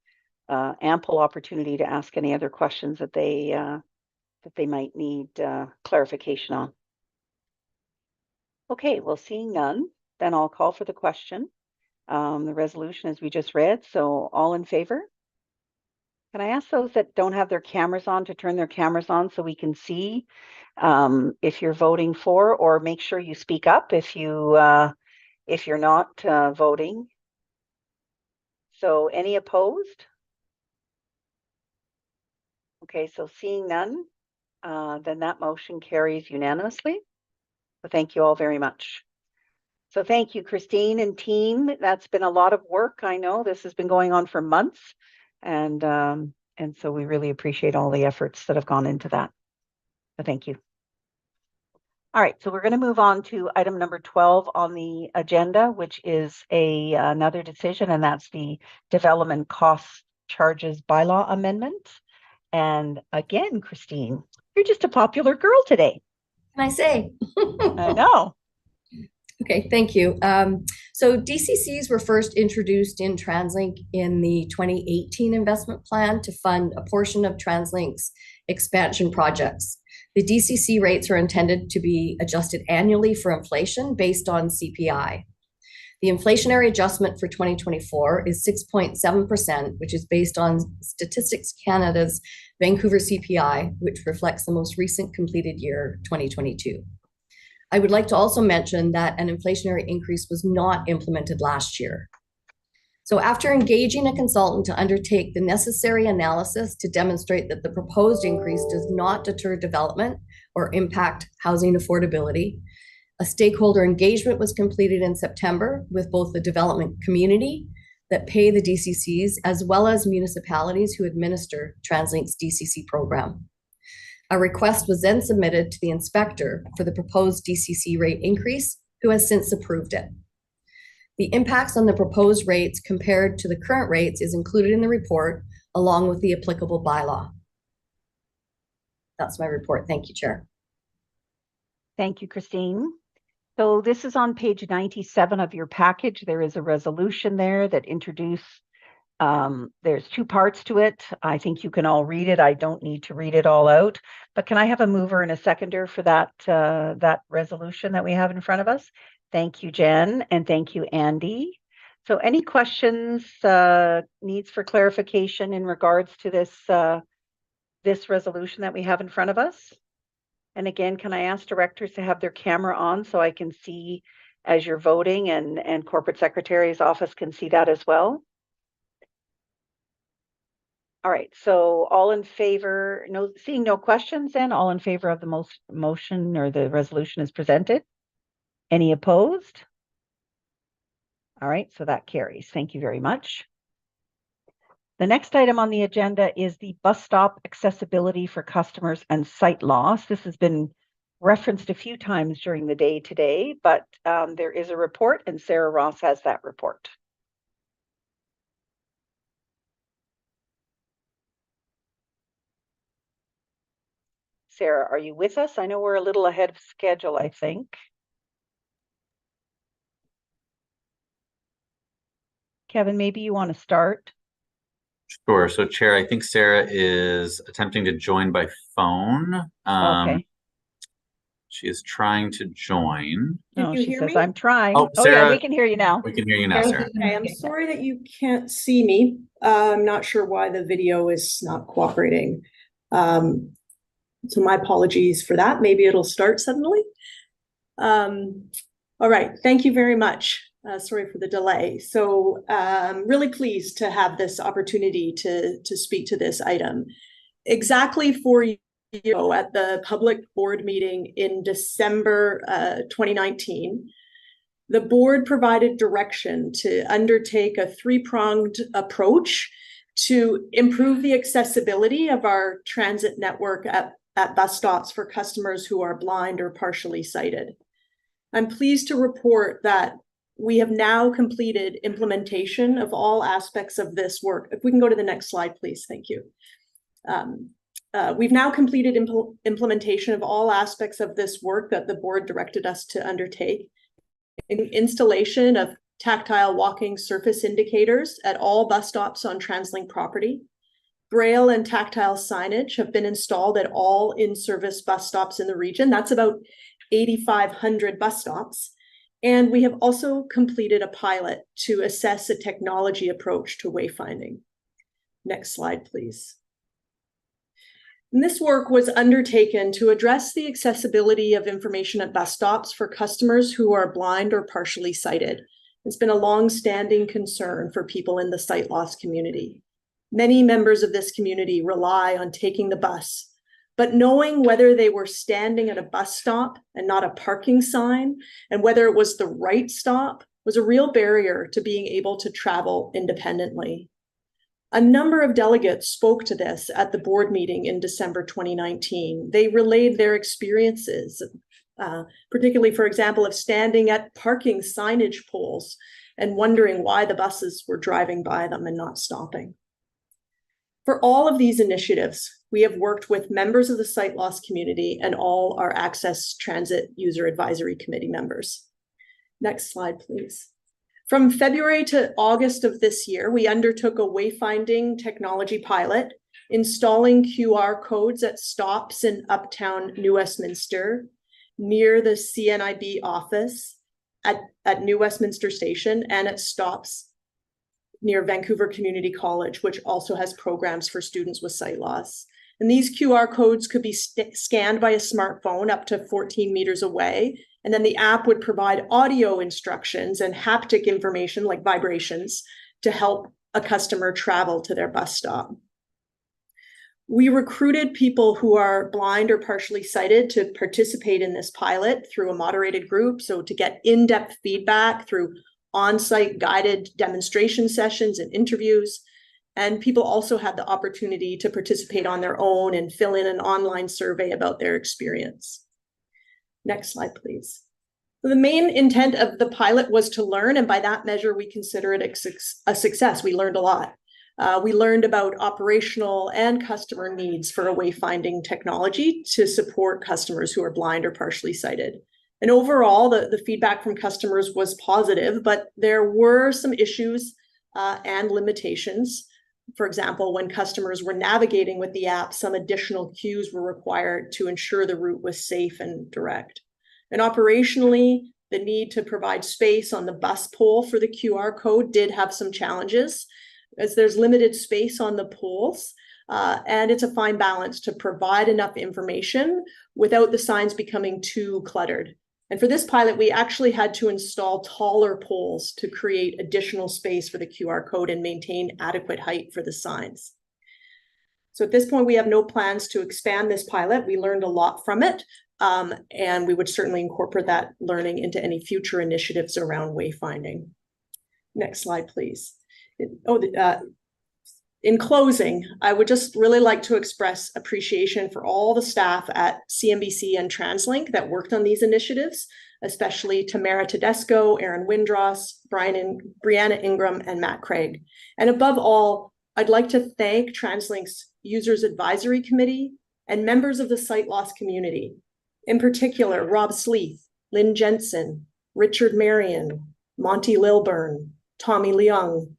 ample opportunity to ask any other questions that they might need clarification on. Okay, well, seeing none, then I'll call for the question. The resolution as we just read, so all in favor? Can I ask those that don't have their cameras on to turn their cameras on so we can see if you're voting for, or make sure you speak up if you're not voting. So any opposed? Okay, so seeing none, then that motion carries unanimously. So thank you all very much. So thank you, Christine and team. That's been a lot of work. I know this has been going on for months, and so we really appreciate all the efforts that have gone into that. So thank you. All right, so we're going to move on to item number 12 on the agenda, which is another decision, and that's the development cost charges bylaw amendment. And again, Christine, you're just a popular girl today. Can I say? I know. Okay, thank you. So DCCs were first introduced in TransLink in the 2018 investment plan to fund a portion of TransLink's expansion projects. The DCC rates are intended to be adjusted annually for inflation based on CPI. The inflationary adjustment for 2024 is 6.7%, which is based on Statistics Canada's Vancouver CPI, which reflects the most recent completed year, 2022. I would like to also mention that an inflationary increase was not implemented last year. So after engaging a consultant to undertake the necessary analysis to demonstrate that the proposed increase does not deter development or impact housing affordability, a stakeholder engagement was completed in September with both the development community that pay the DCCs as well as municipalities who administer TransLink's DCC program. A request was then submitted to the inspector for the proposed DCC rate increase, who has since approved it. The impacts on the proposed rates compared to the current rates is included in the report, along with the applicable bylaw. That's my report. Thank you, Chair. Thank you, Christine. So this is on page 97 of your package. There is a resolution there that there's two parts to it. I think you can all read it. I don't need to read it all out, but can I have a mover and a seconder for that resolution that we have in front of us? Thank you, Jen, and thank you, Andy. So any questions, needs for clarification in regards to this resolution that we have in front of us? And again, can I ask directors to have their camera on so I can see as you're voting, and Corporate Secretary's office can see that as well? All right, so all in favor, seeing no questions, then all in favor of the motion or the resolution is presented. Any opposed? All right, so that carries. Thank you very much. The next item on the agenda is the bus stop accessibility for customers and sight loss. This has been referenced a few times during the day today, but there is a report, and Sarah Ross has that report. Sarah, are you with us? I know we're a little ahead of schedule, I think. Kevin, maybe you want to start? Sure. So, Chair, I think Sarah is attempting to join by phone. Okay. She is trying to join. Oh, she says, I'm trying. Oh, Oh, Sarah, yeah, we can hear you now. We can hear you now, Sarah. Okay, I'm sorry that you can't see me. I'm not sure why the video is not cooperating. So my apologies for that. Maybe it'll start suddenly. All right, thank you very much. Sorry for the delay. So I'm really pleased to have this opportunity to speak to this item. Exactly 4 years ago at the public board meeting in December 2019, the board provided direction to undertake a three-pronged approach to improve the accessibility of our transit network at bus stops for customers who are blind or partially sighted. I'm pleased to report that we have now completed implementation of all aspects of this work. If we can go to the next slide, please. Thank you. We've now completed implementation of all aspects of this work that the board directed us to undertake. Installation of tactile walking surface indicators at all bus stops on TransLink property. Braille and tactile signage have been installed at all in-service bus stops in the region. That's about 8,500 bus stops. And we have also completed a pilot to assess a technology approach to wayfinding. Next slide, please. And this work was undertaken to address the accessibility of information at bus stops for customers who are blind or partially sighted. It's been a long-standing concern for people in the sight loss community. Many members of this community rely on taking the bus, but knowing whether they were standing at a bus stop and not a parking sign, and whether it was the right stop, was a real barrier to being able to travel independently. A number of delegates spoke to this at the board meeting in December 2019. They relayed their experiences, particularly, for example, of standing at parking signage poles and wondering why the buses were driving by them and not stopping. For all of these initiatives, we have worked with members of the sight loss community and all our Access Transit User Advisory Committee members. Next slide, please. From February to August of this year, we undertook a wayfinding technology pilot, installing QR codes at stops in Uptown New Westminster, near the CNIB office, at New Westminster Station, and at stops near Vancouver Community College, which also has programs for students with sight loss. And these QR codes could be scanned by a smartphone up to 14 meters away. And then the app would provide audio instructions and haptic information like vibrations to help a customer travel to their bus stop. We recruited people who are blind or partially sighted to participate in this pilot through a moderated group. So to get in-depth feedback through on-site guided demonstration sessions and interviews. And people also had the opportunity to participate on their own and fill in an online survey about their experience. Next slide, please. The main intent of the pilot was to learn, and by that measure, we consider it a success. We learned a lot. We learned about operational and customer needs for a wayfinding technology to support customers who are blind or partially sighted. And overall, the feedback from customers was positive, but there were some issues and limitations. For example, when customers were navigating with the app, some additional cues were required to ensure the route was safe and direct. And operationally, the need to provide space on the bus pole for the QR code did have some challenges, as there's limited space on the poles, and it's a fine balance to provide enough information without the signs becoming too cluttered. And for this pilot, we actually had to install taller poles to create additional space for the QR code and maintain adequate height for the signs. So at this point, we have no plans to expand this pilot. We learned a lot from it, and we would certainly incorporate that learning into any future initiatives around wayfinding. Next slide, please. In closing, I would just really like to express appreciation for all the staff at CNBC and TransLink that worked on these initiatives, especially Tamara Tedesco, Aaron Windross, Brianna Ingram, and Matt Craig. And above all, I'd like to thank TransLink's Users Advisory Committee and members of the sight loss community. In particular, Rob Sleeth, Lynn Jensen, Richard Marion, Monty Lilburn, Tommy Leung,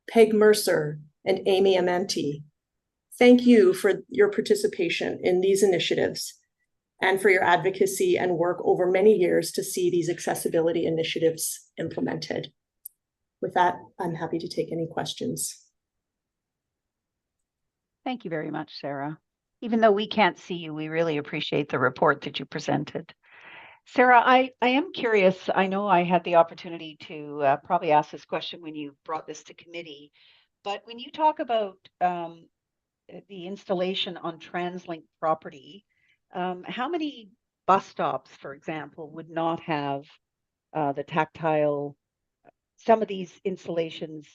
Peg Mercer, and Amy Amenti. Thank you for your participation in these initiatives and for your advocacy and work over many years to see these accessibility initiatives implemented. With that, I'm happy to take any questions. Thank you very much, Sarah. Even though we can't see you, we really appreciate the report that you presented. Sarah, I am curious. I know I had the opportunity to probably ask this question when you brought this to committee, but when you talk about the installation on TransLink property, how many bus stops, for example, would not have the tactile, some of these installations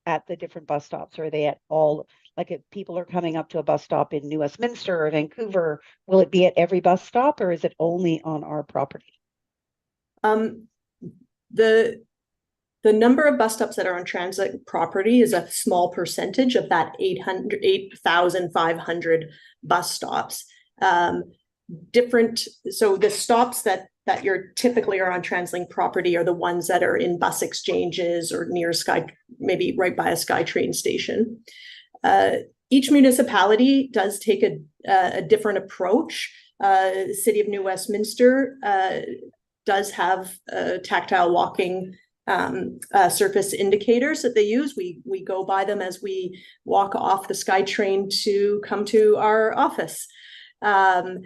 at the different bus stops? Or are they at all, like if people are coming up to a bus stop in New Westminster or Vancouver, will it be at every bus stop or is it only on our property? The number of bus stops that are on transit property is a small percentage of that 8,500 bus stops. So the stops that you're typically are on TransLink property are the ones that are in bus exchanges or near maybe right by a SkyTrain station. Each municipality does take a different approach. The City of New Westminster does have tactile walking surface indicators that they use. We go by them as we walk off the SkyTrain to come to our office. And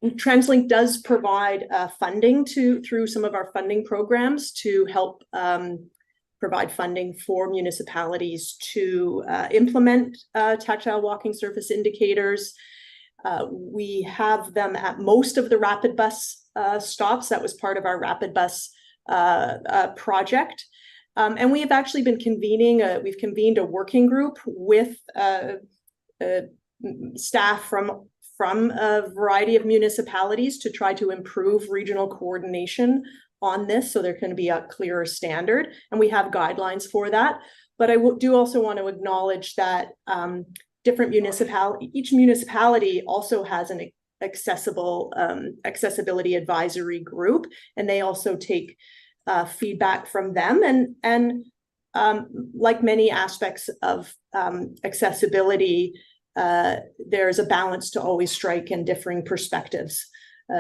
TransLink does provide funding through some of our funding programs to help provide funding for municipalities to implement tactile walking surface indicators. We have them at most of the rapid bus stops. That was part of our rapid bus project. And we have actually been we've convened a working group with staff from a variety of municipalities to try to improve regional coordination on this, so there can be a clearer standard, and we have guidelines for that. But I do also want to acknowledge that each municipality also has an accessibility advisory group, and they also take feedback from them. And like many aspects of accessibility, there's a balance to always strike and differing perspectives.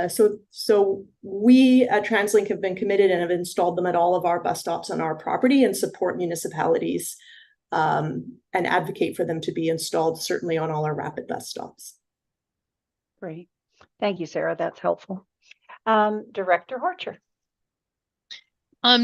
So we at TransLink have been committed and have installed them at all of our bus stops on our property and support municipalities and advocate for them to be installed, certainly on all our rapid bus stops. Great. Thank you, Sarah. That's helpful. Director Horcher.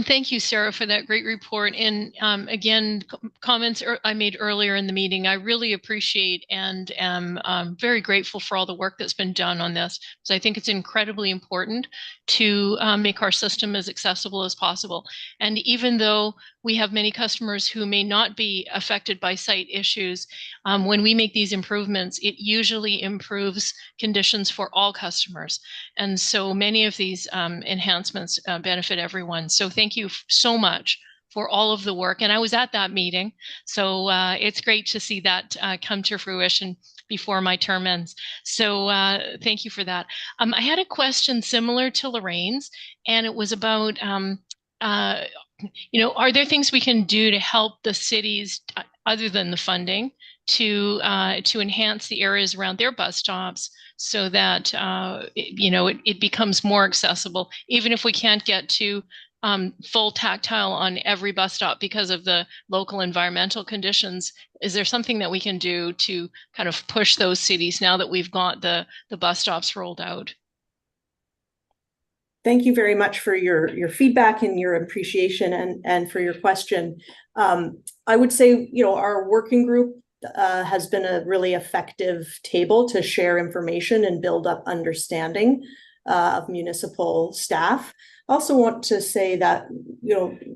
Thank you, Sarah, for that great report. And again, comments I made earlier in the meeting, I really appreciate and am very grateful for all the work that's been done on this. So I think it's incredibly important to make our system as accessible as possible. And even though we have many customers who may not be affected by site issues, when we make these improvements, it usually improves conditions for all customers. And so many of these enhancements benefit everyone. So thank you so much for all of the work. And I was at that meeting, so it's great to see that come to fruition before my term ends. So thank you for that. I had a question similar to Lorraine's, and it was about, are there things we can do to help the cities, other than the funding, to enhance the areas around their bus stops so that it becomes more accessible, even if we can't get to full tactile on every bus stop because of the local environmental conditions? Is there something that we can do to kind of push those cities now that we've got the bus stops rolled out? Thank you very much for your feedback and your appreciation and for your question. I would say, our working group has been a really effective table to share information and build up understanding of municipal staff. I also want to say that,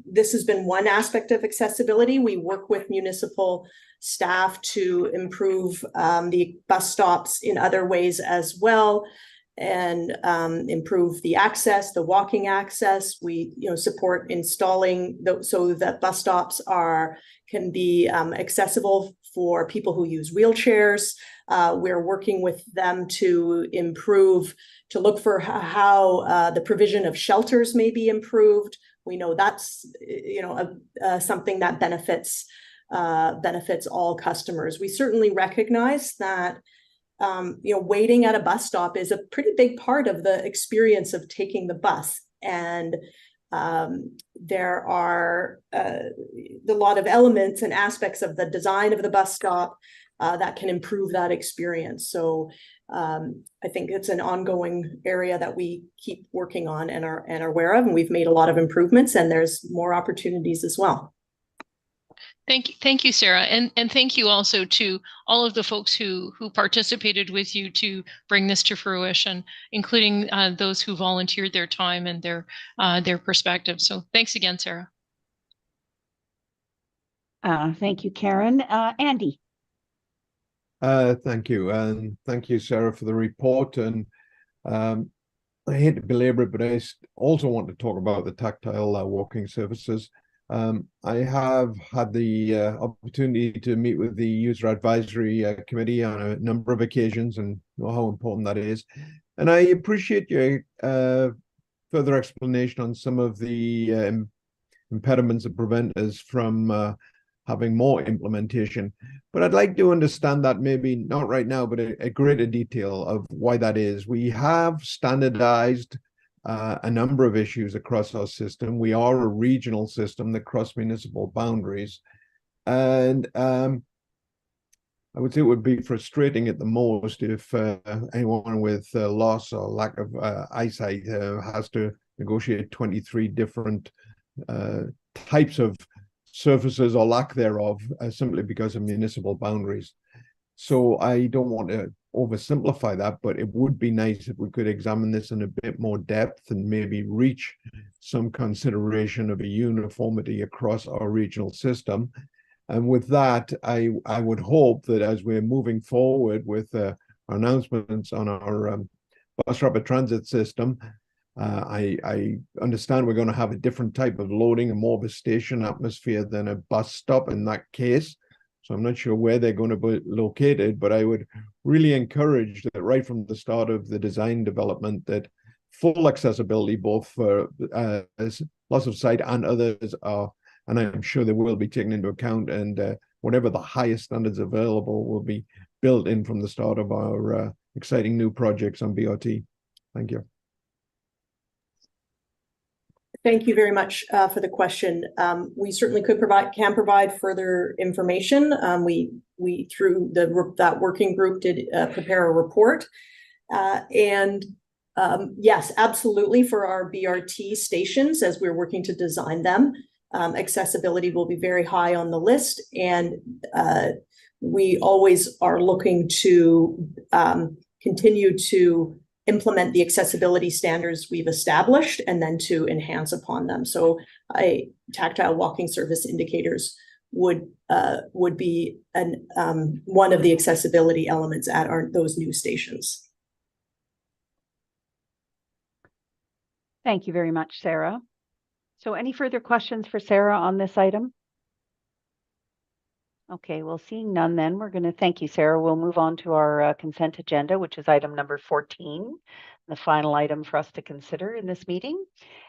this has been one aspect of accessibility. We work with municipal staff to improve the bus stops in other ways as well, and improve the access, the walking access. We support installing so that bus stops can be accessible for people who use wheelchairs. We're working with them to look for how the provision of shelters may be improved. We know that's something that benefits all customers. We certainly recognize that waiting at a bus stop is a pretty big part of the experience of taking the bus. And there are a lot of elements and aspects of the design of the bus stop that can improve that experience. So I think it's an ongoing area that we keep working on and are aware of, and we've made a lot of improvements, and there's more opportunities as well. Thank you, Sarah, and thank you also to all of the folks who participated with you to bring this to fruition, including those who volunteered their time and their perspective. So thanks again, Sarah. Thank you, Karen. Andy. Thank you, and thank you, Sarah, for the report. And I hate to belabor it, but I also want to talk about the tactile walking surfaces. I have had the opportunity to meet with the User Advisory Committee on a number of occasions and know how important that is. And I appreciate your further explanation on some of the impediments that prevent us from having more implementation. But I'd like to understand that, maybe not right now, but a greater detail of why that is. We have standardized a number of issues across our system. We are a regional system that cross municipal boundaries. And I would say it would be frustrating at the most if anyone with loss or lack of eyesight has to negotiate 23 different types of surfaces or lack thereof simply because of municipal boundaries. So I don't want to oversimplify that, but it would be nice if we could examine this in a bit more depth and maybe reach some consideration of a uniformity across our regional system. And with that, I would hope that as we're moving forward with our announcements on our bus rapid transit system, I understand we're going to have a different type of loading and more of a station atmosphere than a bus stop in that case. So I'm not sure where they're going to be located, but I would really encourage that right from the start of the design development that full accessibility, both for loss of sight and others are, and I'm sure they will be taken into account, and whatever the highest standards available will be built in from the start of our exciting new projects on BRT. Thank you. Thank you very much for the question. We certainly can provide further information. We through that working group did prepare a report, and yes, absolutely, for our BRT stations as we're working to design them, accessibility will be very high on the list, and we always are looking to continue to implement the accessibility standards we've established and then to enhance upon them. So tactile walking surface indicators would be one of the accessibility elements at those new stations. Thank you very much, Sarah. So any further questions for Sarah on this item? Okay, well, seeing none then, we're going to thank you, Sarah. We'll move on to our consent agenda, which is item number 14, the final item for us to consider in this meeting.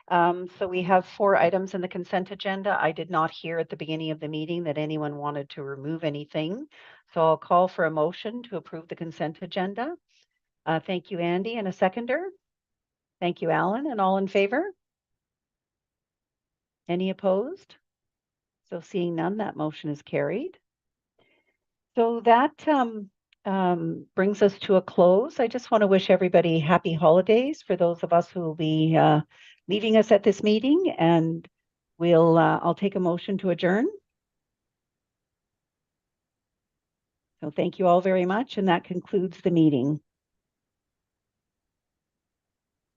So we have 4 items in the consent agenda. I did not hear at the beginning of the meeting that anyone wanted to remove anything. So I'll call for a motion to approve the consent agenda. Thank you, Andy, and a seconder. Thank you, Alan, and all in favor? Any opposed? So seeing none, that motion is carried. So that brings us to a close. I just want to wish everybody happy holidays for those of us who will be leaving us at this meeting, and I'll take a motion to adjourn. So thank you all very much, and that concludes the meeting.